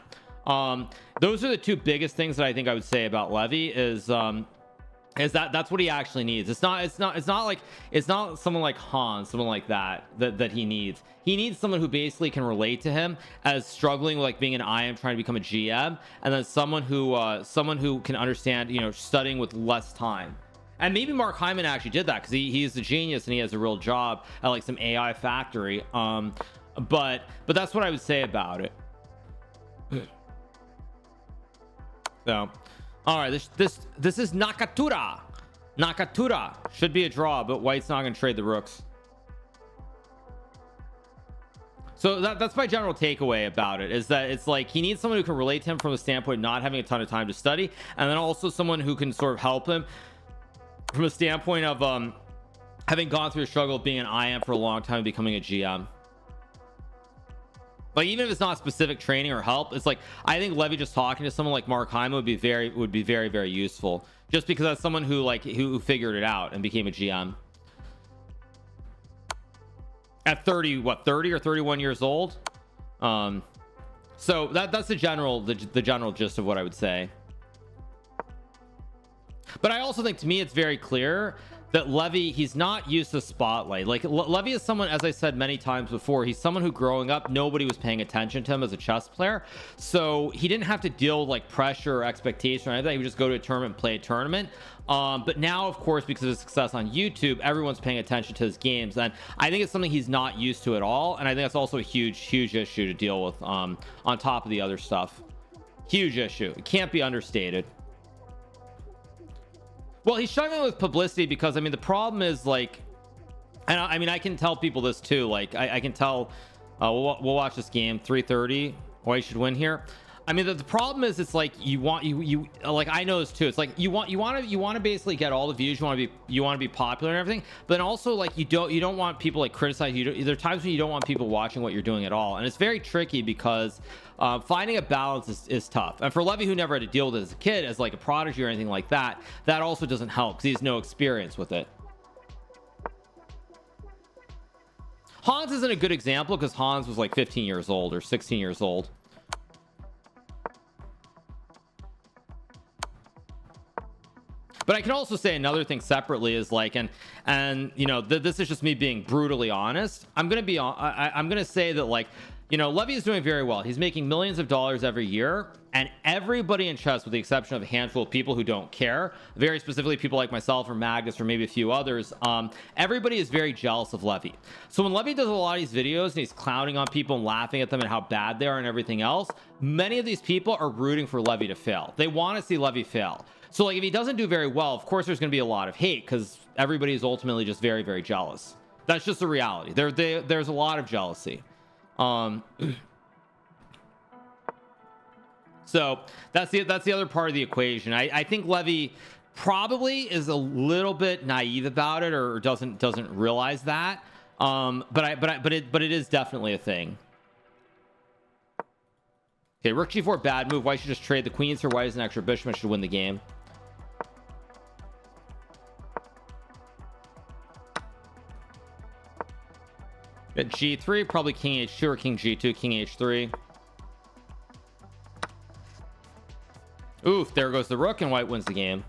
Those are the 2 biggest things that I think I would say about Levy is that's what he actually needs. It's not someone like Han, someone like that he needs. He needs someone who basically can relate to him as struggling with like being an IM trying to become a GM, and then someone who can understand, you know, studying with less time. And maybe Mark Hyman actually did that because he's a genius and he has a real job at like some AI factory. But that's what I would say about it. So, all right, this is Nakatura. Nakatura should be a draw, but White's not going to trade the rooks. So that's my general takeaway about it, is that it's like he needs someone who can relate to him from the standpoint of not having a ton of time to study, and then also someone who can sort of help him from a standpoint of having gone through the struggle of being an IM for a long time and becoming a GM. Like, even if it's not specific training or help, it's like I think Levy just talking to someone like Mark Hyman would be very very useful, just because that's someone who figured it out and became a GM at 30 or 31 years old. So that's the general gist of what I would say. But I also think, to me, it's very clear that Levy, he's not used to spotlight. Like, Levy is someone, as I said many times before, he's someone who growing up, nobody was paying attention to him as a chess player. So he didn't have to deal with like pressure or expectation or anything. He would just go to a tournament and play a tournament. But now, of course, because of his success on YouTube, everyone's paying attention to his games. And I think it's something he's not used to at all. And I think that's also a huge issue to deal with on top of the other stuff. Huge issue. It can't be understated. Well, he's struggling with publicity because I mean the problem is like, and I mean I can tell people this too. Like I can tell. We'll watch this game 3:30. Why you should win here. I mean the problem is it's like you want you like I know this too. It's like you want to basically get all the views. You want to be popular and everything, but also like you don't want people like criticize you. There are times when you don't want people watching what you're doing at all, and it's very tricky because finding a balance is tough. And for Levy, who never had to deal with it as a kid, as like a prodigy or anything like that, that also doesn't help because he has no experience with it. Hans isn't a good example because Hans was like 15 years old or 16 years old. But I can also say another thing separately is like, and you know, this is just me being brutally honest. I'm gonna say that like, you know, Levy is doing very well. He's making millions of dollars every year, and everybody in chess, with the exception of a handful of people who don't care, very specifically people like myself or Magnus or maybe a few others, everybody is very jealous of Levy. So when Levy does a lot of these videos and he's clowning on people and laughing at them and how bad they are and everything else, many of these people are rooting for Levy to fail. They want to see Levy fail. So like if he doesn't do very well, of course there's going to be a lot of hate because everybody is ultimately just very, very jealous. That's just the reality. There's a lot of jealousy. So that's the other part of the equation. I think Levy probably is a little bit naive about it or doesn't realize that. But it is definitely a thing. Okay, rook g4, bad move. White should just trade the queens for white as an extra bishop and should win the game. At g3, probably king h2 or king g2, king h3. Oof, there goes the rook and white wins the game.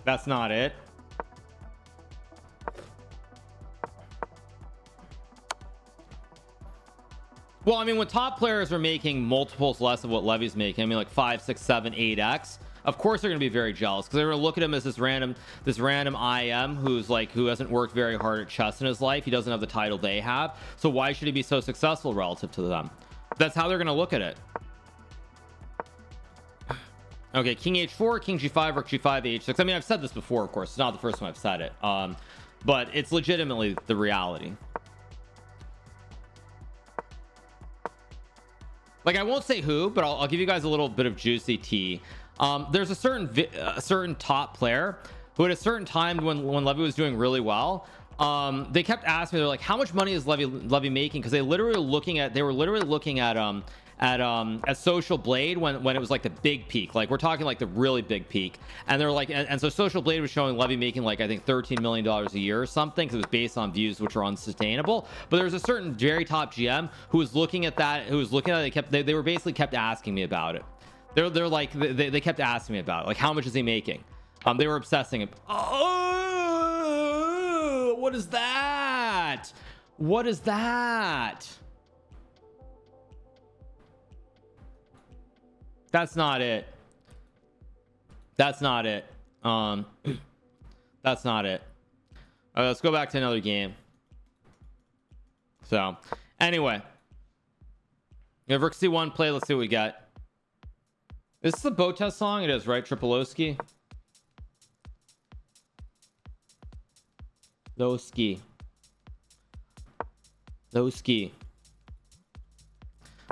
That's not it. Well, I mean, when top players are making multiples less of what Levy's making, I mean like 5, 6, 7, 8x, of course they're going to be very jealous because they're going to look at him as this random IM who hasn't worked very hard at chess in his life. He doesn't have the title they have, so why should he be so successful relative to them? That's how they're going to look at it. Okay, king h4, king g5, rook g5, h6. I mean, I've said this before, of course. It's not the first time I've said it, but it's legitimately the reality. Like, I won't say who, but I'll give you guys a little bit of juicy tea. There's a certain top player who at a certain time when Levy was doing really well, they kept asking me, they're like, how much money is Levy making? Because they were literally looking at Social Blade when it was like the big peak, like we're talking like the really big peak, and they're like, and so Social Blade was showing Levy making like I think $13 million a year or something because it was based on views which are unsustainable. But there's a certain very top GM who was looking at that, they were basically kept asking me about it. They're like they kept asking me about it, like how much is he making. They were obsessing. Oh, what is that? What is that? That's not it. That's not it. That's not it. Let's go back to another game. So anyway, we have rook c1 play. Let's see what we got. Is this the Botez song? It is, right? Tripolowski. Lowski.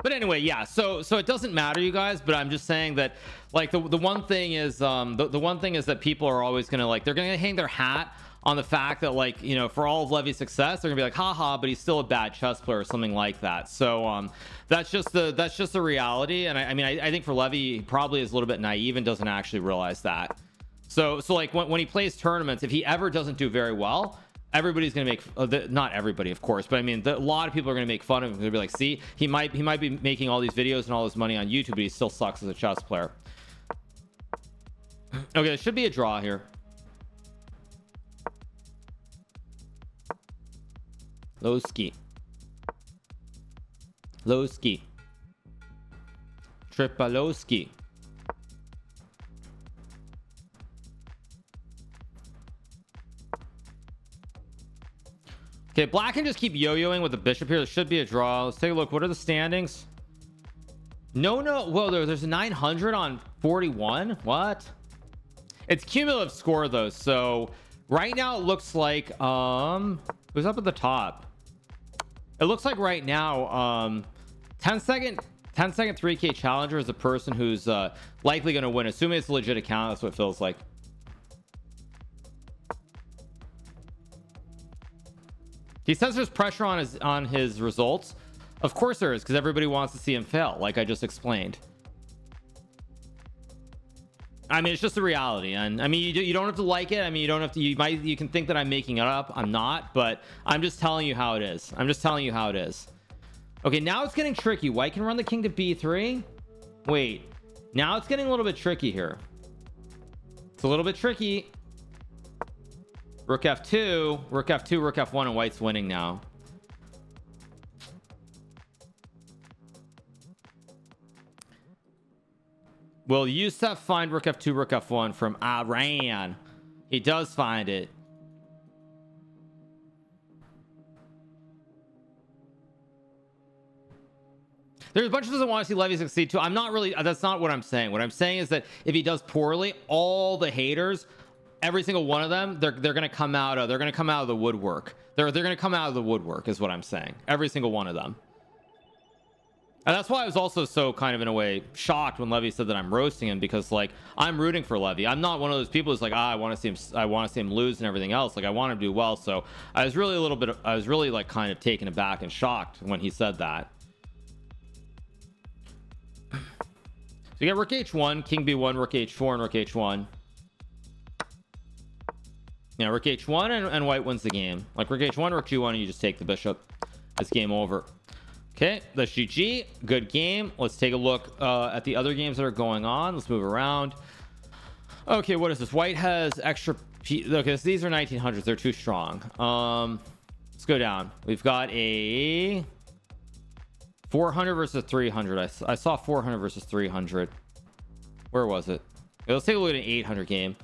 But anyway, yeah, so it doesn't matter, you guys, but I'm just saying that like the one thing is the one thing is that people are always gonna like, they're gonna hang their hat on the fact that, like, you know, for all of Levy's success, they're gonna be like, haha, but he's still a bad chess player or something like that. So that's just the reality. And I mean I think for Levy, he probably is a little bit naive and doesn't actually realize that. So like when he plays tournaments, if he ever doesn't do very well, everybody's gonna make not everybody, of course, but I mean a lot of people are gonna make fun of him. They'll be like, see, he might be making all these videos and all this money on YouTube, but he still sucks as a chess player. Okay, it should be a draw here. Lowski. Tripolowski. Okay, black can just keep yo-yoing with the bishop here. There should be a draw. Let's take a look. What are the standings? No, well, there's a 900 on 41. What? It's cumulative score though, so right now it looks like who's up at the top? It looks like right now 10 second 3k challenger is the person who's likely going to win, assuming it's a legit account. That's what it feels like. He says there's pressure on his results. Of course there is, because everybody wants to see him fail, like I just explained. I mean, it's just a reality, and I mean, you don't have to like it. I mean, you don't have to. You can think that I'm making it up. I'm not, but I'm just telling you how it is. I'm just telling you how it is. Okay, now it's getting tricky. White can run the king to b3. Wait, now it's getting a little bit tricky here. It's a little bit tricky. Rook f2, rook f2, rook f1, and white's winning now. Will Yusuf find rook f2, rook f1 from Iran? He does find it. There's a bunch of us that want to see Levy succeed too. I'm not really, that's not what I'm saying. What I'm saying is that if he does poorly, all the haters, every single one of them, they're gonna come out of the woodwork. They're gonna come out of the woodwork is what I'm saying. Every single one of them. And that's why I was also so kind of in a way shocked when Levy said that I'm roasting him, because like I'm rooting for Levy. I'm not one of those people who's like, I want to see him lose and everything else. Like I want him to do well. So I was really like kind of taken aback and shocked when he said that. So you get rook h1, king b1, rook h4, and rook h1. Yeah, rook h1 and white wins the game. Like rook h1, rook g1, and you just take the bishop. It's game over. Okay, that's GG. Good game. Let's take a look at the other games that are going on. Let's move around. Okay, what is this? White has extra okay, so these are 1900s. They're too strong. Let's go down. We've got a 400 versus 300. I saw 400 versus 300. Where was it? Okay, let's take a look at an 800 game.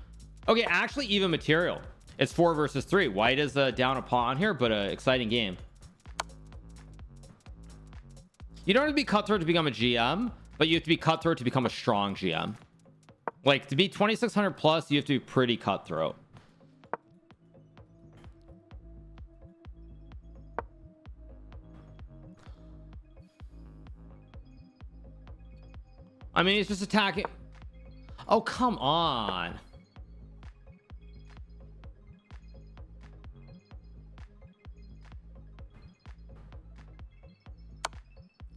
Okay, actually even material. It's 4 versus 3. White is down a pawn here, but an exciting game. You don't have to be cutthroat to become a GM, but you have to be cutthroat to become a strong GM. Like to be 2600 plus, you have to be pretty cutthroat. I mean, he's just attacking. Oh, come on.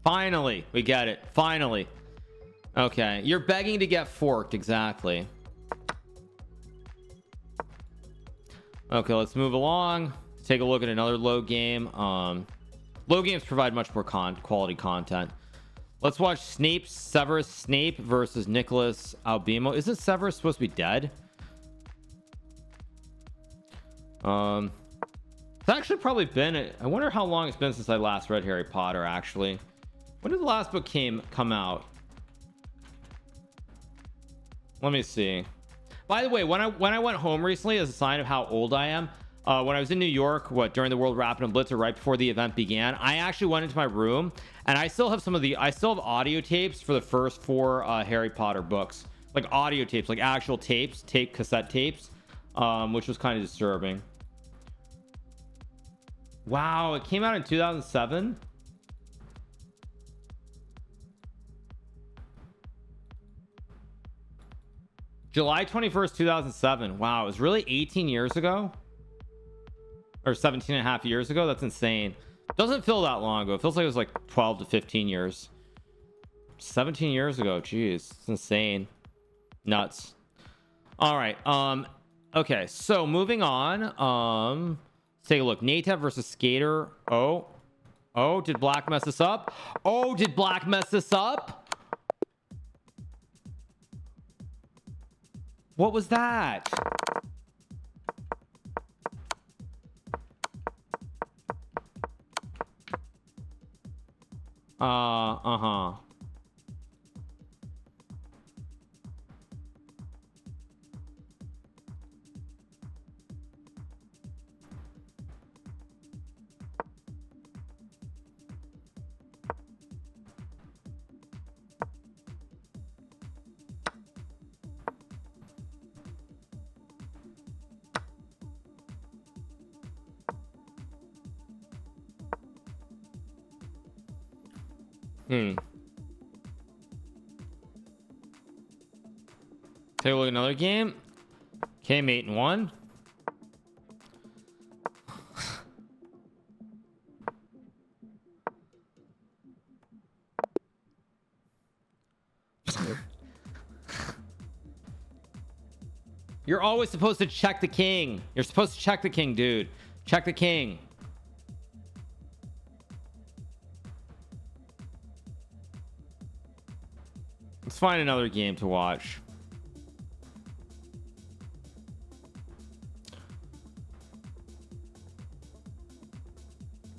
Finally, we get it. Finally. Okay, you're begging to get forked. Exactly. Okay, let's move along. Let's take a look at another low game. Low games provide much more quality content. Let's watch Severus Snape versus Nicholas Albimo. Isn't Severus supposed to be dead? It's actually probably been, I wonder how long it's been since I last read Harry Potter, actually. When did the last book come out? Let me see. By the way, when I went home recently, as a sign of how old I am, when I was in New York, during the World Rapid and Blitzer, right before the event began, I actually went into my room and I still have audio tapes for the first 4 Harry Potter books, like audio tapes, like actual tapes, cassette tapes, which was kind of disturbing. Wow, it came out in 2007. July 21st, 2007. Wow, it was really 18 years ago, or 17 and a half years ago. That's insane. Doesn't feel that long ago. It feels like it was like 12 to 15 years. 17 years ago. Jeez, it's insane. Nuts. All right. Okay, so moving on. Let's take a look. Natep versus Skater. Oh, did black mess this up? Oh, did black mess this up? What was that? Uh-huh. Take a look at another game. Came 8-1. You're always supposed to check the king. You're supposed to check the king, dude. Check the king. Let's find another game to watch.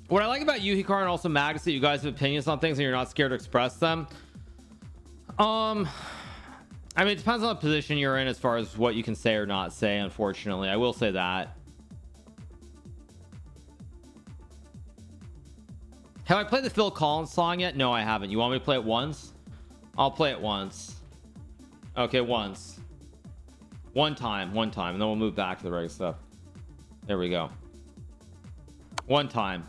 What I like about you, Hikaru, and also Mag, is that you guys have opinions on things and you're not scared to express them. I mean, it depends on the position you're in as far as what you can say or not say, unfortunately. I will say that. Have I played the Phil Collins song yet? No, I haven't. You want me to play it once? I'll play it once. Okay, once. One time, and then we'll move back to the regular stuff. There we go. One time.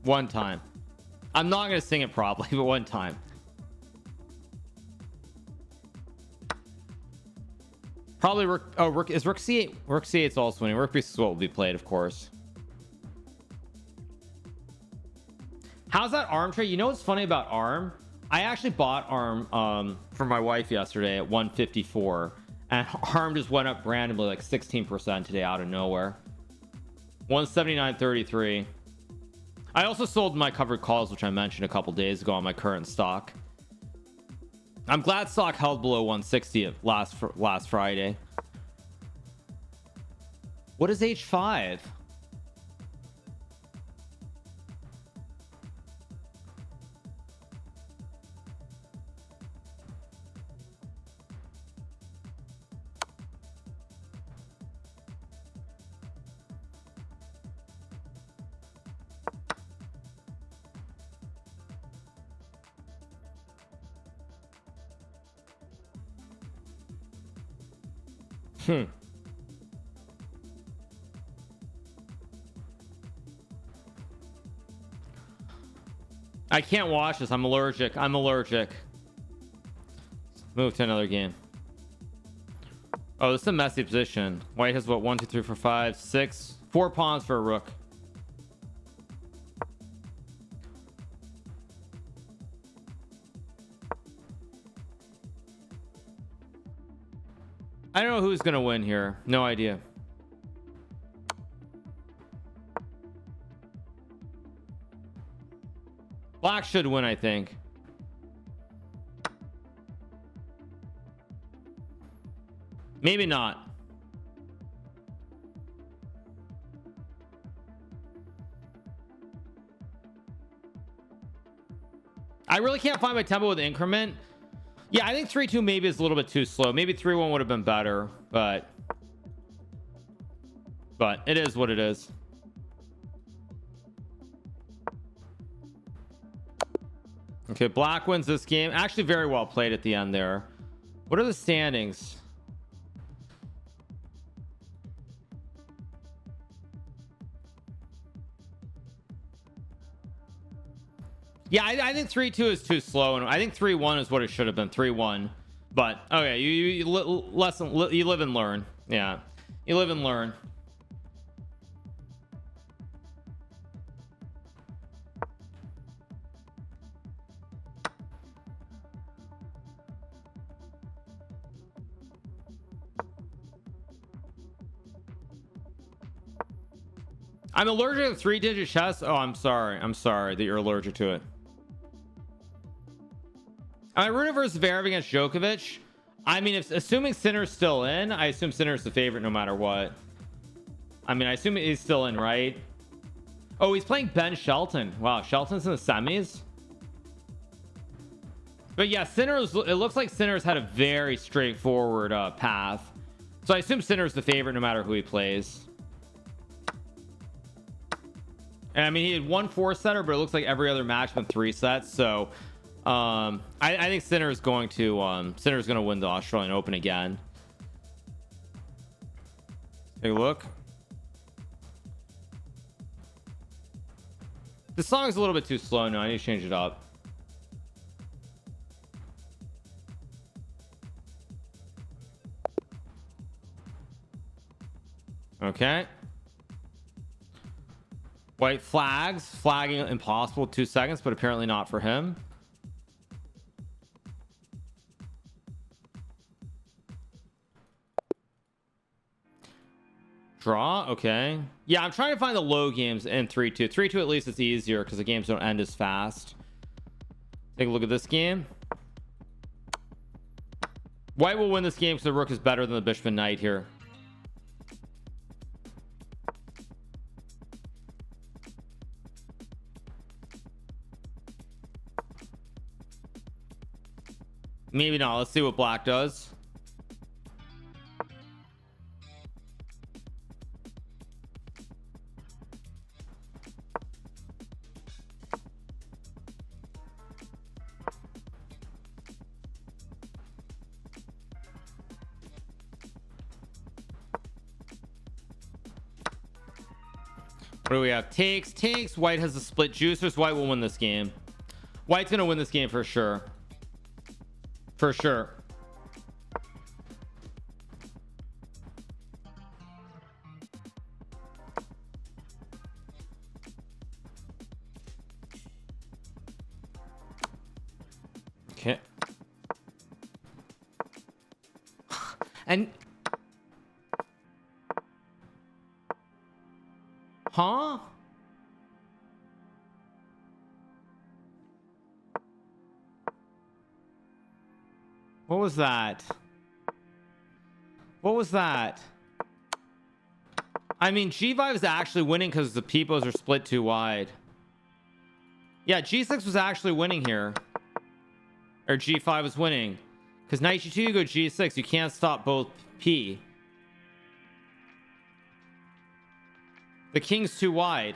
I'm not going to sing it properly, but one time. Probably is Rook C8. Rook C8's also winning. Rook B6 will be played, of course. How's that ARM trade? You know what's funny about ARM? I actually bought ARM for my wife yesterday at 154, and ARM just went up randomly like 16% today out of nowhere. 179.33. I also sold my covered calls, which I mentioned a couple days ago, on my current stock. I'm glad stock held below 160 last Friday. What is H5? I can't watch this. I'm allergic. Move to another game. Oh, this is a messy position. White has what? 1 2 3 4 5 6 4 pawns for a rook. I don't know who's gonna win here. No idea. Black should win, I think. Maybe not. I really can't find my tempo with increment. Yeah, I think 3-2 maybe is a little bit too slow. Maybe 3-1 would have been better, but it is what it is. Okay, black wins this game. Actually, very well played at the end there. What are the standings? Yeah, I think 3-2 is too slow, and I think 3-1 is what it should have been. 3-1, but okay, you live and learn. Yeah, you live and learn. I'm allergic to 3-digit chess. Oh, I'm sorry that you're allergic to it. I'm rooting versus Zverev against Djokovic. I mean, assuming Sinner's still in, I assume Sinner's the favorite no matter what. I mean, I assume he's still in, right? Oh, he's playing Ben Shelton. Wow, Shelton's in the semis. But yeah, Sinner's, it looks like Sinner's had a very straightforward path. So I assume Sinner's the favorite no matter who he plays. And I mean, he had 1 4-setter, but it looks like every other match been 3 sets. So I think Sinner's going to win the Australian Open again. Take a look. This song is a little bit too slow now. I need to change it up. Okay. White flagging impossible 2 seconds, but apparently not for him. Draw. Okay, yeah, I'm trying to find the low games in 3-2. 3-2 at least it's easier because the games don't end as fast. Take a look at this game. White will win this game because the rook is better than the bishop and knight here. Maybe not. Let's see what black does. What do we have? Takes. White has a split juicers. White will win this game. White's gonna win this game for sure. For sure. Okay. And huh? What was that? What was that? I mean, G5 is actually winning because the peoples are split too wide. Yeah, G6 was actually winning here. Or G5 was winning. Because knight G2, you go G6. You can't stop both P. The king's too wide.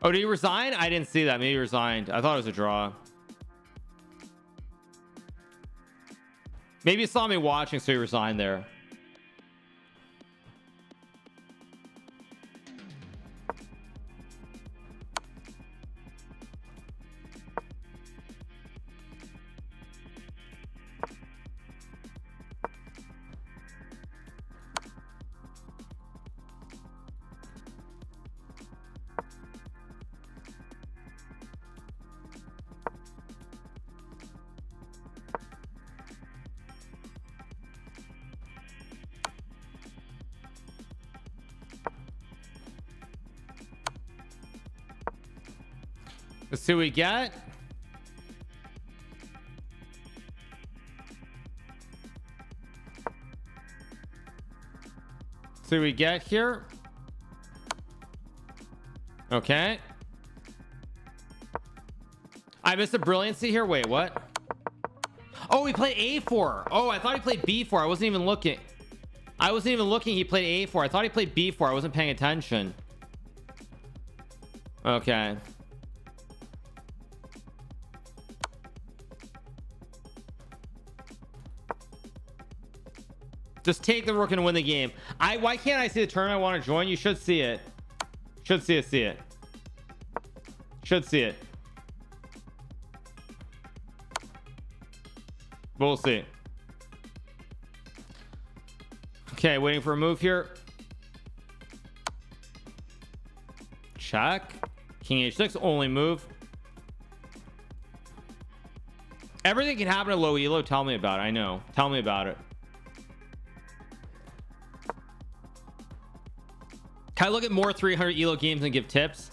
Oh, did he resign? I didn't see that. Maybe he resigned. I thought it was a draw. Maybe he saw me watching, so he resigned there. Let's see what we get. See what we get here. Okay. I missed a brilliancy here. Wait, what? Oh, he played A4. Oh, I thought he played B4. I wasn't even looking. He played A4. I thought he played B4. I wasn't paying attention. Okay. Just take the rook and win the game. Why can't I see the tournament I want to join? You should see it. Should see it. Should see it. We'll see. Okay, waiting for a move here. Check. King H6, only move. Everything can happen at low elo. Tell me about it. I know. Tell me about it. Can I look at more 300 elo games and give tips?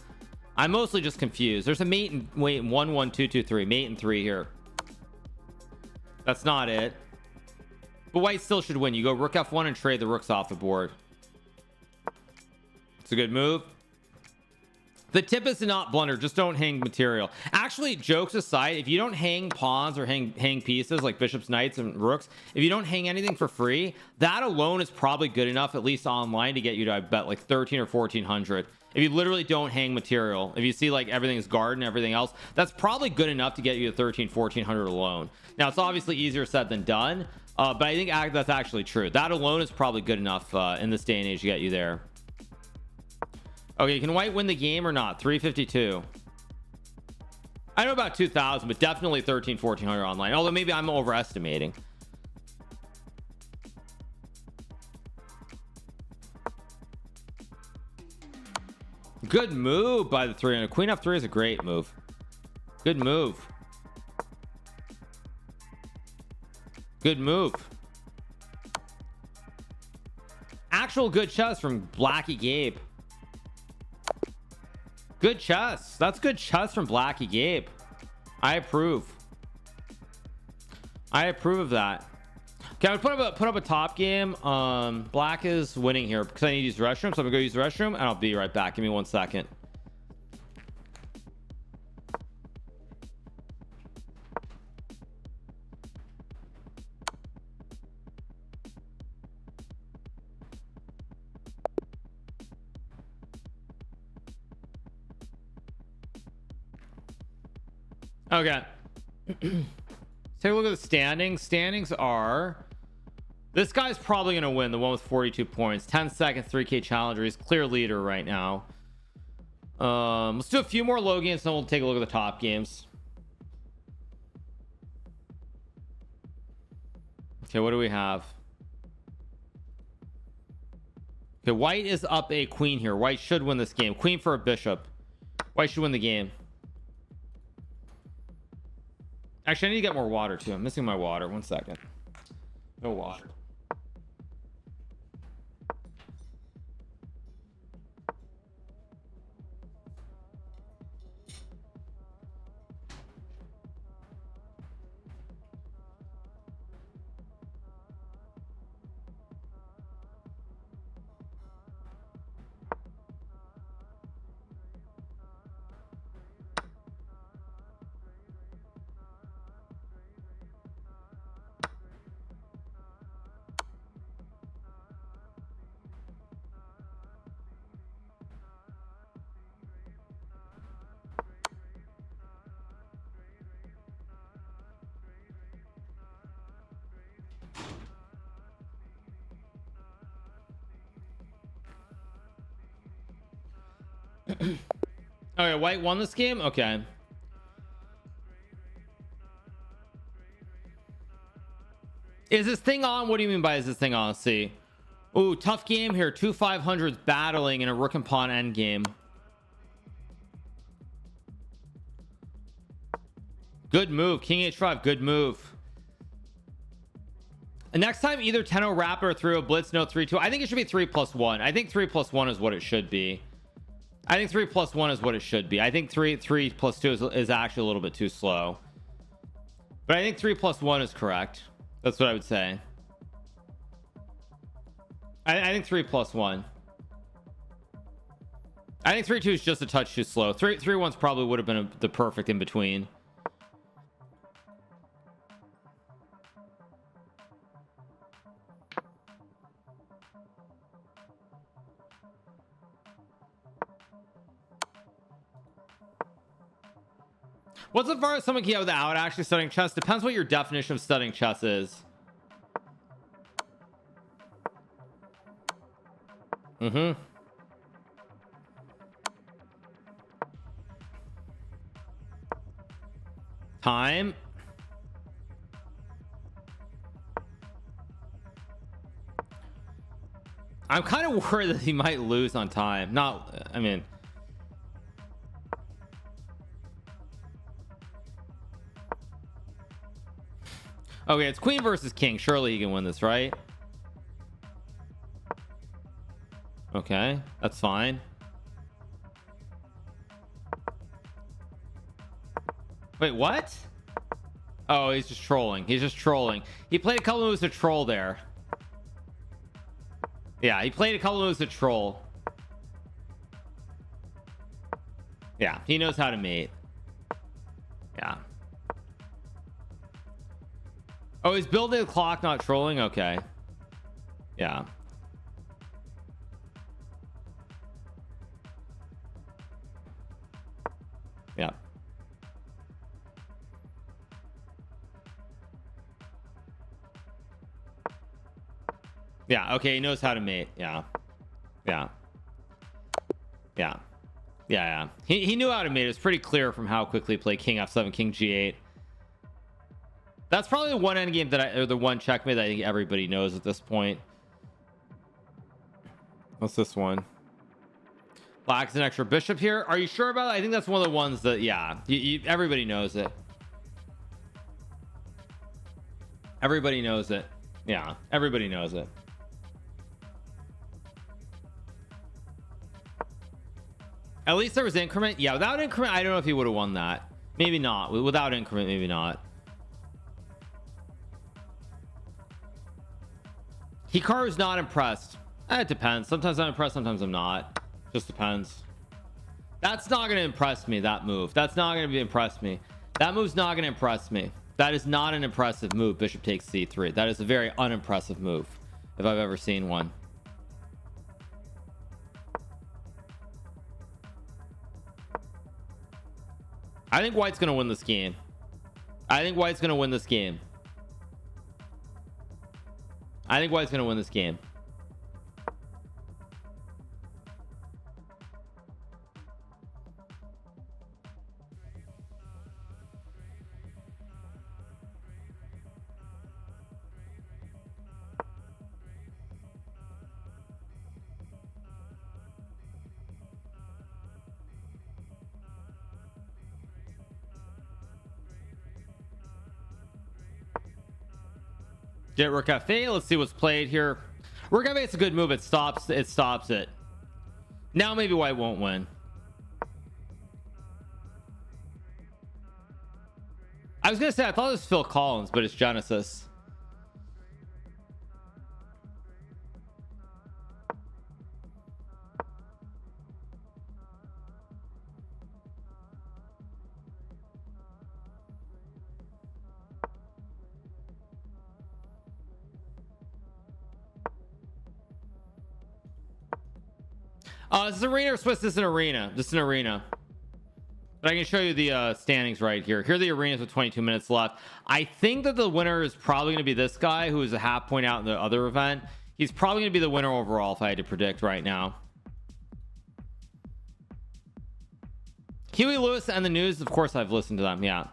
I'm mostly just confused. There's a mate and wait 1 1 2 2 3 mate and 3 here. That's not it. But white still should win. You go rook f1 and trade the rooks off the board. It's a good move. The tip is to not blunder. Just don't hang material. Actually, jokes aside, if you don't hang pawns or hang pieces like bishops, knights, and rooks, if you don't hang anything for free, that alone is probably good enough, at least online, to get you to, I bet, like 13 or 1400. If you literally don't hang material, if you see like everything is guard and everything else, that's probably good enough to get you to 13, 1400 alone. Now, it's obviously easier said than done, but I think that's actually true. That alone is probably good enough in this day and age to get you there. Okay, can white win the game or not? 352. I know about 2000, but definitely 13, 1400 online. Although maybe I'm overestimating. Good move by the 3. And a queen f3 is a great move. Good move. Good move. Actual good chess from Blackie Gabe. Good chess. That's good chess from Blackie Gabe. I approve. I approve of that. Okay, I'm gonna put up a top game. Black is winning here because I need to use the restroom, so I'm gonna go use the restroom and I'll be right back. Give me 1 second. Okay. Take a look at the standings. Standings are, this guy's probably going to win, the one with 42 points. 10 seconds, 3K challenger. He's clear leader right now. Let's do a few more low games, then we'll take a look at the top games. Okay, what do we have? Okay, white is up a queen here. White should win this game. Queen for a bishop. White should win the game. Actually, I need to get more water too. I'm missing my water. 1 second. No water. Okay, white won this game. Okay. Is this thing on? What do you mean by is this thing on? Let's see. Ooh, tough game here. 2 500s battling in a rook and pawn endgame. Good move. King h5. Good move. And next time, either 10-0 wrap or 3-0 blitz. No 3-2. I think it should be 3+1. I think 3+1 is what it should be. I think 3+1 is what it should be. I think 3+2 is actually a little bit too slow. But I think 3+1 is correct. That's what I would say. I think 3+1. I think 3-2 is just a touch too slow. 3-1's probably would have been the perfect in between. What's the farthest someone can get without actually studying chess? Depends what your definition of studying chess is. Time. I'm kind of worried that he might lose on time. Not, I mean... Okay, it's queen versus king. Surely he can win this, right? Okay, that's fine. Wait, what? Oh, he's just trolling. He's just trolling. He played a couple moves to troll there. Yeah, he played a couple moves to troll. Yeah, he knows how to mate. Yeah. Oh, he's building the clock, not trolling. Okay. Yeah. Yeah. Yeah. Okay. He knows how to mate. Yeah. Yeah. Yeah. Yeah. Yeah. He knew how to mate. It was pretty clear from how quickly he played King F7, King G8. That's probably the one endgame that or the one checkmate that I think everybody knows at this point. What's this one? Black's an extra bishop here. Are you sure about it? I think that's one of the ones that, yeah, everybody knows it. Everybody knows it. Yeah, everybody knows it. At least there was increment. Yeah, without increment, I don't know if he would have won that. Maybe not. Without increment, maybe not. Hikaru's not impressed. It depends. Sometimes I'm impressed, sometimes I'm not. Just depends. That's not going to impress me, that move. That's not going to impress me. That move's not going to impress me. That is not an impressive move. Bishop takes c3. That is a very unimpressive move, if I've ever seen one. I think White's going to win this game. I think White's going to win this game. I think White's going to win this game. Get Rook Cafe. Let's see what's played here. Rook Cafe, it's a good move. It stops it. Now maybe White won't win. I was gonna say I thought it was Phil Collins, but it's Genesis. This is arena or Swiss? This is an arena. This is an arena. But I can show you the standings right here. Here are the arenas with 22 minutes left. I think that the winner is probably going to be this guy who is a half point out in the other event. He's probably going to be the winner overall if I had to predict right now. Huey Lewis and the News. Of course, I've listened to them. Yeah.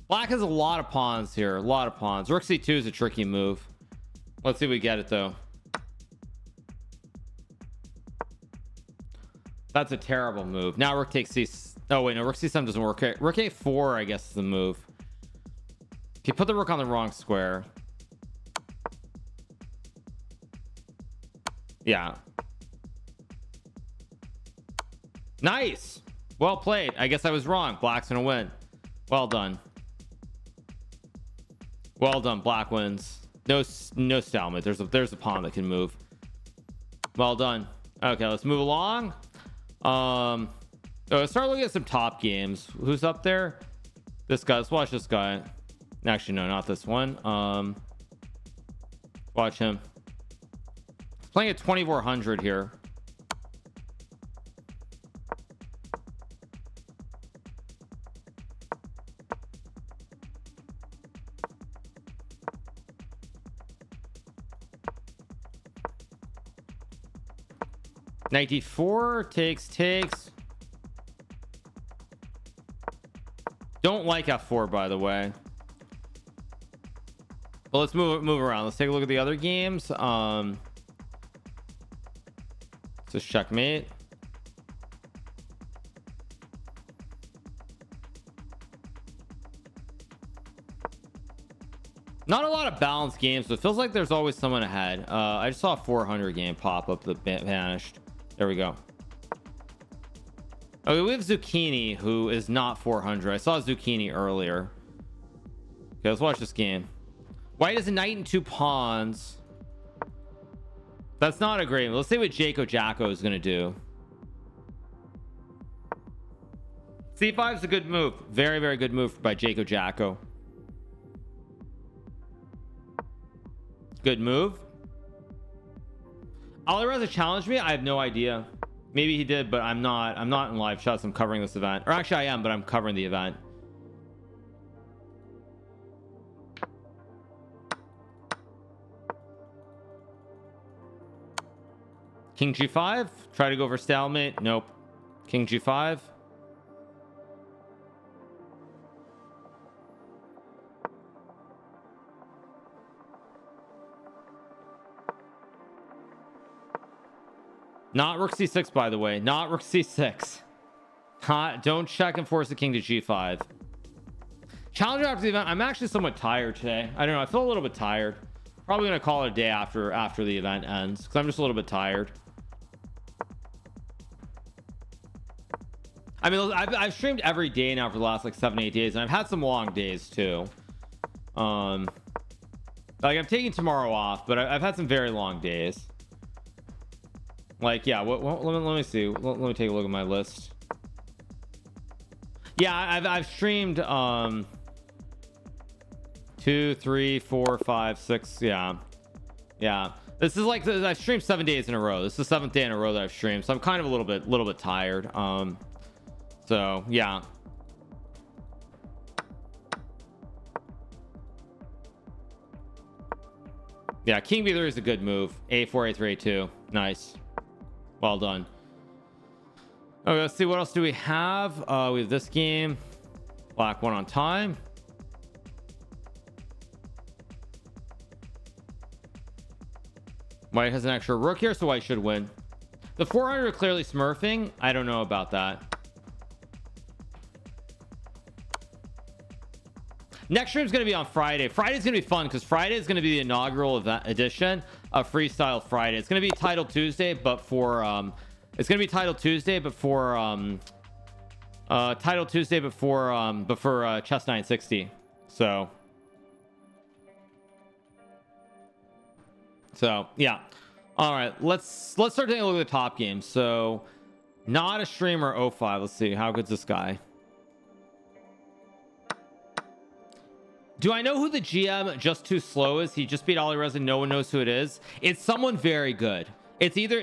Black has a lot of pawns here. A lot of pawns. Rook C2 is a tricky move. Let's see if we get it, though. That's a terrible move. Now Rook takes C. Oh wait, no, Rook C7 doesn't work. Rook A4, I guess, is the move. If you put the rook on the wrong square. Yeah. Nice. Well played. I guess I was wrong. Black's gonna win. Well done. Well done. Black wins. No stalemate. There's a pawn that can move. Well done. Okay, let's move along. Let's start looking at some top games. Who's up there? This guy. Let's watch this guy. Actually, no, not this one. Watch him. He's playing at 2400 here. Knight d4 takes. Don't like f4, by the way. Well, let's move around. Let's take a look at the other games. Just checkmate. Not a lot of balanced games, but it feels like there's always someone ahead. I just saw a 400 game pop up that vanished. There we go. Okay, we have Zucchini, who is not 400. I saw Zucchini earlier. Okay, let's watch this game. White is a knight and 2 pawns. That's not a great move. Let's see what GMHikaru is going to do. C5 is a good move. Very, very good move by GMHikaru. Good move. Alireza challenged me. I have no idea. Maybe he did, but I'm not in live shots. I'm covering this event, or actually I am, but I'm covering the event. King G5. Try to go for stalemate. Nope. King G5. Not rook c6, by the way. Not rook c6. Don't check and force the king to g5. Challenger after the event. I'm actually somewhat tired today. I don't know. I feel a little bit tired. Probably gonna call it a day after the event ends because I'm just a little bit tired. I mean, I've streamed every day now for the last like 7-8 days, and I've had some long days too. Like I'm taking tomorrow off, but I've had some very long days. Like, yeah, let me see. Let me take a look at my list. Yeah, I've streamed 2, 3, 4, 5, 6. Yeah. This is like I've streamed 7 days in a row. This is the 7th day in a row that I've streamed, so I'm kind of a little bit tired. So yeah. Yeah, king b3 is a good move. a4, a3, a2. Nice. Well done. Okay, let's see, what else do we have? We have this game. Black one on time. White has an extra rook here, so white should win. The 400 are clearly smurfing. I don't know about that. Next stream is going to be on Friday. Friday's going to be fun because Friday is going to be the inaugural edition of Freestyle Friday. It's going to be Title Tuesday, but for Chess 960. So yeah. All right, let's start taking a look at the top games. So not a streamer 05. Let's see, how good's this guy? Do I know who the GM just too slow is? He just beat Ollie Resin. No one knows who it is. It's someone very good. It's either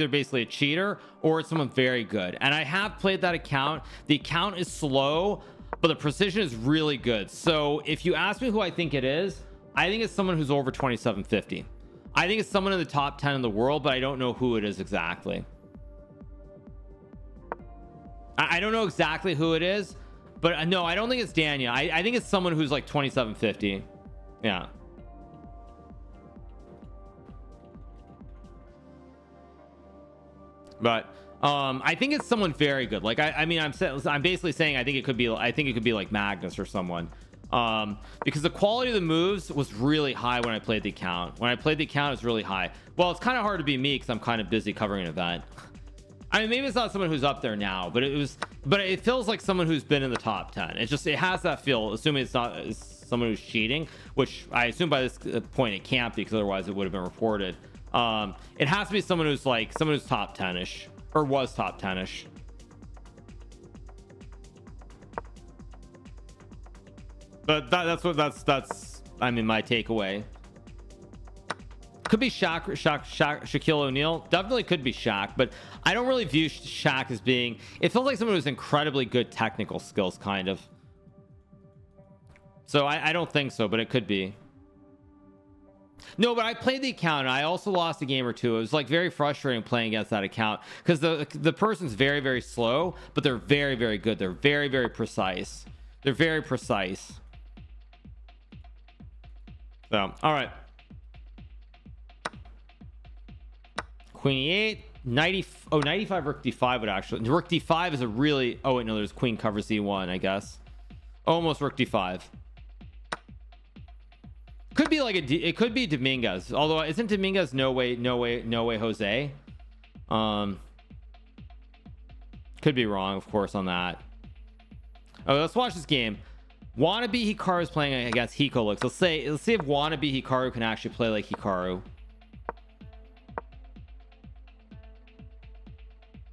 basically a cheater or it's someone very good. And I have played that account. The account is slow, but the precision is really good. So if you ask me who I think it is, I think it's someone who's over 2750. I think it's someone in the top 10 in the world, but I don't know who it is exactly. I don't know exactly who it is. But no, I don't think it's Daniel. I think it's someone who's like 2750. Yeah. But I think it's someone very good. Like I mean, I'm basically saying I think it could be like Magnus or someone. Because the quality of the moves was really high when I played the account. When I played the account, it was really high. Well, it's kind of hard to be me because I'm kind of busy covering an event. I mean, maybe it's not someone who's up there now, but it feels like someone who's been in the top 10. It has that feel, assuming it's not someone who's cheating, which I assume by this point it can't be because otherwise it would have been reported. It has to be someone who's top 10ish or was top 10ish. But that's I mean, my takeaway. Could be Shaquille O'Neal. Definitely could be Shaq, but I don't really view Shaq as being. It feels like someone who's incredibly good technical skills, kind of. So I don't think so, but it could be. No, but I played the account and I also lost a game or two. It was like very frustrating playing against that account because the person's very, very slow, but they're very, very good. They're very, very precise. They're very precise. So, all right. Queen e8, 95 rook d5 would actually. Rook d5 is a really. Oh wait, no, there's queen covers e1, I guess. Almost rook d5. Could be like it could be Dominguez. Although isn't Dominguez no way Jose? Could be wrong, of course, on that. Oh, let's watch this game. Wannabe Hikaru is playing against Hiko. Let's see if Wannabe Hikaru can actually play like Hikaru.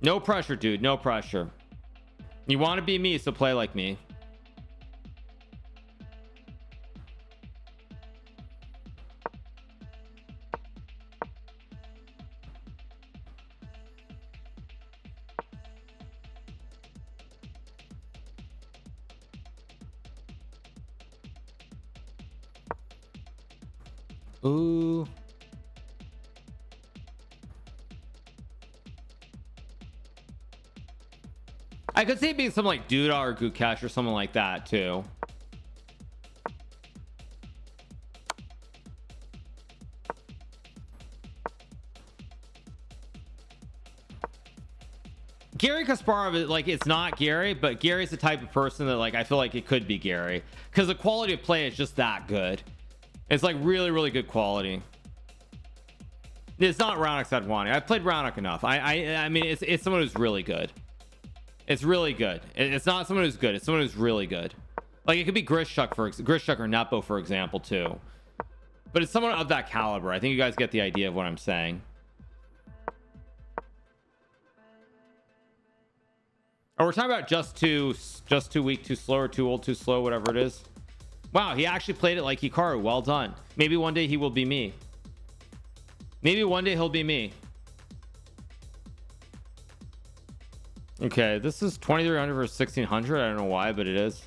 No pressure, dude. No pressure. You want to be me, so play like me. Ooh. I could see it being something like Duda or Gukesh or something like that too. Gary Kasparov, like, it's not Gary, but Gary's the type of person that, like, I feel like it could be Gary because the quality of play is just that good. It's like really, really good quality. It's not Raonic Sadwani. I've played Raonic enough. I mean, it's someone who's really good. It's really good. It's not someone who's good. It's someone who's really good. Like, it could be Grishchuk or Nepo, for example, too. But it's someone of that caliber. I think you guys get the idea of what I'm saying. Oh, we're talking about just too weak, too slow, or too old, too slow, whatever it is. Wow, he actually played it like Hikaru. Well done. Maybe one day he will be me. Maybe one day he'll be me. Okay, this is 2300 versus 1600. I don't know why, but it is.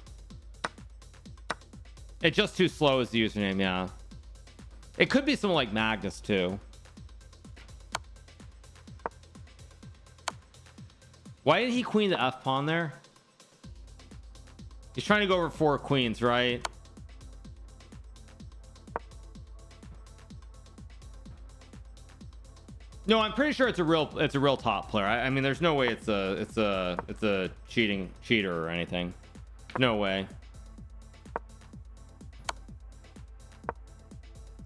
It's just too slow is the username. Yeah, it could be someone like Magnus too. Why did he queen the F pawn there? He's trying to go over 4 queens, right? No, I'm pretty sure it's a real top player. I mean, there's no way it's a cheater or anything. No way.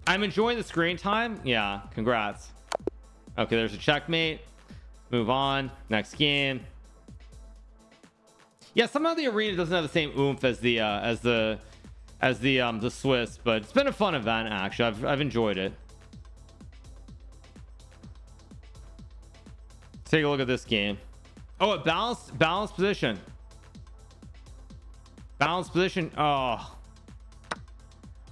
I'm enjoying the screen time. Yeah, congrats. Okay, there's a checkmate. Move on. Next game. Yeah, somehow the arena doesn't have the same oomph as the Swiss, but it's been a fun event actually. I've enjoyed it. Take a look at this game. Oh, a balanced position. Balanced position. Oh,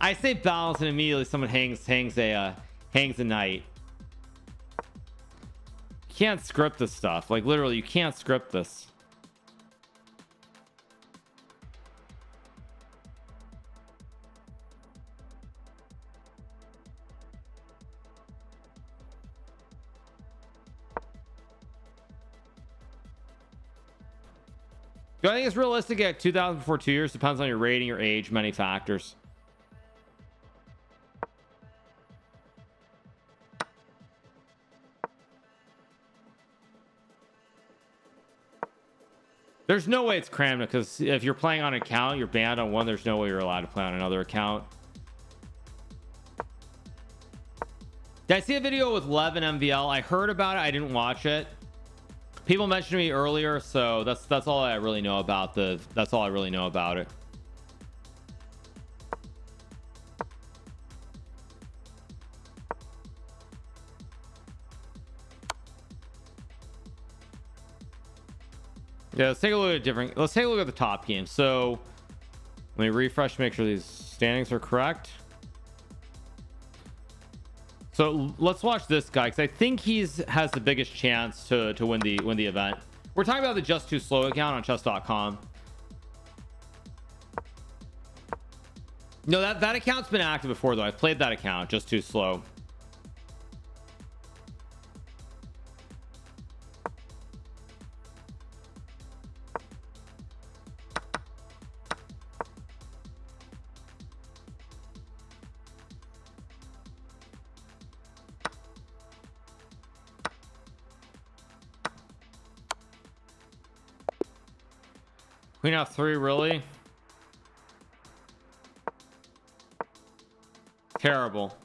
I say balance and immediately someone hangs a knight. You can't script this stuff. Like, literally, you can't script this. Do I think it's realistic at 2000 before 2 years? Depends on your rating, your age, many factors. There's no way it's crammed because if you're playing on an account, you're banned on one. There's no way you're allowed to play on another account. Did I see a video with Lev and MVL? I heard about it. I didn't watch it. People mentioned to me earlier, so that's all I really know about that's all I really know about it. Yeah, let's take a look at let's take a look at the top game. So let me refresh, make sure these standings are correct. So let's watch this guy because I think has the biggest chance to win the event. We're talking about the Just Too Slow account on chess.com. No, that account's been active before though. I've played that account, Just Too Slow. Queen F3, really? Terrible.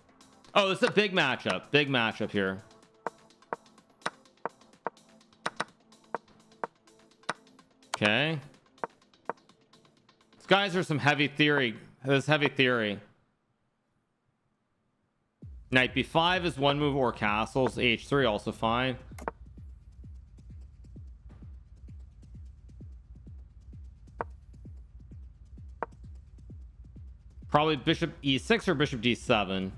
Oh, this is a big matchup. Big matchup here. Okay. These guys are some heavy theory. This is heavy theory. Knight B5 is one move or castles. H3 also fine. Probably bishop E6 or bishop D7.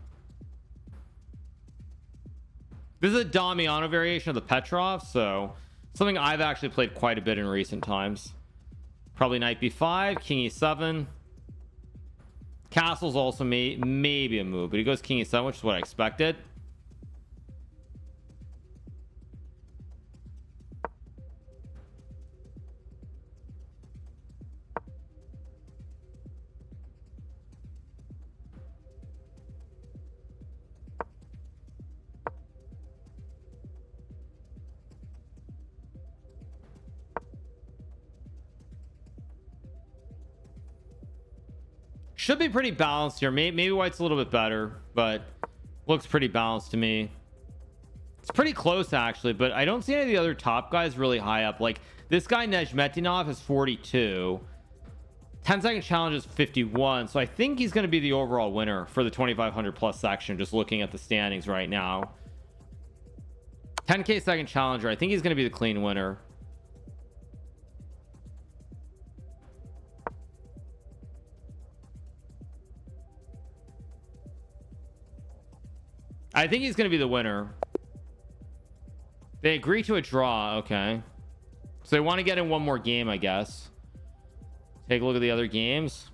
This is a Damiano variation of the Petrov, so something I've actually played quite a bit in recent times. Probably knight B5, king E7. Castle's also maybe a move, but he goes king E7, which is what I expected. Should be pretty balanced here. Maybe white's a little bit better, but looks pretty balanced to me. It's pretty close actually, but I don't see any of the other top guys really high up. Like this guy Nezhmetinov is 42. 10-second challenge is 51, so I think he's going to be the overall winner for the 2500 plus section, just looking at the standings right now. 10k second challenger, I think he's going to be the clean winner. I think he's going to be the winner. They agree to a draw. Okay, so they want to get in one more game, I guess. Take a look at the other games.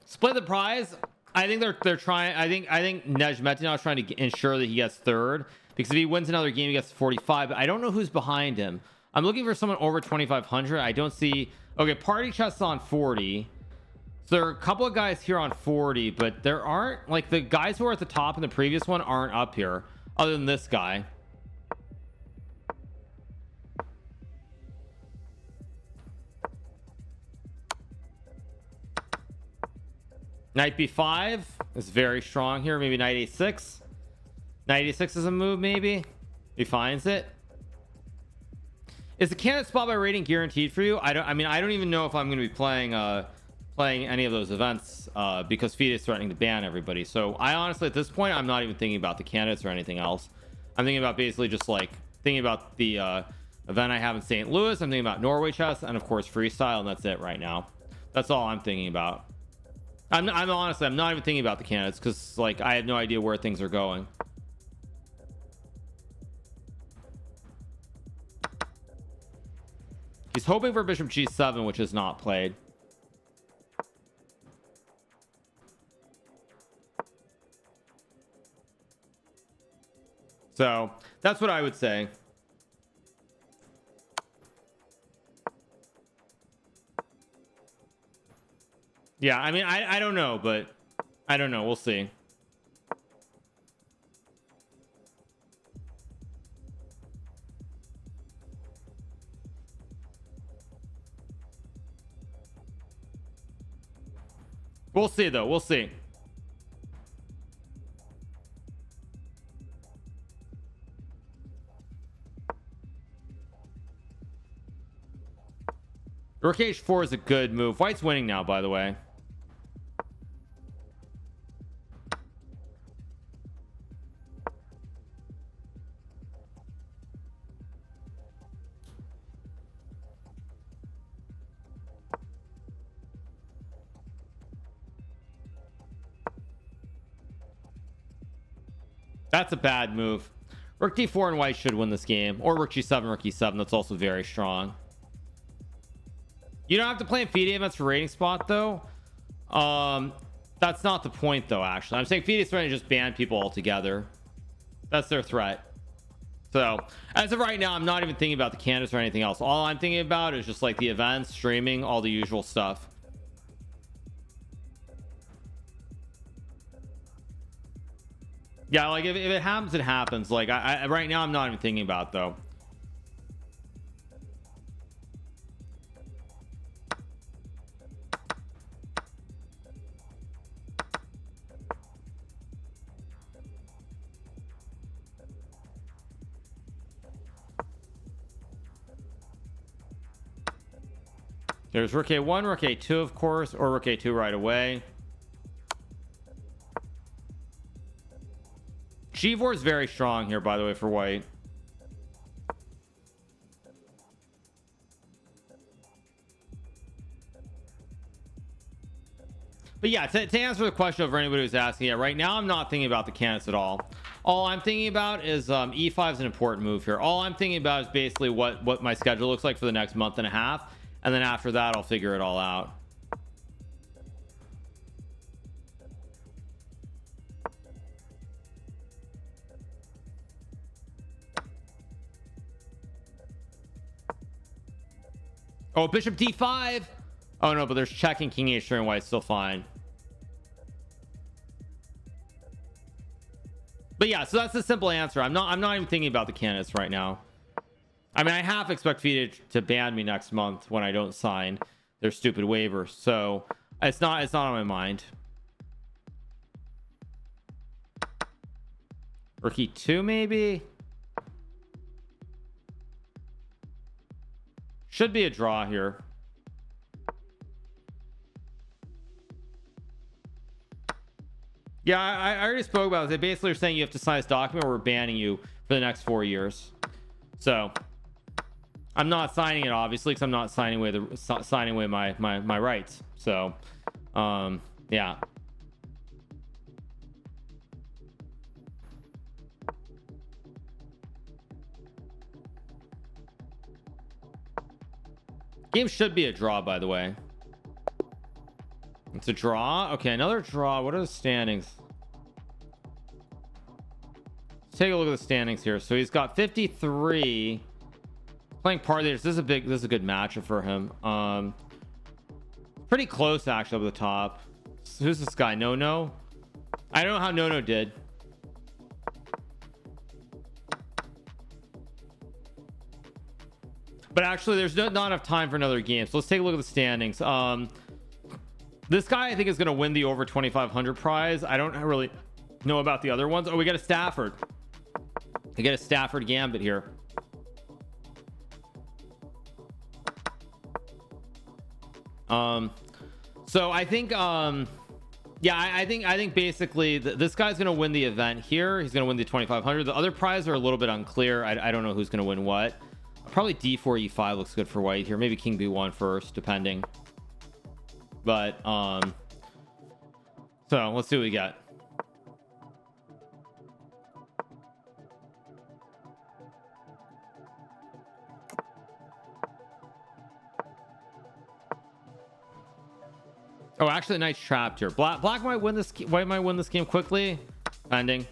Split the prize. I think they're trying. I think Nezhmetinov is trying to ensure that he gets third, because if he wins another game, he gets 45. But I don't know who's behind him. I'm looking for someone over 2500. I don't see. Okay, Party Chess on 40. So there are a couple of guys here on 40, but there aren't, like, the guys who are at the top in the previous one aren't up here, other than this guy. Knight b5 is very strong here. Maybe knight a6. Knight a6 is a move, maybe. He finds it. Is the candidate spot by rating guaranteed for you? I don't even know if I'm going to be playing any of those events because FIDE is threatening to ban everybody. So I honestly, at this point, I'm not even thinking about the candidates or anything else. I'm thinking about basically just like thinking about the event I have in St. Louis. I'm thinking about Norway chess and of course freestyle, and that's it right now. That's all I'm thinking about. I'm honestly, I'm not even thinking about the candidates because like I have no idea where things are going. He's hoping for bishop g7, which is not played. So that's what I would say. Yeah, I mean, I don't know, but I don't know. We'll see. We'll see, though. We'll see. Rook h4 is a good move. White's winning now, by the way. That's a bad move. Rook d4 and white should win this game, or rook g7, rook e7. That's also very strong. You don't have to play in FIDE events for rating spot though. That's not the point though. Actually, I'm saying FIDE is trying to just ban people altogether. That's their threat. So as of right now, I'm not even thinking about the candidates or anything else. All I'm thinking about is just like the events, streaming, all the usual stuff. Yeah, like if it happens, it happens. Like I right now, I'm not even thinking about it, though. There's rook a1, rook a2, of course, or rook a2 right away. G4 is very strong here, by the way, for white. But yeah, to answer the question for anybody who's asking, yeah, right now I'm not thinking about the candidates at all. All I'm thinking about is e5 is an important move here. All I'm thinking about is basically what my schedule looks like for the next month and a half, and then after that I'll figure it all out. Oh, bishop d5. Oh no, but there's checking king h3 and white's still fine. But yeah, so that's the simple answer. I'm not even thinking about the candidates right now. I mean, I half expect FIDE to ban me next month when I don't sign their stupid waivers, so it's not on my mind. Rookie 2 maybe. Should be a draw here. Yeah, I already spoke about it. They basically are saying you have to sign this document or we're banning you for the next 4 years. So I'm not signing it, obviously, because I'm not signing away my rights. So yeah. Game should be a draw, by the way. It's a draw. Okay, another draw. What are the standings? Let's take a look at the standings here. So he's got 53. Playing parlays. This is a good matchup for him. Pretty close actually up the top. Who's this guy? No. I don't know how No did. But actually, there's not enough time for another game. So let's take a look at the standings. This guy I think is going to win the over 2,500 prize. I don't really know about the other ones. Oh, we got a Stafford. We get a Stafford Gambit here. So I think yeah, I think basically this guy's going to win the event here. He's going to win the 2,500. The other prizes are a little bit unclear. I don't know who's going to win what. Probably D4 E5 looks good for white here. Maybe King B1 first, depending. But so let's see what we got. Oh, actually, Knight's trapped here. Black might win this. White might win this game quickly. Ending.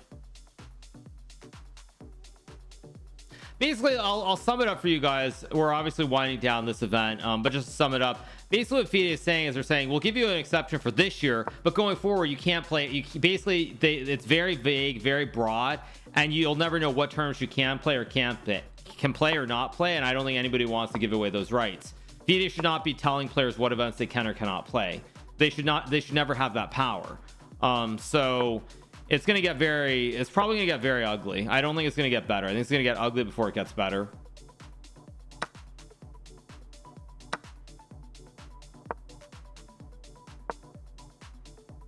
Basically, I'll sum it up for you guys. We're obviously winding down this event, but just to sum it up, basically what FIDE is saying is they're saying we'll give you an exception for this year, but going forward you can't play. Basically it's very vague, very broad, and you'll never know what terms you can play or can't play or not play. And I don't think anybody wants to give away those rights. FIDE should not be telling players what events they can or cannot play. They should never have that power. So it's going to get it's probably going to get very ugly. I don't think it's going to get better. I think it's going to get ugly before it gets better.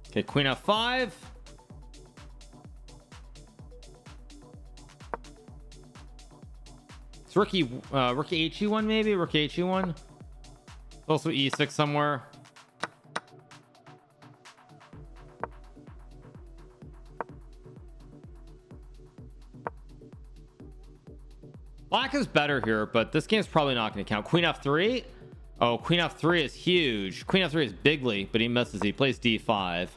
Okay, Queen F5. It's rookie HE1 maybe? Rookie HE1. Also E6 somewhere. Black is better here, but this game's probably not going to count. Queen F3. Oh, Queen F3 is huge. Queen F3 is bigly, but he misses. He plays D5.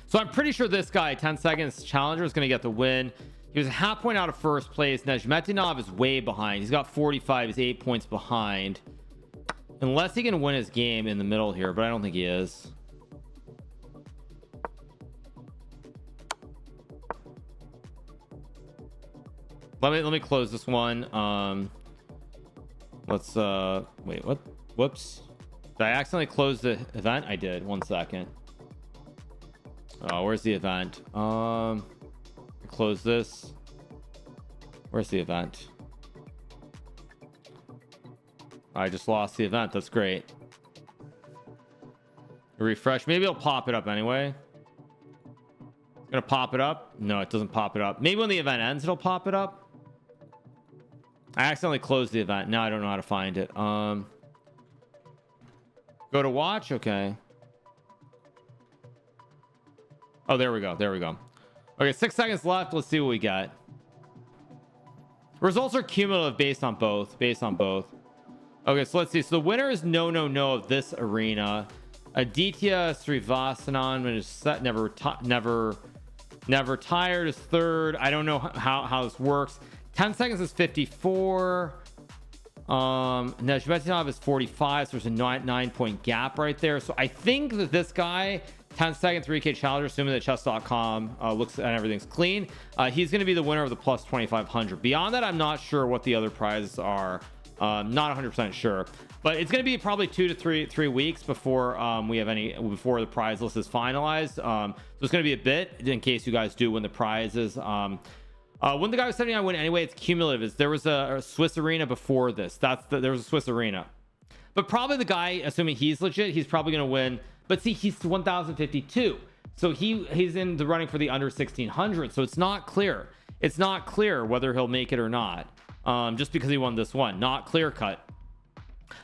So I'm pretty sure this guy, 10 seconds challenger, is going to get the win. He was a half point out of first place. Najmetinov is way behind. He's got 45. He's 8 points behind. Unless he can win his game in the middle here, but I don't think he is. Let me close this one. Let's wait, what? Whoops. Did I accidentally close the event? I did. 1 second. Oh, where's the event? Close this. Where's the event? I just lost the event. That's great. Refresh. Maybe it'll pop it up anyway. Gonna pop it up. No, it doesn't pop it up. Maybe when the event ends it'll pop it up. I accidentally closed the event. Now I don't know how to find it. Go to watch. Okay. Oh, there we go. Okay, 6 seconds left. Let's see what we got. Results are cumulative based on both. Okay, so let's see. So the winner is no of this arena. Aditya Srivasanan is set, never tired is third. I don't know how this works. 10 seconds is 54. Najmetinov is 45, so there's a 9 point gap right there. So I think that this guy 10-second 3K challenger, assuming that chess.com looks and everything's clean. He's going to be the winner of the plus 2500. Beyond that, I'm not sure what the other prizes are. Not 100% sure, but it's going to be probably 2 to 3 weeks before we have any, before the prize list is finalized. So it's going to be a bit in case you guys do win the prizes. When the guy was 79 win anyway, it's cumulative. There was a Swiss arena before this. There was a Swiss arena, but probably the guy, assuming he's legit, he's probably going to win. But see, he's 1052, so he's in the running for the under 1600. So it's not clear. It's not clear whether he'll make it or not. Just because he won this one, not clear cut.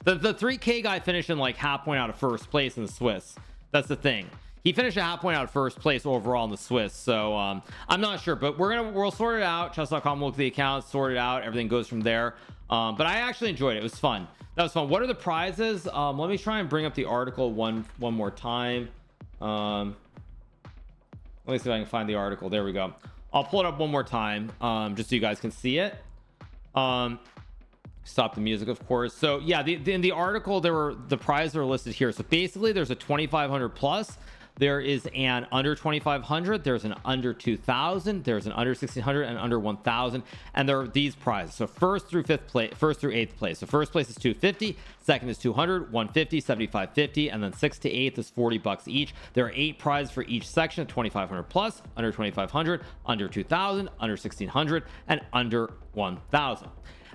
The 3K guy finished in like half point out of first place in the Swiss. That's the thing. He finished a half point out of first place overall in the Swiss. So I'm not sure, but we'll sort it out. Chess.com will look at the account, sort it out. Everything goes from there. But I actually enjoyed it. It was fun. That was fun. What are the prizes? Let me try and bring up the article one more time. Let me see if I can find the article. There we go. I'll pull it up one more time, just so you guys can see it. Stop the music, of course. So yeah, in the article, the prizes are listed here. So basically there's a 2500 plus, there is an under 2500, there's an under 2000, there's an under 1600 and under 1000, and there are these prizes. So first through eighth place. So first place is 250, second is 200, 150, 75.50, and then 6th to 8th is $40 each. There are 8 prizes for each section: 2500 plus, under 2500, under 2000, under 1600, and under 1000.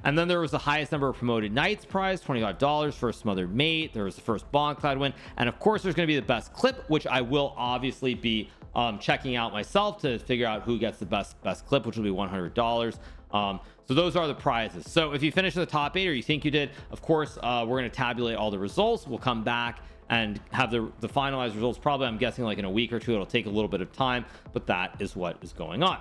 And then there was the highest number of promoted knights prize, $25, first smothered mate. There was the first Bonclad win, and of course there's going to be the best clip, which I will obviously be checking out myself to figure out who gets the best clip, which will be $100. So those are the prizes. So if you finish in the top 8, or you think you did, of course we're going to tabulate all the results. We'll come back and have the finalized results, probably, I'm guessing, like in a week or two. It'll take a little bit of time, but that is what is going on.